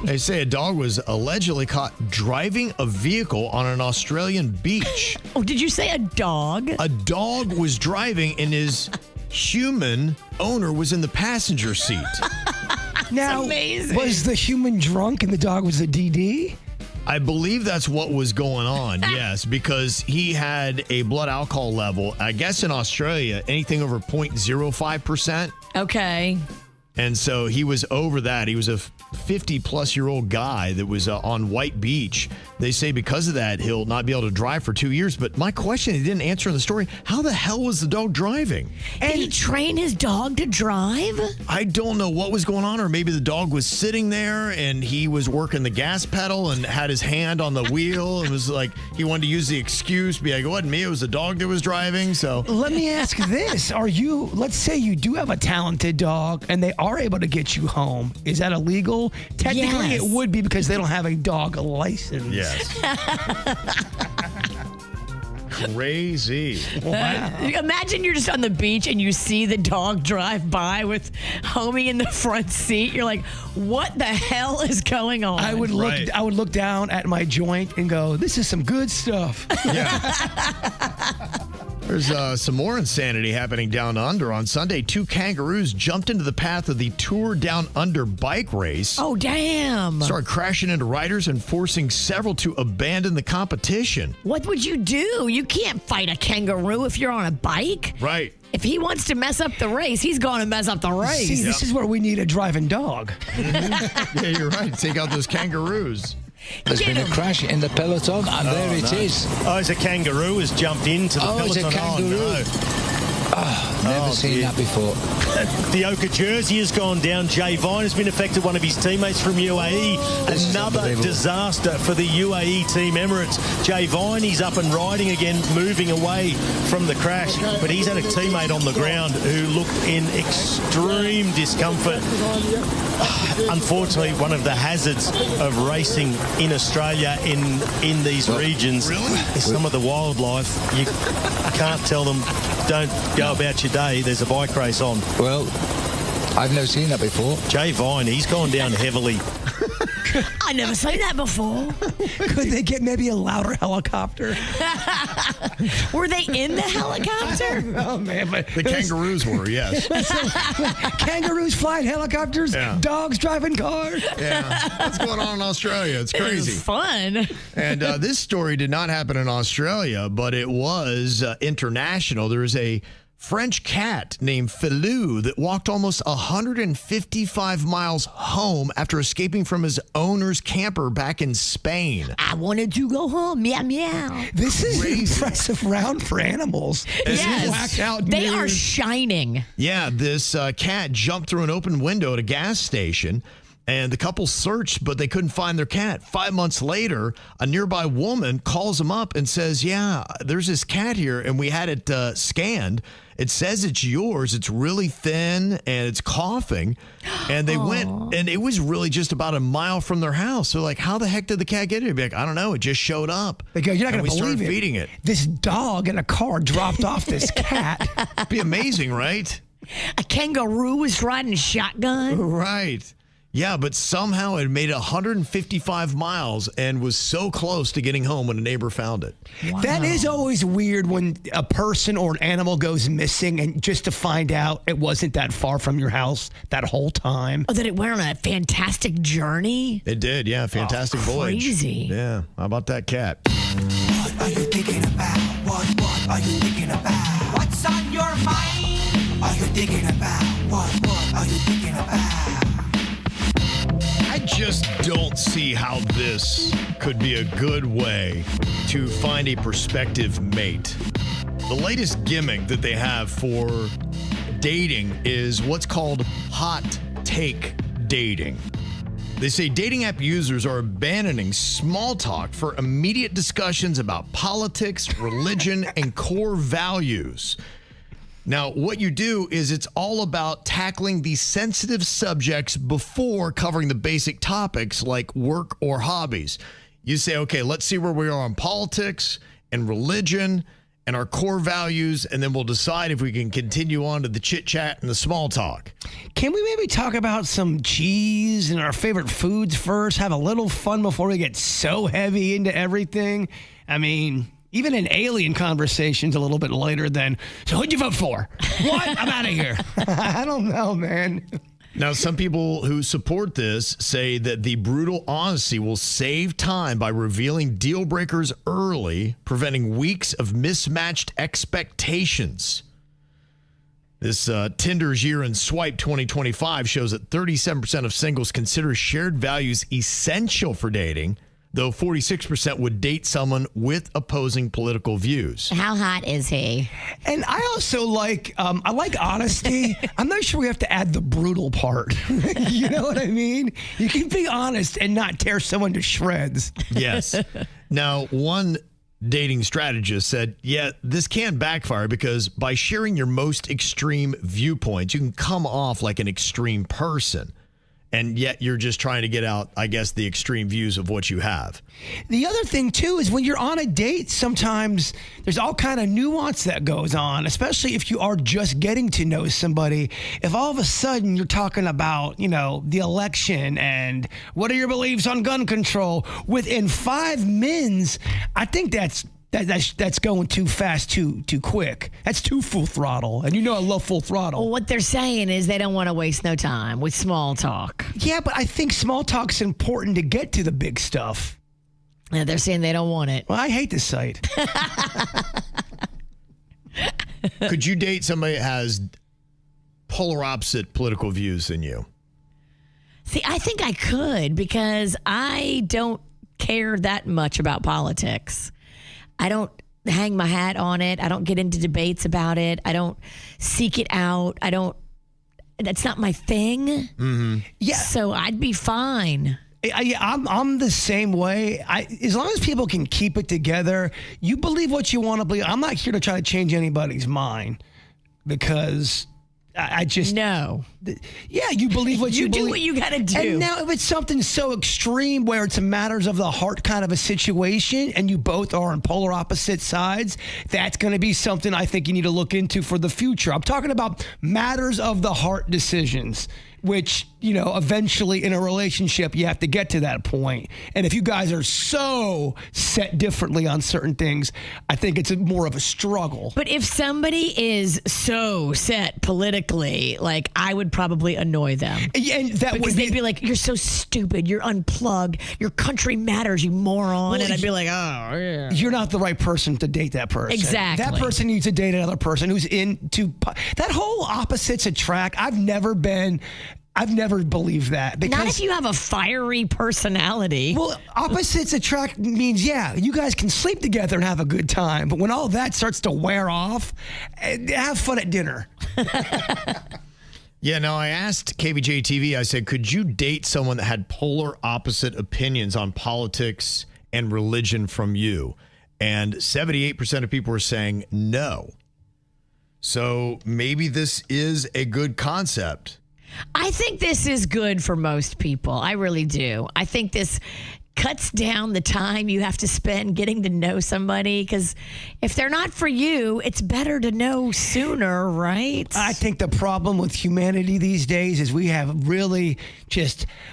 They say a dog was allegedly caught driving a vehicle on an Australian beach. Oh, did you say a dog? A dog was driving and his human owner was in the passenger seat. Now, amazing. was the human drunk and the dog was a DD? I believe that's what was going on, yes, because he had a blood alcohol level, I guess in Australia, anything over 0.05%. Okay. And so he was over that. He was a 50-plus-year-old guy that was on White Beach. They say because of that, he'll not be able to drive for 2 years. But my question, he didn't answer in the story, how the hell was the dog driving? Did he train his dog to drive? I don't know what was going on, or maybe the dog was sitting there and he was working the gas pedal and had his hand on the wheel. It was like he wanted to use the excuse, be like, it wasn't me, it was the dog that was driving. So let me ask this. Let's say you do have a talented dog and they are able to get you home. Is that illegal? Technically, Yes. It would be because they don't have a dog license. yes. Crazy. Wow. Imagine you're just on the beach and you see the dog drive by with homie in the front seat. You're like, what the hell is going on? I would look down at my joint and go, this is some good stuff. Yeah. There's some more insanity happening down under. On Sunday, 2 kangaroos jumped into the path of the Tour Down Under bike race. Oh, damn. Started crashing into riders and forcing several to abandon the competition. What would you do? You can't fight a kangaroo if you're on a bike. Right. If he wants to mess up the race, he's going to mess up the race. See, this is where we need a driving dog. Yeah, you're right. Take out those kangaroos. There's been a crash in the peloton, and there it is. Oh, it's a kangaroo has jumped into the peloton. It's a kangaroo. Oh, no. Never seen that before. The Oka jersey has gone down. Jay Vine has been affected, one of his teammates from UAE. Another disaster for the UAE Team Emirates. Jay Vine, he's up and riding again, moving away from the crash. But he's had a teammate on the ground who looked in extreme discomfort. Unfortunately, one of the hazards of racing in Australia in these regions is some of the wildlife. You can't tell them, don't go about your day, there's a bike race on. Well, I've never seen that before. Jay Vine, he's gone down heavily. I never seen that before. Could they get maybe a louder helicopter? Were they in the helicopter? Oh, man. But The kangaroos were, yes. kangaroos flying helicopters, dogs driving cars. Yeah. What's going on in Australia? It's It crazy. was fun. And this story did not happen in Australia, but it was international. There was a French cat named Filou that walked almost 155 miles home after escaping from his owner's camper back in Spain. I wanted to go home. Meow, meow. This is an impressive round for animals. Yes. Whacked out They are news. shining. Yeah, this cat jumped through an open window at a gas station, and the couple searched, but they couldn't find their cat. 5 months later, a nearby woman calls them up and says, yeah, there's this cat here, and we had it scanned. It says it's yours. It's really thin, and it's coughing. And they went, and it was really just about a mile from their house. So, like, how the heck did the cat get here? Be like, I don't know. It just showed up. They go, you're not And going to we believe started it. feeding it. This dog in a car dropped off this cat. It'd be amazing, right? A kangaroo was riding a shotgun. Right. Yeah, but somehow it made 155 miles and was so close to getting home when a neighbor found it. Wow. That is always weird when a person or an animal goes missing and just to find out it wasn't that far from your house that whole time. Oh, that it went on a fantastic journey. It did, yeah. Fantastic voyage. Crazy. Yeah. How about that cat? What are you thinking about? What are you thinking about? What's on your mind? Are you thinking about? What are you thinking about? I just don't see how this could be a good way to find a prospective mate. The latest gimmick that they have for dating is what's called hot take dating. They say dating app users are abandoning small talk for immediate discussions about politics, religion, and core values. Now, what you do is it's all about tackling the sensitive subjects before covering the basic topics like work or hobbies. You say, okay, let's see where we are on politics and religion and our core values, and then we'll decide if we can continue on to the chit-chat and the small talk. Can we maybe talk about some cheese and our favorite foods first? Have a little fun before we get so heavy into everything? I mean, even an alien conversation's a little bit later than, so who'd you vote for? What? I'm out of here. I don't know, man. Now, some people who support this say that the brutal honesty will save time by revealing deal breakers early, preventing weeks of mismatched expectations. This Tinder's Year in Swipe 2025 shows that 37% of singles consider shared values essential for dating, though 46% would date someone with opposing political views. How hot is he? And I also like honesty. I'm not sure we have to add the brutal part. You know what I mean? You can be honest and not tear someone to shreds. Yes. Now, one dating strategist said, yeah, this can backfire because by sharing your most extreme viewpoints, you can come off like an extreme person. And yet you're just trying to get out, I guess, the extreme views of what you have. The other thing, too, is when you're on a date, sometimes there's all kind of nuance that goes on, especially if you are just getting to know somebody. If all of a sudden you're talking about, the election and what are your beliefs on gun control within 5 minutes, I think that's going too fast, too quick. That's too full throttle. And I love full throttle. Well, what they're saying is they don't want to waste no time with small talk. Yeah, but I think small talk's important to get to the big stuff. Yeah, they're saying they don't want it. Well, I hate this site. Could you date somebody that has polar opposite political views than you? See, I think I could because I don't care that much about politics. I don't hang my hat on it. I don't get into debates about it. I don't seek it out. That's not my thing. Mm-hmm. Yeah. So I'd be fine. I'm the same way. As long as people can keep it together, you believe what you want to believe. I'm not here to try to change anybody's mind because I just no. Yeah, you believe what you do believe. what you got to do. And now, if it's something so extreme where it's a matters of the heart kind of a situation, and you both are on polar opposite sides, that's going to be something I think you need to look into for the future. I'm talking about matters of the heart decisions, which eventually in a relationship you have to get to that point. And if you guys are so set differently on certain things, I think it's more of a struggle. But if somebody is so set politically, like I would probably annoy them. And that because they'd be like, "You're so stupid. You're unplugged. Your country matters, you moron." Well, and I'd be like, "Oh, yeah." You're not the right person to date that person. Exactly. That person needs to date another person who's into that whole opposites attract. I've never believed that. Because, not if you have a fiery personality. Well, opposites attract means, yeah, you guys can sleep together and have a good time. But when all that starts to wear off, have fun at dinner. Yeah, no, I asked KVJ TV, I said, could you date someone that had polar opposite opinions on politics and religion from you? And 78% of people were saying no. So maybe this is a good concept. I think this is good for most people. I really do. I think this cuts down the time you have to spend getting to know somebody, because if they're not for you, it's better to know sooner, right? I think the problem with humanity these days is we have really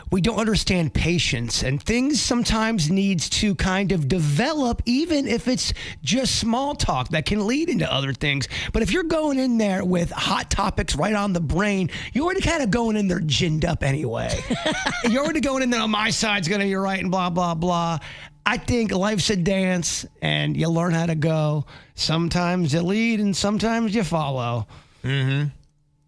we don't understand patience, and things sometimes needs to kind of develop, even if it's just small talk that can lead into other things. But if you're going in there with hot topics right on the brain, you're already kind of going in there ginned up anyway. You're already going in there, on my side's going to be right and blah, blah, blah. I think life's a dance and you learn how to go. Sometimes you lead and sometimes you follow. Mm-hmm.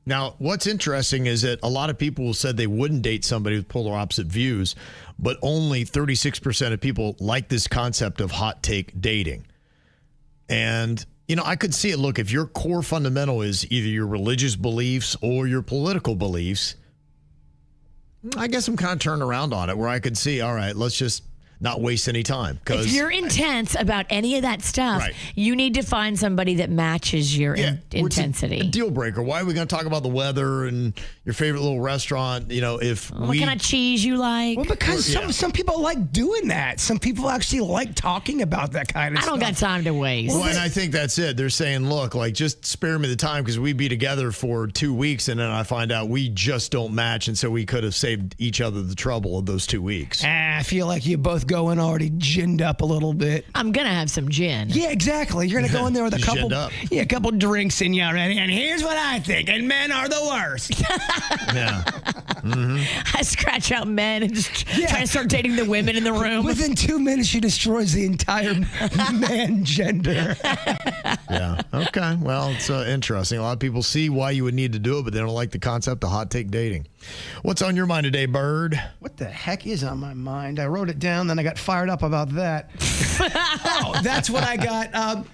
Now, what's interesting is that a lot of people said they wouldn't date somebody with polar opposite views, but only 36% of people like this concept of hot take dating. And, I could see it. Look, if your core fundamental is either your religious beliefs or your political beliefs, I guess I'm kind of turned around on it, where I could see, all right, let's just not waste any time. If you're intense about any of that stuff, you need to find somebody that matches your intensity. A deal breaker. Why are we going to talk about the weather and your favorite little restaurant? If what kind of cheese you like? Well, because some people like doing that. Some people actually like talking about that kind of stuff. I don't got time to waste. Well, and I think that's it. They're saying, look, just spare me the time because we'd be together for 2 weeks and then I find out we just don't match, and so we could have saved each other the trouble of those 2 weeks. I feel like you both go in already ginned up a little bit. I'm gonna have some gin. Yeah, exactly. You're gonna go in there with a couple drinks in you already. And here's what I think: and men are the worst. Yeah. I scratch out men and just try to start dating the women in the room. Within 2 minutes, she destroys the entire man gender. Yeah. Okay. Well, it's interesting. A lot of people see why you would need to do it, but they don't like the concept of hot take dating. What's on your mind today, Bird? What the heck is on my mind? I wrote it down, then I got fired up about that. Oh, that's what I got.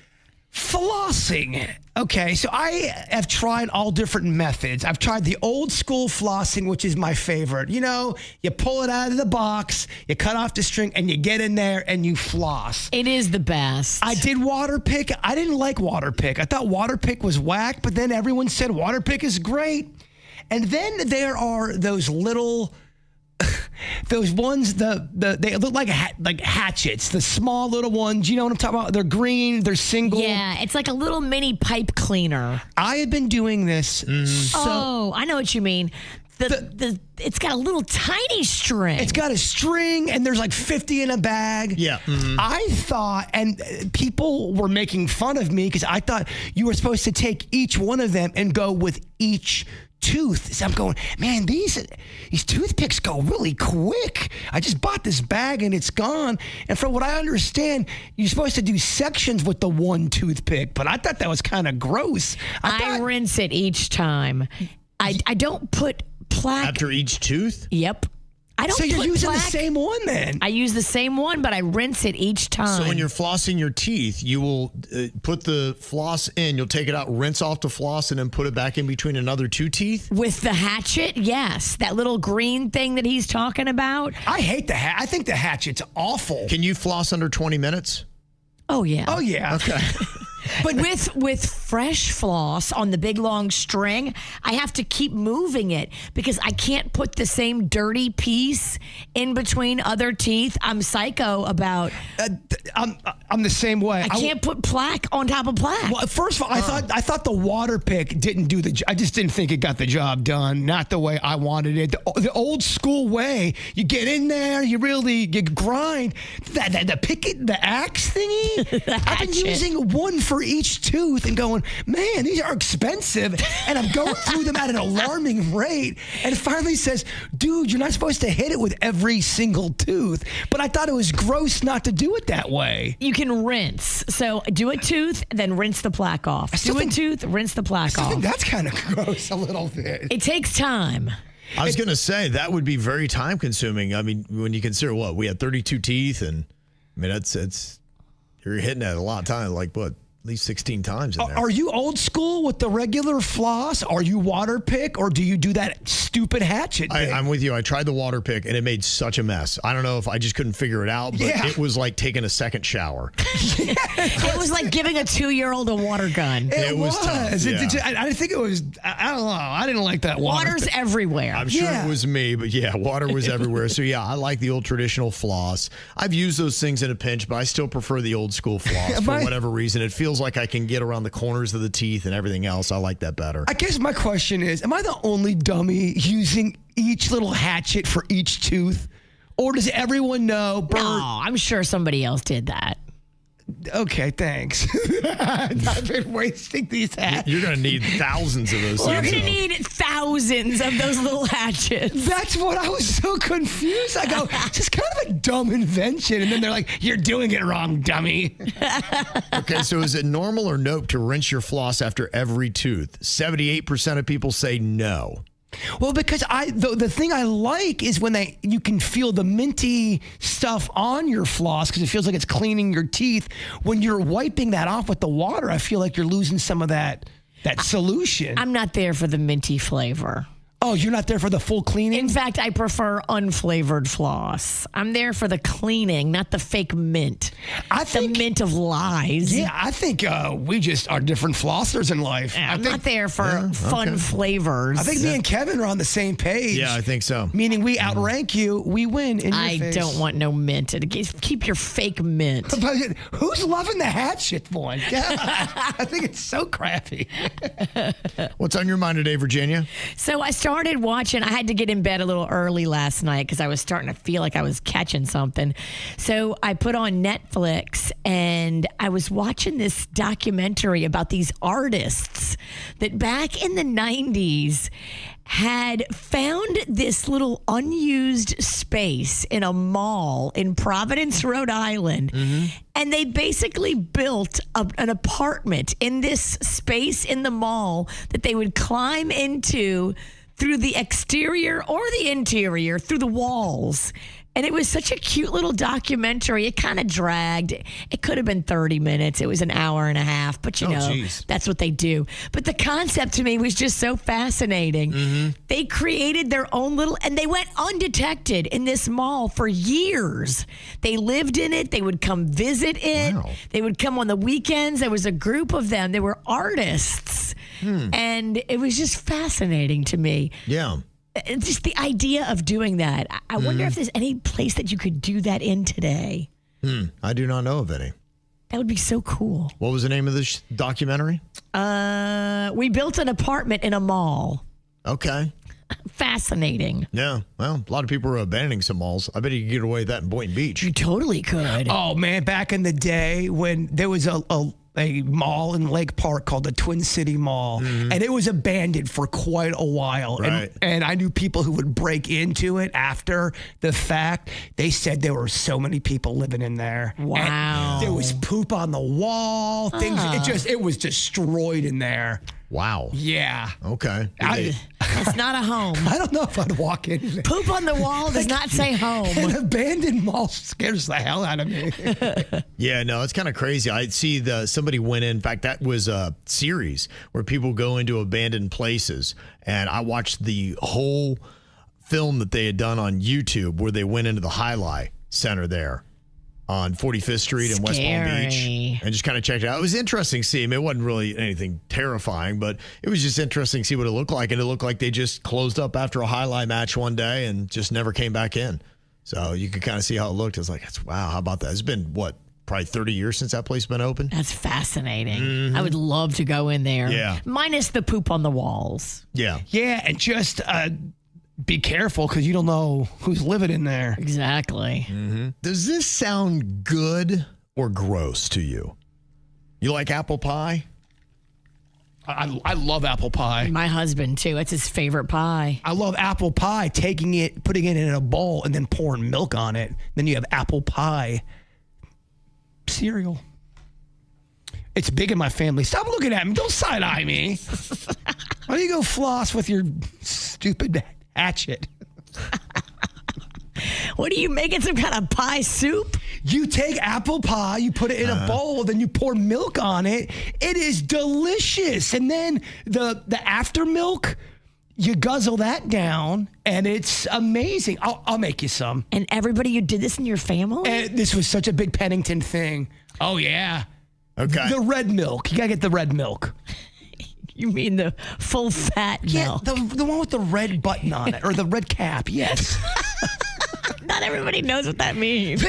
Flossing. Okay, so I have tried all different methods. I've tried the old school flossing, which is my favorite. You pull it out of the box, you cut off the string, and you get in there and you floss. It is the best. I did water pick. I didn't like water pick. I thought water pick was whack, but then everyone said water pick is great. And then there are those little... those ones, they look like hatchets, the small little ones. You know what I'm talking about? They're green, they're single. Yeah, it's like a little mini pipe cleaner. I had been doing this. I know what you mean. It's got a little tiny string. It's got a string, and there's like 50 in a bag. Yeah. Mm-hmm. I thought, and people were making fun of me because I thought you were supposed to take each one of them and go with each tooth. So I'm going, man, these toothpicks go really quick. I just bought this bag and it's gone. And from what I understand, you're supposed to do sections with the one toothpick, but I thought that was kind of gross. I rinse it each time. I don't put plaque. After each tooth? Yep. I don't. So you're using plaque. the same one then? I use the same one, but I rinse it each time. So when you're flossing your teeth, you will put the floss in, you'll take it out, rinse off the floss, and then put it back in between another 2 teeth? With the hatchet, yes. That little green thing that he's talking about. I hate the I think the hatchet's awful. Can you floss under 20 minutes? Oh, yeah. Oh, yeah. Okay. But with fresh floss on the big long string, I have to keep moving it because I can't put the same dirty piece in between other teeth. I'm psycho about. I'm the same way. I can't put plaque on top of plaque. Well, first of all, I thought the water pick didn't do the. I just didn't think it got the job done. Not the way I wanted it. The old school way. You get in there, you grind the axe thingy. I've been using one for each tooth and going, man, these are expensive. And I'm going through them at an alarming rate. And it finally says, dude, you're not supposed to hit it with every single tooth. But I thought it was gross not to do it that way. You can rinse. So do a tooth, then rinse the plaque off. Do a tooth, rinse the plaque off. I think that's kind of gross a little bit. It takes time. I was going to say that would be very time consuming. I mean, when you consider we had 32 teeth, and I mean, you're hitting that a lot of times, at least 16 times in there. Are you old school with the regular floss? Are you water pick, or do you do that stupid hatchet thing? I'm with you. I tried the water pick, and it made such a mess. I don't know if I just couldn't figure it out, but it was like taking a second shower. It was like giving a 2-year-old a water gun. It was. Tough, yeah. I think it was, I don't know. I didn't like that water. Water's everywhere. I'm sure it was me, but water was everywhere. So I like the old traditional floss. I've used those things in a pinch, but I still prefer the old school floss for whatever reason. It feels like I can get around the corners of the teeth and everything else. I like that better. I guess my question is, am I the only dummy using each little hatchet for each tooth? Or does everyone know? No, I'm sure somebody else did that. Okay, thanks. I've been wasting these hatchets. You're going to need thousands of those things. You're going to need thousands of those little hatchets. That's what I was so confused. I go, it's just kind of a dumb invention. And then they're like, you're doing it wrong, dummy. Okay, so is it normal or nope to rinse your floss after every tooth? 78% of people say no. Well, because the thing I like is when you can feel the minty stuff on your floss because it feels like it's cleaning your teeth. When you're wiping that off with the water, I feel like you're losing some of that solution. I'm not there for the minty flavor. Oh, you're not there for the full cleaning? In fact, I prefer unflavored floss. I'm there for the cleaning, not the fake mint. The mint of lies. Yeah, I think we just are different flossers in life. I'm not there for fun flavors. I think me and Kevin are on the same page. Yeah, I think so. Meaning we outrank you, we win in your face. I don't want no mint. Keep your fake mint. But who's loving the hatchet one? I think it's so crappy. What's on your mind today, Virginia? So I started watching. I had to get in bed a little early last night because I was starting to feel like I was catching something. So I put on Netflix and I was watching this documentary about these artists that back in the 90s had found this little unused space in a mall in Providence, Rhode Island. And they basically built an apartment in this space in the mall that they would climb into through the exterior or the interior, through the walls. And it was such a cute little documentary. It kind of dragged. It could have been 30 minutes. It was an hour and a half, but that's what they do. But the concept to me was just so fascinating. They created their own little, and they went undetected in this mall for years. They lived in it. They would come visit it. Wow. They would come on the weekends. There was a group of them. They were artists. And it was just fascinating to me. Yeah. Just the idea of doing that. I wonder if there's any place that you could do that in today. I do not know of any. That would be so cool. What was the name of this documentary? We built an apartment in a mall. Okay. Fascinating. Yeah. Well, a lot of people are abandoning some malls. I bet you could get away with that in Boynton Beach. You totally could. Oh, man. Back in the day when there was a mall in Lake Park called the Twin City Mall, and it was abandoned for quite a while. Right. And I knew people who would break into it after the fact. They said there were so many people living in there. Wow. And there was poop on the wall. Things. It was destroyed in there. Wow. Yeah. Okay. It's not a home. I don't know if I'd walk in there. Poop on the wall does not say home. An abandoned mall scares the hell out of me. Yeah, no, it's kind of crazy. I see somebody went in fact, that was a series where people go into abandoned places, and I watched the whole film that they had done on YouTube where they went into the Highlight Center there on 45th Street in West Palm Beach and just kind of checked it out. It was interesting to see him. It wasn't really anything terrifying, but it was just interesting to see what it looked like. And it looked like they just closed up after a highlight match one day and just never came back in. So you could kind of see how it looked. It's like, wow, how about that? It's been, probably 30 years since that place has been open? That's fascinating. I would love to go in there. Yeah. Minus the poop on the walls. Yeah. Yeah, and just be careful because you don't know who's living in there. Exactly. Does this sound good or gross to you? You like apple pie? I love apple pie. My husband, too. It's his favorite pie. I love apple pie, taking it, putting it in a bowl, and then pouring milk on it. Then you have apple pie cereal. It's big in my family. Stop looking at me. Don't side-eye me. Why don't you go floss with your stupid hatchet? What are you making, some kind of pie soup? You take apple pie, you put it in a bowl, then you pour milk on it. It is delicious. And then the after milk, you guzzle that down, and it's amazing. I'll make you some. And everybody, you did this in your family? And this was such a big Pennington thing. Oh, yeah. Okay. The red milk. You got to get the red milk. You mean the full fat milk? Yeah, the one with the red button on it, or the red cap, yes. Not everybody knows what that means.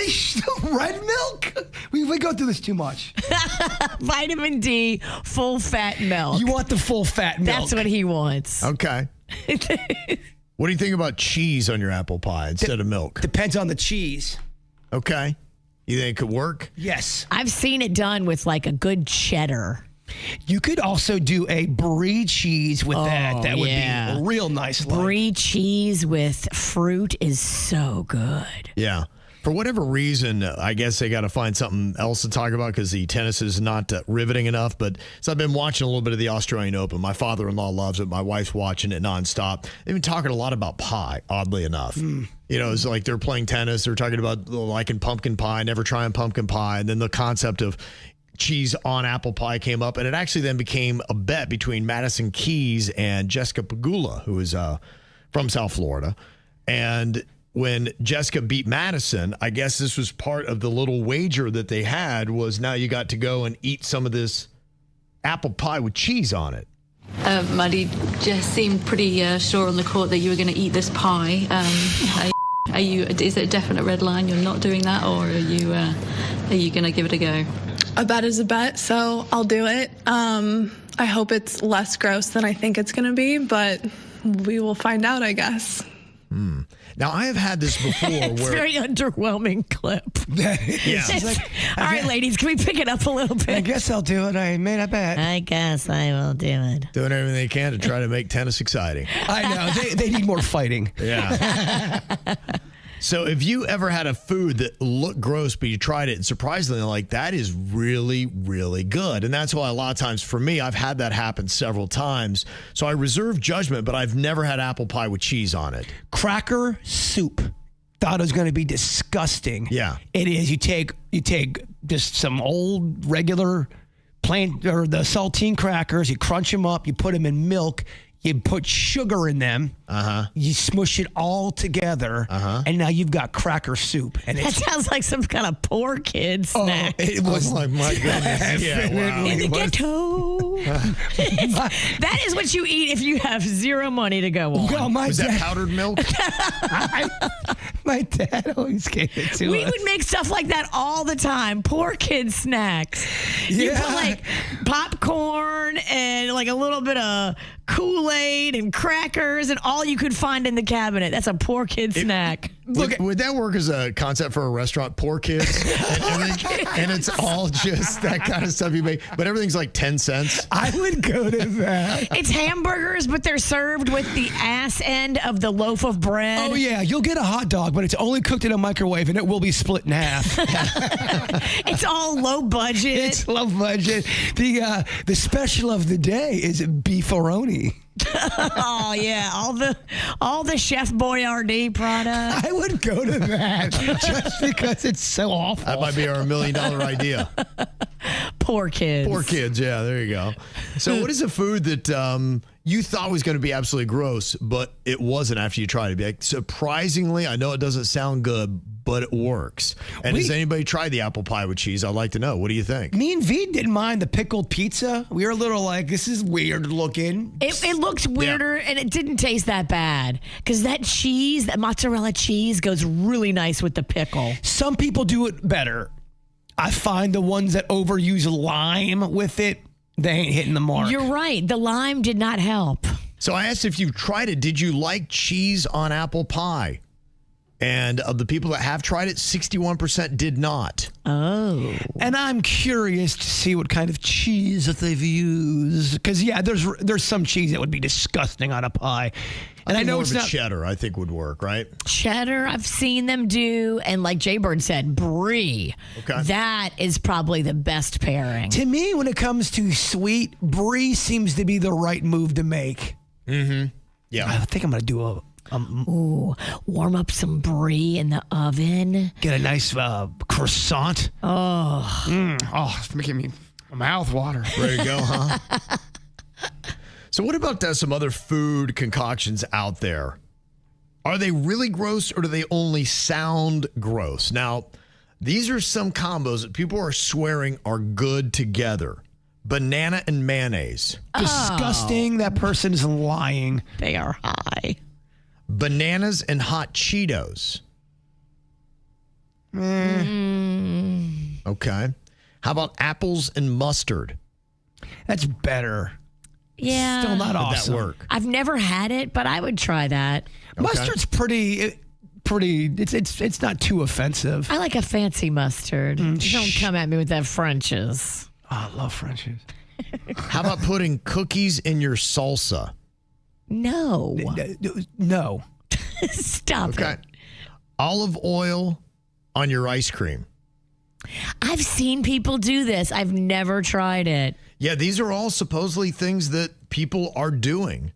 Red milk? We go through this too much. Vitamin D, full fat milk. You want the full fat milk. That's what he wants. Okay. What do you think about cheese on your apple pie instead of milk? Depends on the cheese. Okay. You think it could work? Yes. I've seen it done with like a good cheddar. You could also do a brie cheese with that. That would be real nice. Brie cheese with fruit is so good. Yeah. For whatever reason, I guess they got to find something else to talk about because the tennis is not riveting enough. But so I've been watching a little bit of the Australian Open. My father-in-law loves it. My wife's watching it nonstop. They've been talking a lot about pie, oddly enough. You know, it's like they're playing tennis. They're talking about liking pumpkin pie, never trying pumpkin pie. And then the concept of cheese on apple pie came up. And it actually then became a bet between Madison Keys and Jessica Pegula, who is from South Florida. And when Jessica beat Madison, I guess this was part of the little wager that they had was now you got to go and eat some of this apple pie with cheese on it. Maddie just seemed pretty sure on the court that you were going to eat this pie. Is it a definite red line? You're not doing that, or are you going to give it a go? A bet is a bet, so I'll do it. I hope it's less gross than I think it's going to be, but we will find out, I guess. Now, I have had this before It's a where very underwhelming clip. It's like, all right, ladies, can we pick it up a little bit? I guess I'll do it. I made a bet. I guess I will do it. doing everything they can to try to make tennis exciting. I know. They need more fighting. Yeah. So if you ever had a food that looked gross, but you tried it and surprisingly like that is really, really good. And that's why a lot of times for me, I've had that happen several times. So I reserve judgment, but I've never had apple pie with cheese on it. Cracker soup. Thought it was going to be disgusting. Yeah. It is. You take just some old regular plain or the saltine crackers, you crunch them up, you put them in milk, you put sugar in them, you smush it all together, and now you've got cracker soup. And That sounds like some kind of poor kid snack. It was like, my goodness. Yeah, wow. In the ghetto. That is what you eat if you have zero money to go on. Well, Was that powdered milk? My dad always gave it to us. We would make stuff like that all the time. Poor kid snacks. You put like popcorn and like a little bit of Kool-Aid and crackers and all you could find in the cabinet. That's a poor kid snack. Would that work as a concept for a restaurant? Poor kids? and it's all just that kind of stuff you make. But everything's like 10 cents. I would go to that. It's hamburgers, but they're served with the ass end of the loaf of bread. Oh, yeah. You'll get a hot dog, but it's only cooked in a microwave, and it will be split in half. It's all low budget. It's low budget. The special of the day is beefaroni. Oh yeah, all the Chef Boyardee products. I would go to that just because it's so awful. That might be our $1 million idea. Poor kids. Poor kids. Yeah, there you go. So what is a food that you thought was going to be absolutely gross, but it wasn't after you tried it? Be like, surprisingly, I know it doesn't sound good, but it works. And has anybody tried the apple pie with cheese? I'd like to know. What do you think? Me and V didn't mind the pickled pizza. We were a little like, this is weird looking. It looks weirder, and it didn't taste that bad because that cheese, that mozzarella cheese, goes really nice with the pickle. Some people do it better. I find the ones that overuse lime with it, they ain't hitting the mark. You're right. The lime did not help. So I asked if you've tried it. Did you like cheese on apple pie? And of the people that have tried it, 61% did not. Oh. And I'm curious to see what kind of cheese that they've used. Because, yeah, there's some cheese that would be disgusting on a pie. And I know it's not cheddar, I think would work, right? Cheddar, I've seen them do. And like Jbird said, brie. Okay. That is probably the best pairing. To me, when it comes to sweet, brie seems to be the right move to make. Mm-hmm. Yeah. I think I'm going to do warm up some brie in the oven. Get a nice croissant. It's making me mouth water. There you go, huh? So what about some other food concoctions out there? Are they really gross or do they only sound gross? Now, these are some combos that people are swearing are good together. Banana and mayonnaise. Disgusting. That person is lying. They are high. Bananas and hot Cheetos. Okay. How about apples and mustard? That's better. Yeah. Still not Would awesome. that work? I've never had it, but I would try that. Okay. Mustard's pretty. It's not too offensive. I like a fancy mustard. Don't come at me with that French's. Oh, I love French's. How about putting cookies in your salsa? No. No. Stop it. Olive oil on your ice cream. I've seen people do this. I've never tried it. Yeah, these are all supposedly things that people are doing.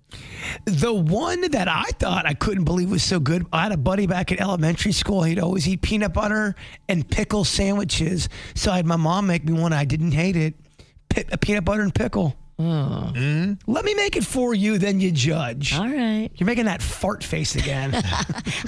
The one that I thought I couldn't believe was so good, I had a buddy back in elementary school. He'd always eat peanut butter and pickle sandwiches. So I had my mom make me one. I didn't hate it. Peanut butter and pickle. Let me make it for you, then you judge. All right. You're making that fart face again.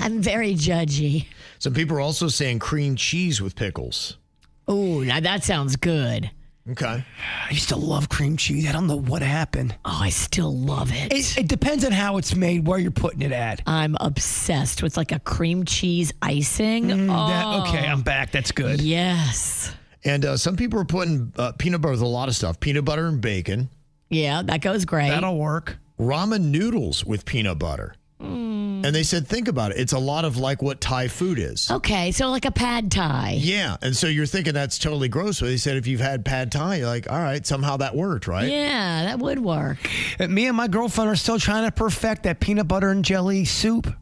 I'm very judgy. Some people are also saying cream cheese with pickles. Oh, now that sounds good. Okay. I used to love cream cheese. I don't know what happened. Oh, I still love it. It depends on how it's made, where you're putting it at. I'm obsessed with like a cream cheese icing. Okay, I'm back. That's good. Yes. And some people are putting peanut butter with a lot of stuff. Peanut butter and bacon. Yeah, that goes great. That'll work. Ramen noodles with peanut butter. And they said, think about it. It's a lot of like what Thai food is. Okay, so like a pad Thai. Yeah. And so you're thinking that's totally gross. But they said if you've had pad Thai, you're like, all right, somehow that worked, right? Yeah, that would work. Me and my girlfriend are still trying to perfect that peanut butter and jelly soup.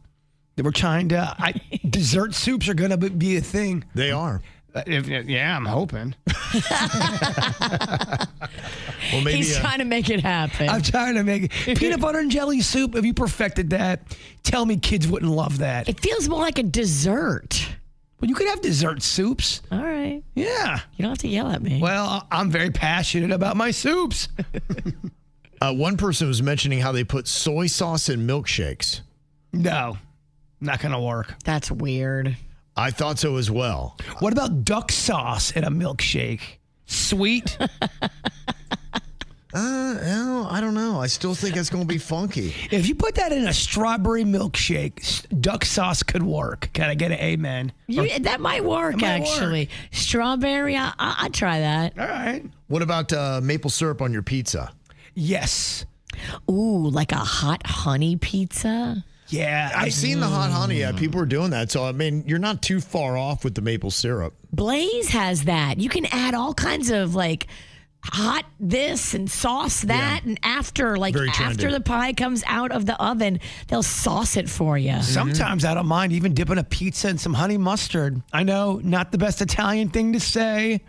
That we're trying to. Dessert soups are going to be a thing. They are. Yeah, I'm hoping. Well, maybe, He's trying to make it happen. I'm trying to make it. Peanut butter and jelly soup, if you perfected that, tell me kids wouldn't love that. It feels more like a dessert. Well, you could have dessert soups. All right. Yeah. You don't have to yell at me. Well, I'm very passionate about my soups. One person was mentioning how they put soy sauce in milkshakes. No, not going to work. That's weird. I thought so as well. What about duck sauce in a milkshake? Sweet? No, I don't know. I still think it's going to be funky. If you put that in a strawberry milkshake, duck sauce could work. Can I get an amen? That might work, actually. Strawberry, I'd try that. All right. What about maple syrup on your pizza? Yes. Ooh, like a hot honey pizza? Yeah. I've seen the hot honey. Yeah, people are doing that. So, I mean, you're not too far off with the maple syrup. Blaze has that. You can add all kinds of like hot this and sauce that, and after the pie comes out of the oven, they'll sauce it for you. Sometimes I don't mind even dipping a pizza in some honey mustard. I know, not the best Italian thing to say.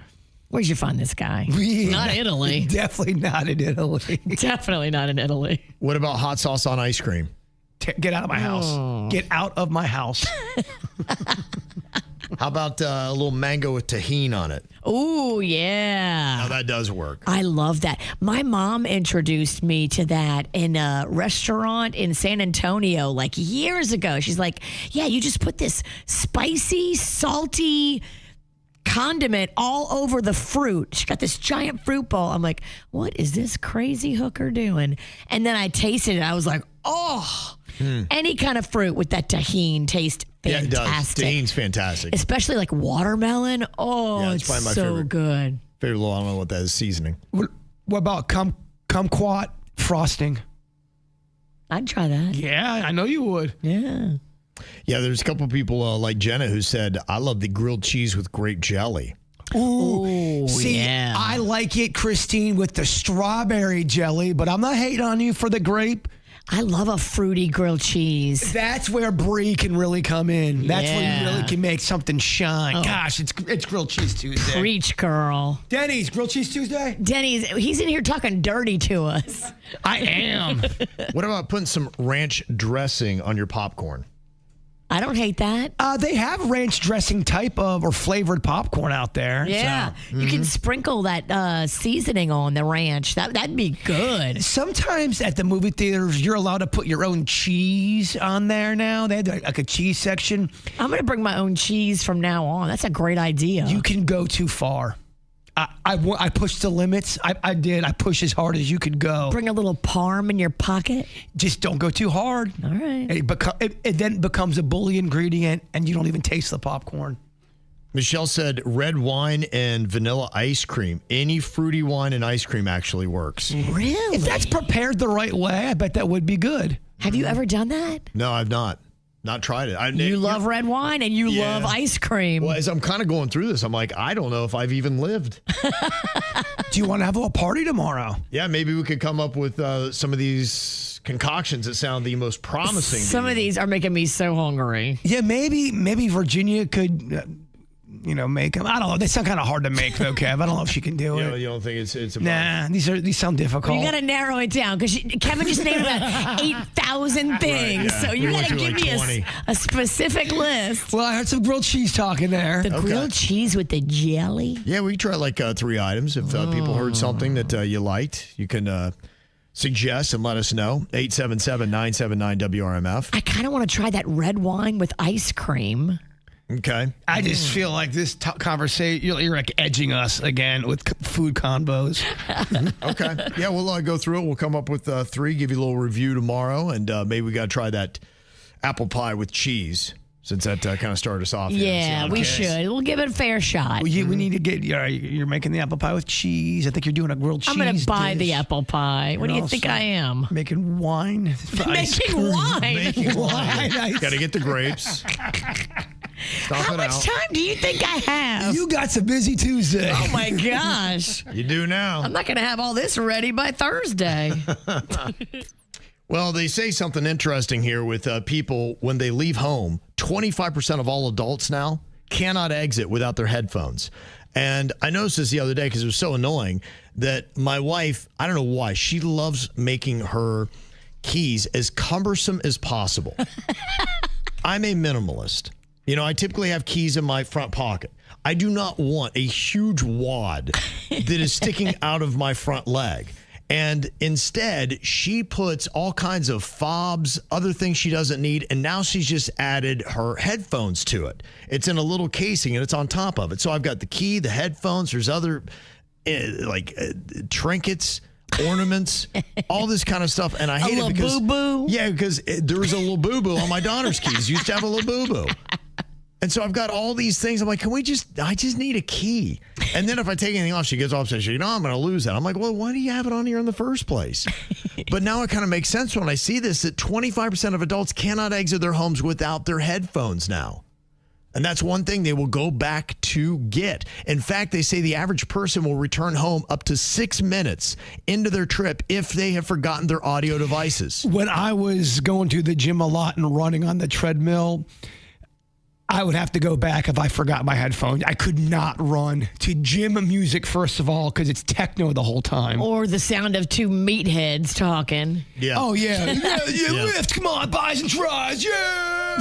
Where'd you find this guy? Yeah, not Italy. Definitely not in Italy. Definitely not in Italy. What about hot sauce on ice cream? Get out of my house. Get out of my house. How about a little mango with tahini on it? Ooh, yeah. Now that does work. I love that. My mom introduced me to that in a restaurant in San Antonio like years ago. She's like, yeah, you just put this spicy, salty condiment all over the fruit. She got this giant fruit bowl. I'm like, what is this crazy hooker doing? And then I tasted it. I was like, oh, any kind of fruit with that tahini tastes fantastic. Yeah, it does. Tahini's fantastic. Especially like watermelon. Oh, Yeah, it's probably my so favorite. good. Favorite little, I don't know what that is, seasoning. What about kumquat frosting? I'd try that. Yeah, I know you would. Yeah. Yeah, there's a couple people like Jenna who said, I love the grilled cheese with grape jelly. Ooh, see, yeah. I like it, Christine, with the strawberry jelly, but I'm not hating on you for the grape. I love a fruity grilled cheese. That's where Brie can really come in. That's where Yeah. you really can make something shine. Oh. Gosh, it's Grilled Cheese Tuesday. Preach, girl. Denny's Grilled Cheese Tuesday? Denny's, he's in here talking dirty to us. I am. What about putting some ranch dressing on your popcorn? I don't hate that. They have ranch dressing type of or flavored popcorn out there. Yeah. You can sprinkle that seasoning on the ranch. That'd be good. Sometimes at the movie theaters, you're allowed to put your own cheese on there now. They have like a cheese section. I'm going to bring my own cheese from now on. That's a great idea. You can go too far. I pushed the limits. I did. I pushed as hard as you could go. Bring a little parm in your pocket. Just don't go too hard. All right. It then becomes a bully ingredient, and you don't even taste the popcorn. Michelle said red wine and vanilla ice cream. Any fruity wine and ice cream actually works. Really? If that's prepared the right way, I bet that would be good. Have you ever done that? No, I've not. Not tried it. You love red wine and you love ice cream. Well, as I'm kind of going through this, I'm like, I don't know if I've even lived. Do you want to have a party tomorrow? Yeah, maybe we could come up with some of these concoctions that sound the most promising. Some of these are making me so hungry. Yeah, maybe Virginia could make them. I don't know. They sound kind of hard to make, though, Kev. I don't know if she can do it. You don't think it's a Nah, these sound difficult. You got to narrow it down because Kevin just named about 8,000 things. Right, yeah. So you got to give me a specific list. Well, I heard some grilled cheese talking there. The grilled cheese with the jelly? Yeah, we can try like 3 items. If people heard something that you liked, you can suggest and let us know. 877-979-WRMF. I kind of want to try that red wine with ice cream. Okay. I just feel like this conversation, you're like edging us again with food combos. Okay. Yeah, we'll go through it. We'll come up with 3, give you a little review tomorrow, and maybe we got to try that apple pie with cheese. Since that kind of started us off. Yeah, we should. We'll give it a fair shot. We need to get, you're making the apple pie with cheese. I think you're doing a grilled cheese. I'm going to buy dish. the apple pie. What do you think I am? Making wine. Making wine. Making wine. Got to get the grapes. How much time do you think I have? You got some busy Tuesday. Oh, my gosh. You do now. I'm not going to have all this ready by Thursday. Well, they say something interesting here with people when they leave home. 25% of all adults now cannot exit without their headphones. And I noticed this the other day because it was so annoying that my wife, I don't know why, she loves making her keys as cumbersome as possible. I'm a minimalist. I typically have keys in my front pocket. I do not want a huge wad that is sticking out of my front leg. And instead, she puts all kinds of fobs, other things she doesn't need, and now she's just added her headphones to it. It's in a little casing, and it's on top of it. So I've got the key, the headphones, there's other trinkets, ornaments, all this kind of stuff, and I hate it because... boo-boo? Yeah, because there was a little boo-boo on my daughter's keys. Used to have a little boo-boo. And so I've got all these things. I'm like, I just need a key. And then if I take anything off, she gets all upset. She's like, I'm going to lose that. I'm like, well, why do you have it on here in the first place? But now it kind of makes sense when I see this, that 25% of adults cannot exit their homes without their headphones now. And that's one thing they will go back to get. In fact, they say the average person will return home up to 6 minutes into their trip if they have forgotten their audio devices. When I was going to the gym a lot and running on the treadmill, I would have to go back if I forgot my headphones. I could not run to gym music, first of all, because it's techno the whole time. Or the sound of 2 meatheads talking. Yeah. Oh, yeah. Lift. Come on, buys and tries. Yeah.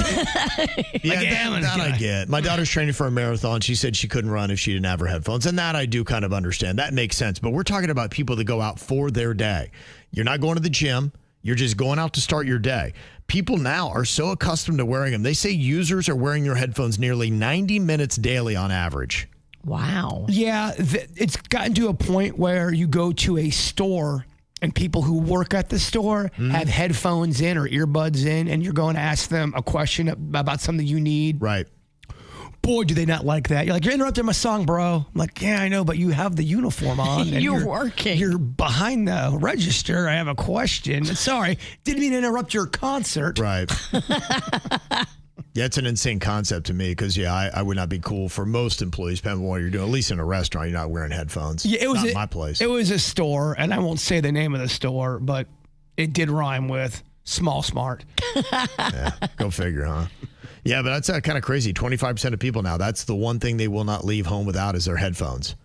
That I get. My daughter's training for a marathon. She said she couldn't run if she didn't have her headphones. And that I do kind of understand. That makes sense. But we're talking about people that go out for their day. You're not going to the gym. You're just going out to start your day. People now are so accustomed to wearing them. They say users are wearing their headphones nearly 90 minutes daily on average. Wow. Yeah, it's gotten to a point where you go to a store and people who work at the store have headphones in or earbuds in, and you're going to ask them a question about something you need. Right. Boy, do they not like that. You're like, you're interrupting my song, bro. I'm like, yeah, I know, but you have the uniform on. And you're working. You're behind the register. I have a question. Sorry, didn't mean to interrupt your concert. Right. Yeah, it's an insane concept to me because, I would not be cool for most employees, depending on what you're doing. At least in a restaurant, you're not wearing headphones. Yeah, it was not my place. It was a store, and I won't say the name of the store, but it did rhyme with Small Smart. Yeah, go figure, huh? Yeah, but that's kind of crazy. 25% of people now, that's the one thing they will not leave home without is their headphones.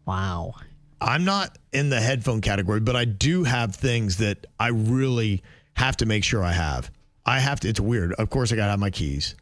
Wow. I'm not in the headphone category, but I do have things that I really have to make sure I have. It's weird. Of course, I got to have my keys,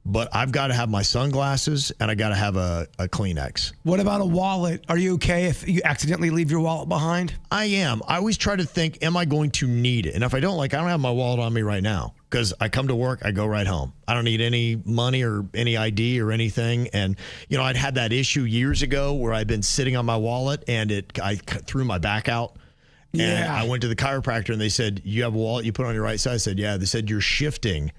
but I've got to have my sunglasses and I got to have a Kleenex. What about a wallet? Are you okay if you accidentally leave your wallet behind? I am. I always try to think, am I going to need it? And if I don't, I don't have my wallet on me right now because I come to work, I go right home. I don't need any money or any ID or anything. And, I'd had that issue years ago where I'd been sitting on my wallet and I threw my back out. And I went to the chiropractor and they said, you have a wallet you put on your right side? I said, yeah. They said, you're shifting,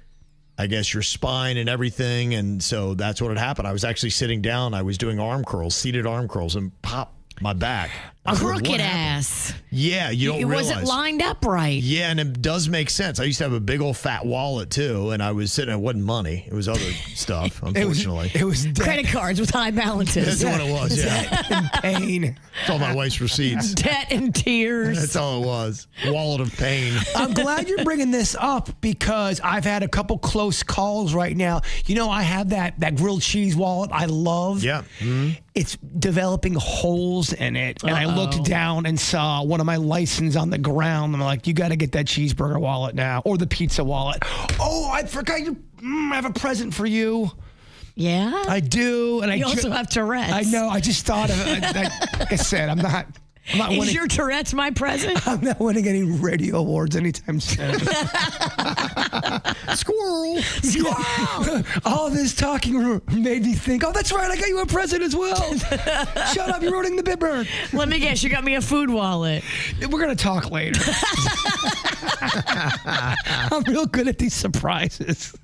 I guess, your spine and everything. And so that's what had happened. I was actually sitting down. I was doing arm curls, seated arm curls, and pop, my back. Crooked ass. Yeah, you don't realize. It wasn't lined up right. Yeah, and it does make sense. I used to have a big old fat wallet too, and I was sitting. It wasn't money; it was other stuff. Unfortunately, it was credit cards with high balances. That's what it was. Yeah, debt and pain. It's all my wife's receipts. Debt and tears. That's all it was. Wallet of pain. I'm glad you're bringing this up because I've had a couple close calls right now. You know, I have that grilled cheese wallet I love. Yeah. Mm-hmm. It's developing holes in it. And I looked down and saw one of my license on the ground. I'm like, you got to get that cheeseburger wallet now or the pizza wallet. Oh, I forgot I have a present for you. Yeah? I do. And you also have Tourette's. I know. I just thought of it. Like I said, I'm not Is winning. your Tourette's my present? I'm not winning any radio awards anytime soon. Squirrel. Squirrel. All this talking made me think, oh, that's right. I got you a present as well. Shut up. You're ruining the Jbird. Let me guess. You got me a food wallet. We're going to talk later. I'm real good at these surprises.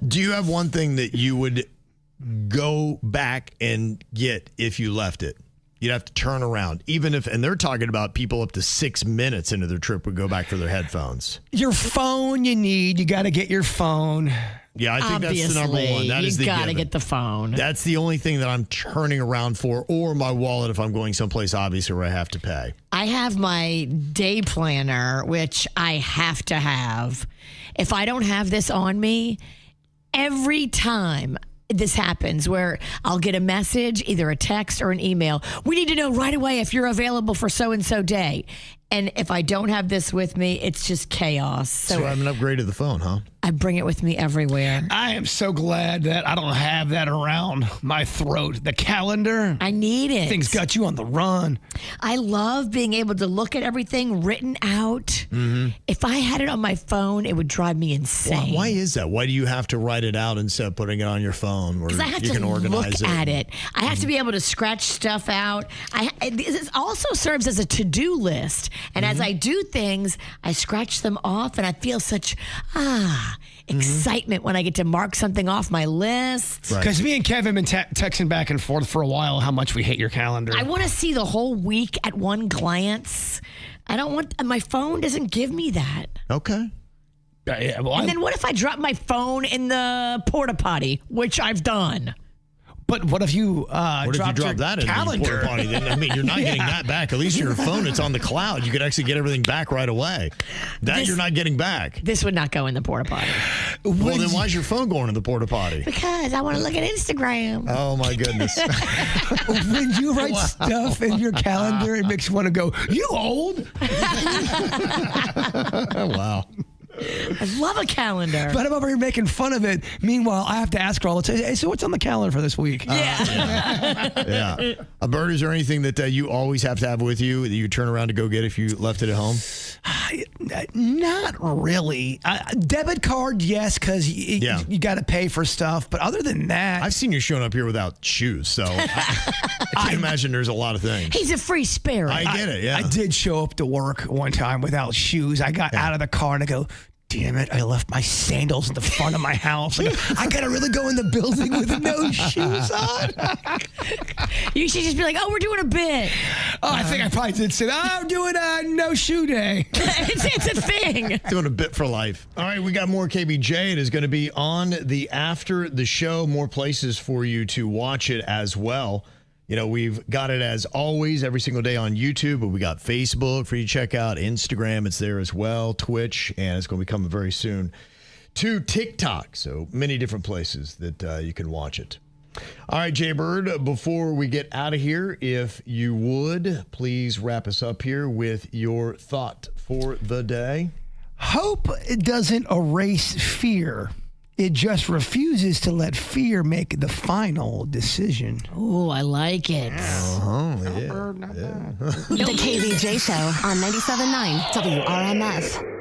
Do you have one thing that you would go back and get if you left it? You'd have to turn around, even if, and they're talking about people up to 6 minutes into their trip would go back for their headphones. Your phone you need. You got to get your phone. Yeah, I think that's the number one. That is the You got to given. get the phone. That's the only thing that I'm turning around for, or my wallet if I'm going someplace obviously where I have to pay. I have my day planner, which I have to have. If I don't have this on me, every time this happens where I'll get a message, either a text or an email. We need to know right away if you're available for so-and-so day. And if I don't have this with me, it's just chaos. So I haven't upgraded the phone, huh? I bring it with me everywhere. I am so glad that I don't have that around my throat. The calendar. I need it. Things got you on the run. I love being able to look at everything written out. Mm-hmm. If I had it on my phone, it would drive me insane. Why is that? Why do you have to write it out instead of putting it on your phone where Because I have you to can organize look at it. I have to be able to scratch stuff out. This also serves as a to-do list. And as I do things, I scratch them off and I feel such, excitement when I get to mark something off my list. Because me and Kevin have been texting back and forth for a while how much we hate your calendar. I want to see the whole week at one glance. I don't want, my phone doesn't give me that. Okay. Yeah, well, and then what if I drop my phone in the porta potty, which I've done? But what if you what if you drop that in the porta potty? Then, I mean, you're not getting that back. At least your phone, it's on the cloud. You could actually get everything back right away. You're not getting back. This would not go in the porta potty. Well, then why's your phone going in the porta potty? Because I want to look at Instagram. Oh, my goodness. When you write stuff in your calendar, it makes you want to go, you old? Wow. I love a calendar. But I'm over here making fun of it. Meanwhile, I have to ask her all the time, hey, so what's on the calendar for this week? Yeah. Bird, is there anything that you always have to have with you that you turn around to go get if you left it at home? Not really. Debit card, yes, because you got to pay for stuff. But other than that, I've seen you showing up here without shoes, so I can't imagine there's a lot of things. He's a free spirit. I get it, yeah. I did show up to work one time without shoes. I got out of the car and I go, damn it, I left my sandals in the front of my house. I got to really go in the building with no shoes on. You should just be like, oh, we're doing a bit. Oh, I think I probably did say, I'm doing a no shoe day. it's a thing. Doing a bit for life. All right, we got more KVJ. It is going to be on the after the show. More places for you to watch it as well. You know, we've got it as always every single day on YouTube, but we got Facebook for you to check out, Instagram, it's there as well, Twitch, and it's going to be coming very soon to TikTok. So many different places that you can watch it. All right, Jbird, before we get out of here, if you would, please wrap us up here with your thought for the day. Hope it doesn't erase fear. It just refuses to let fear make the final decision. Oh, I like it. The KVJ Show on 97.9 WRMF.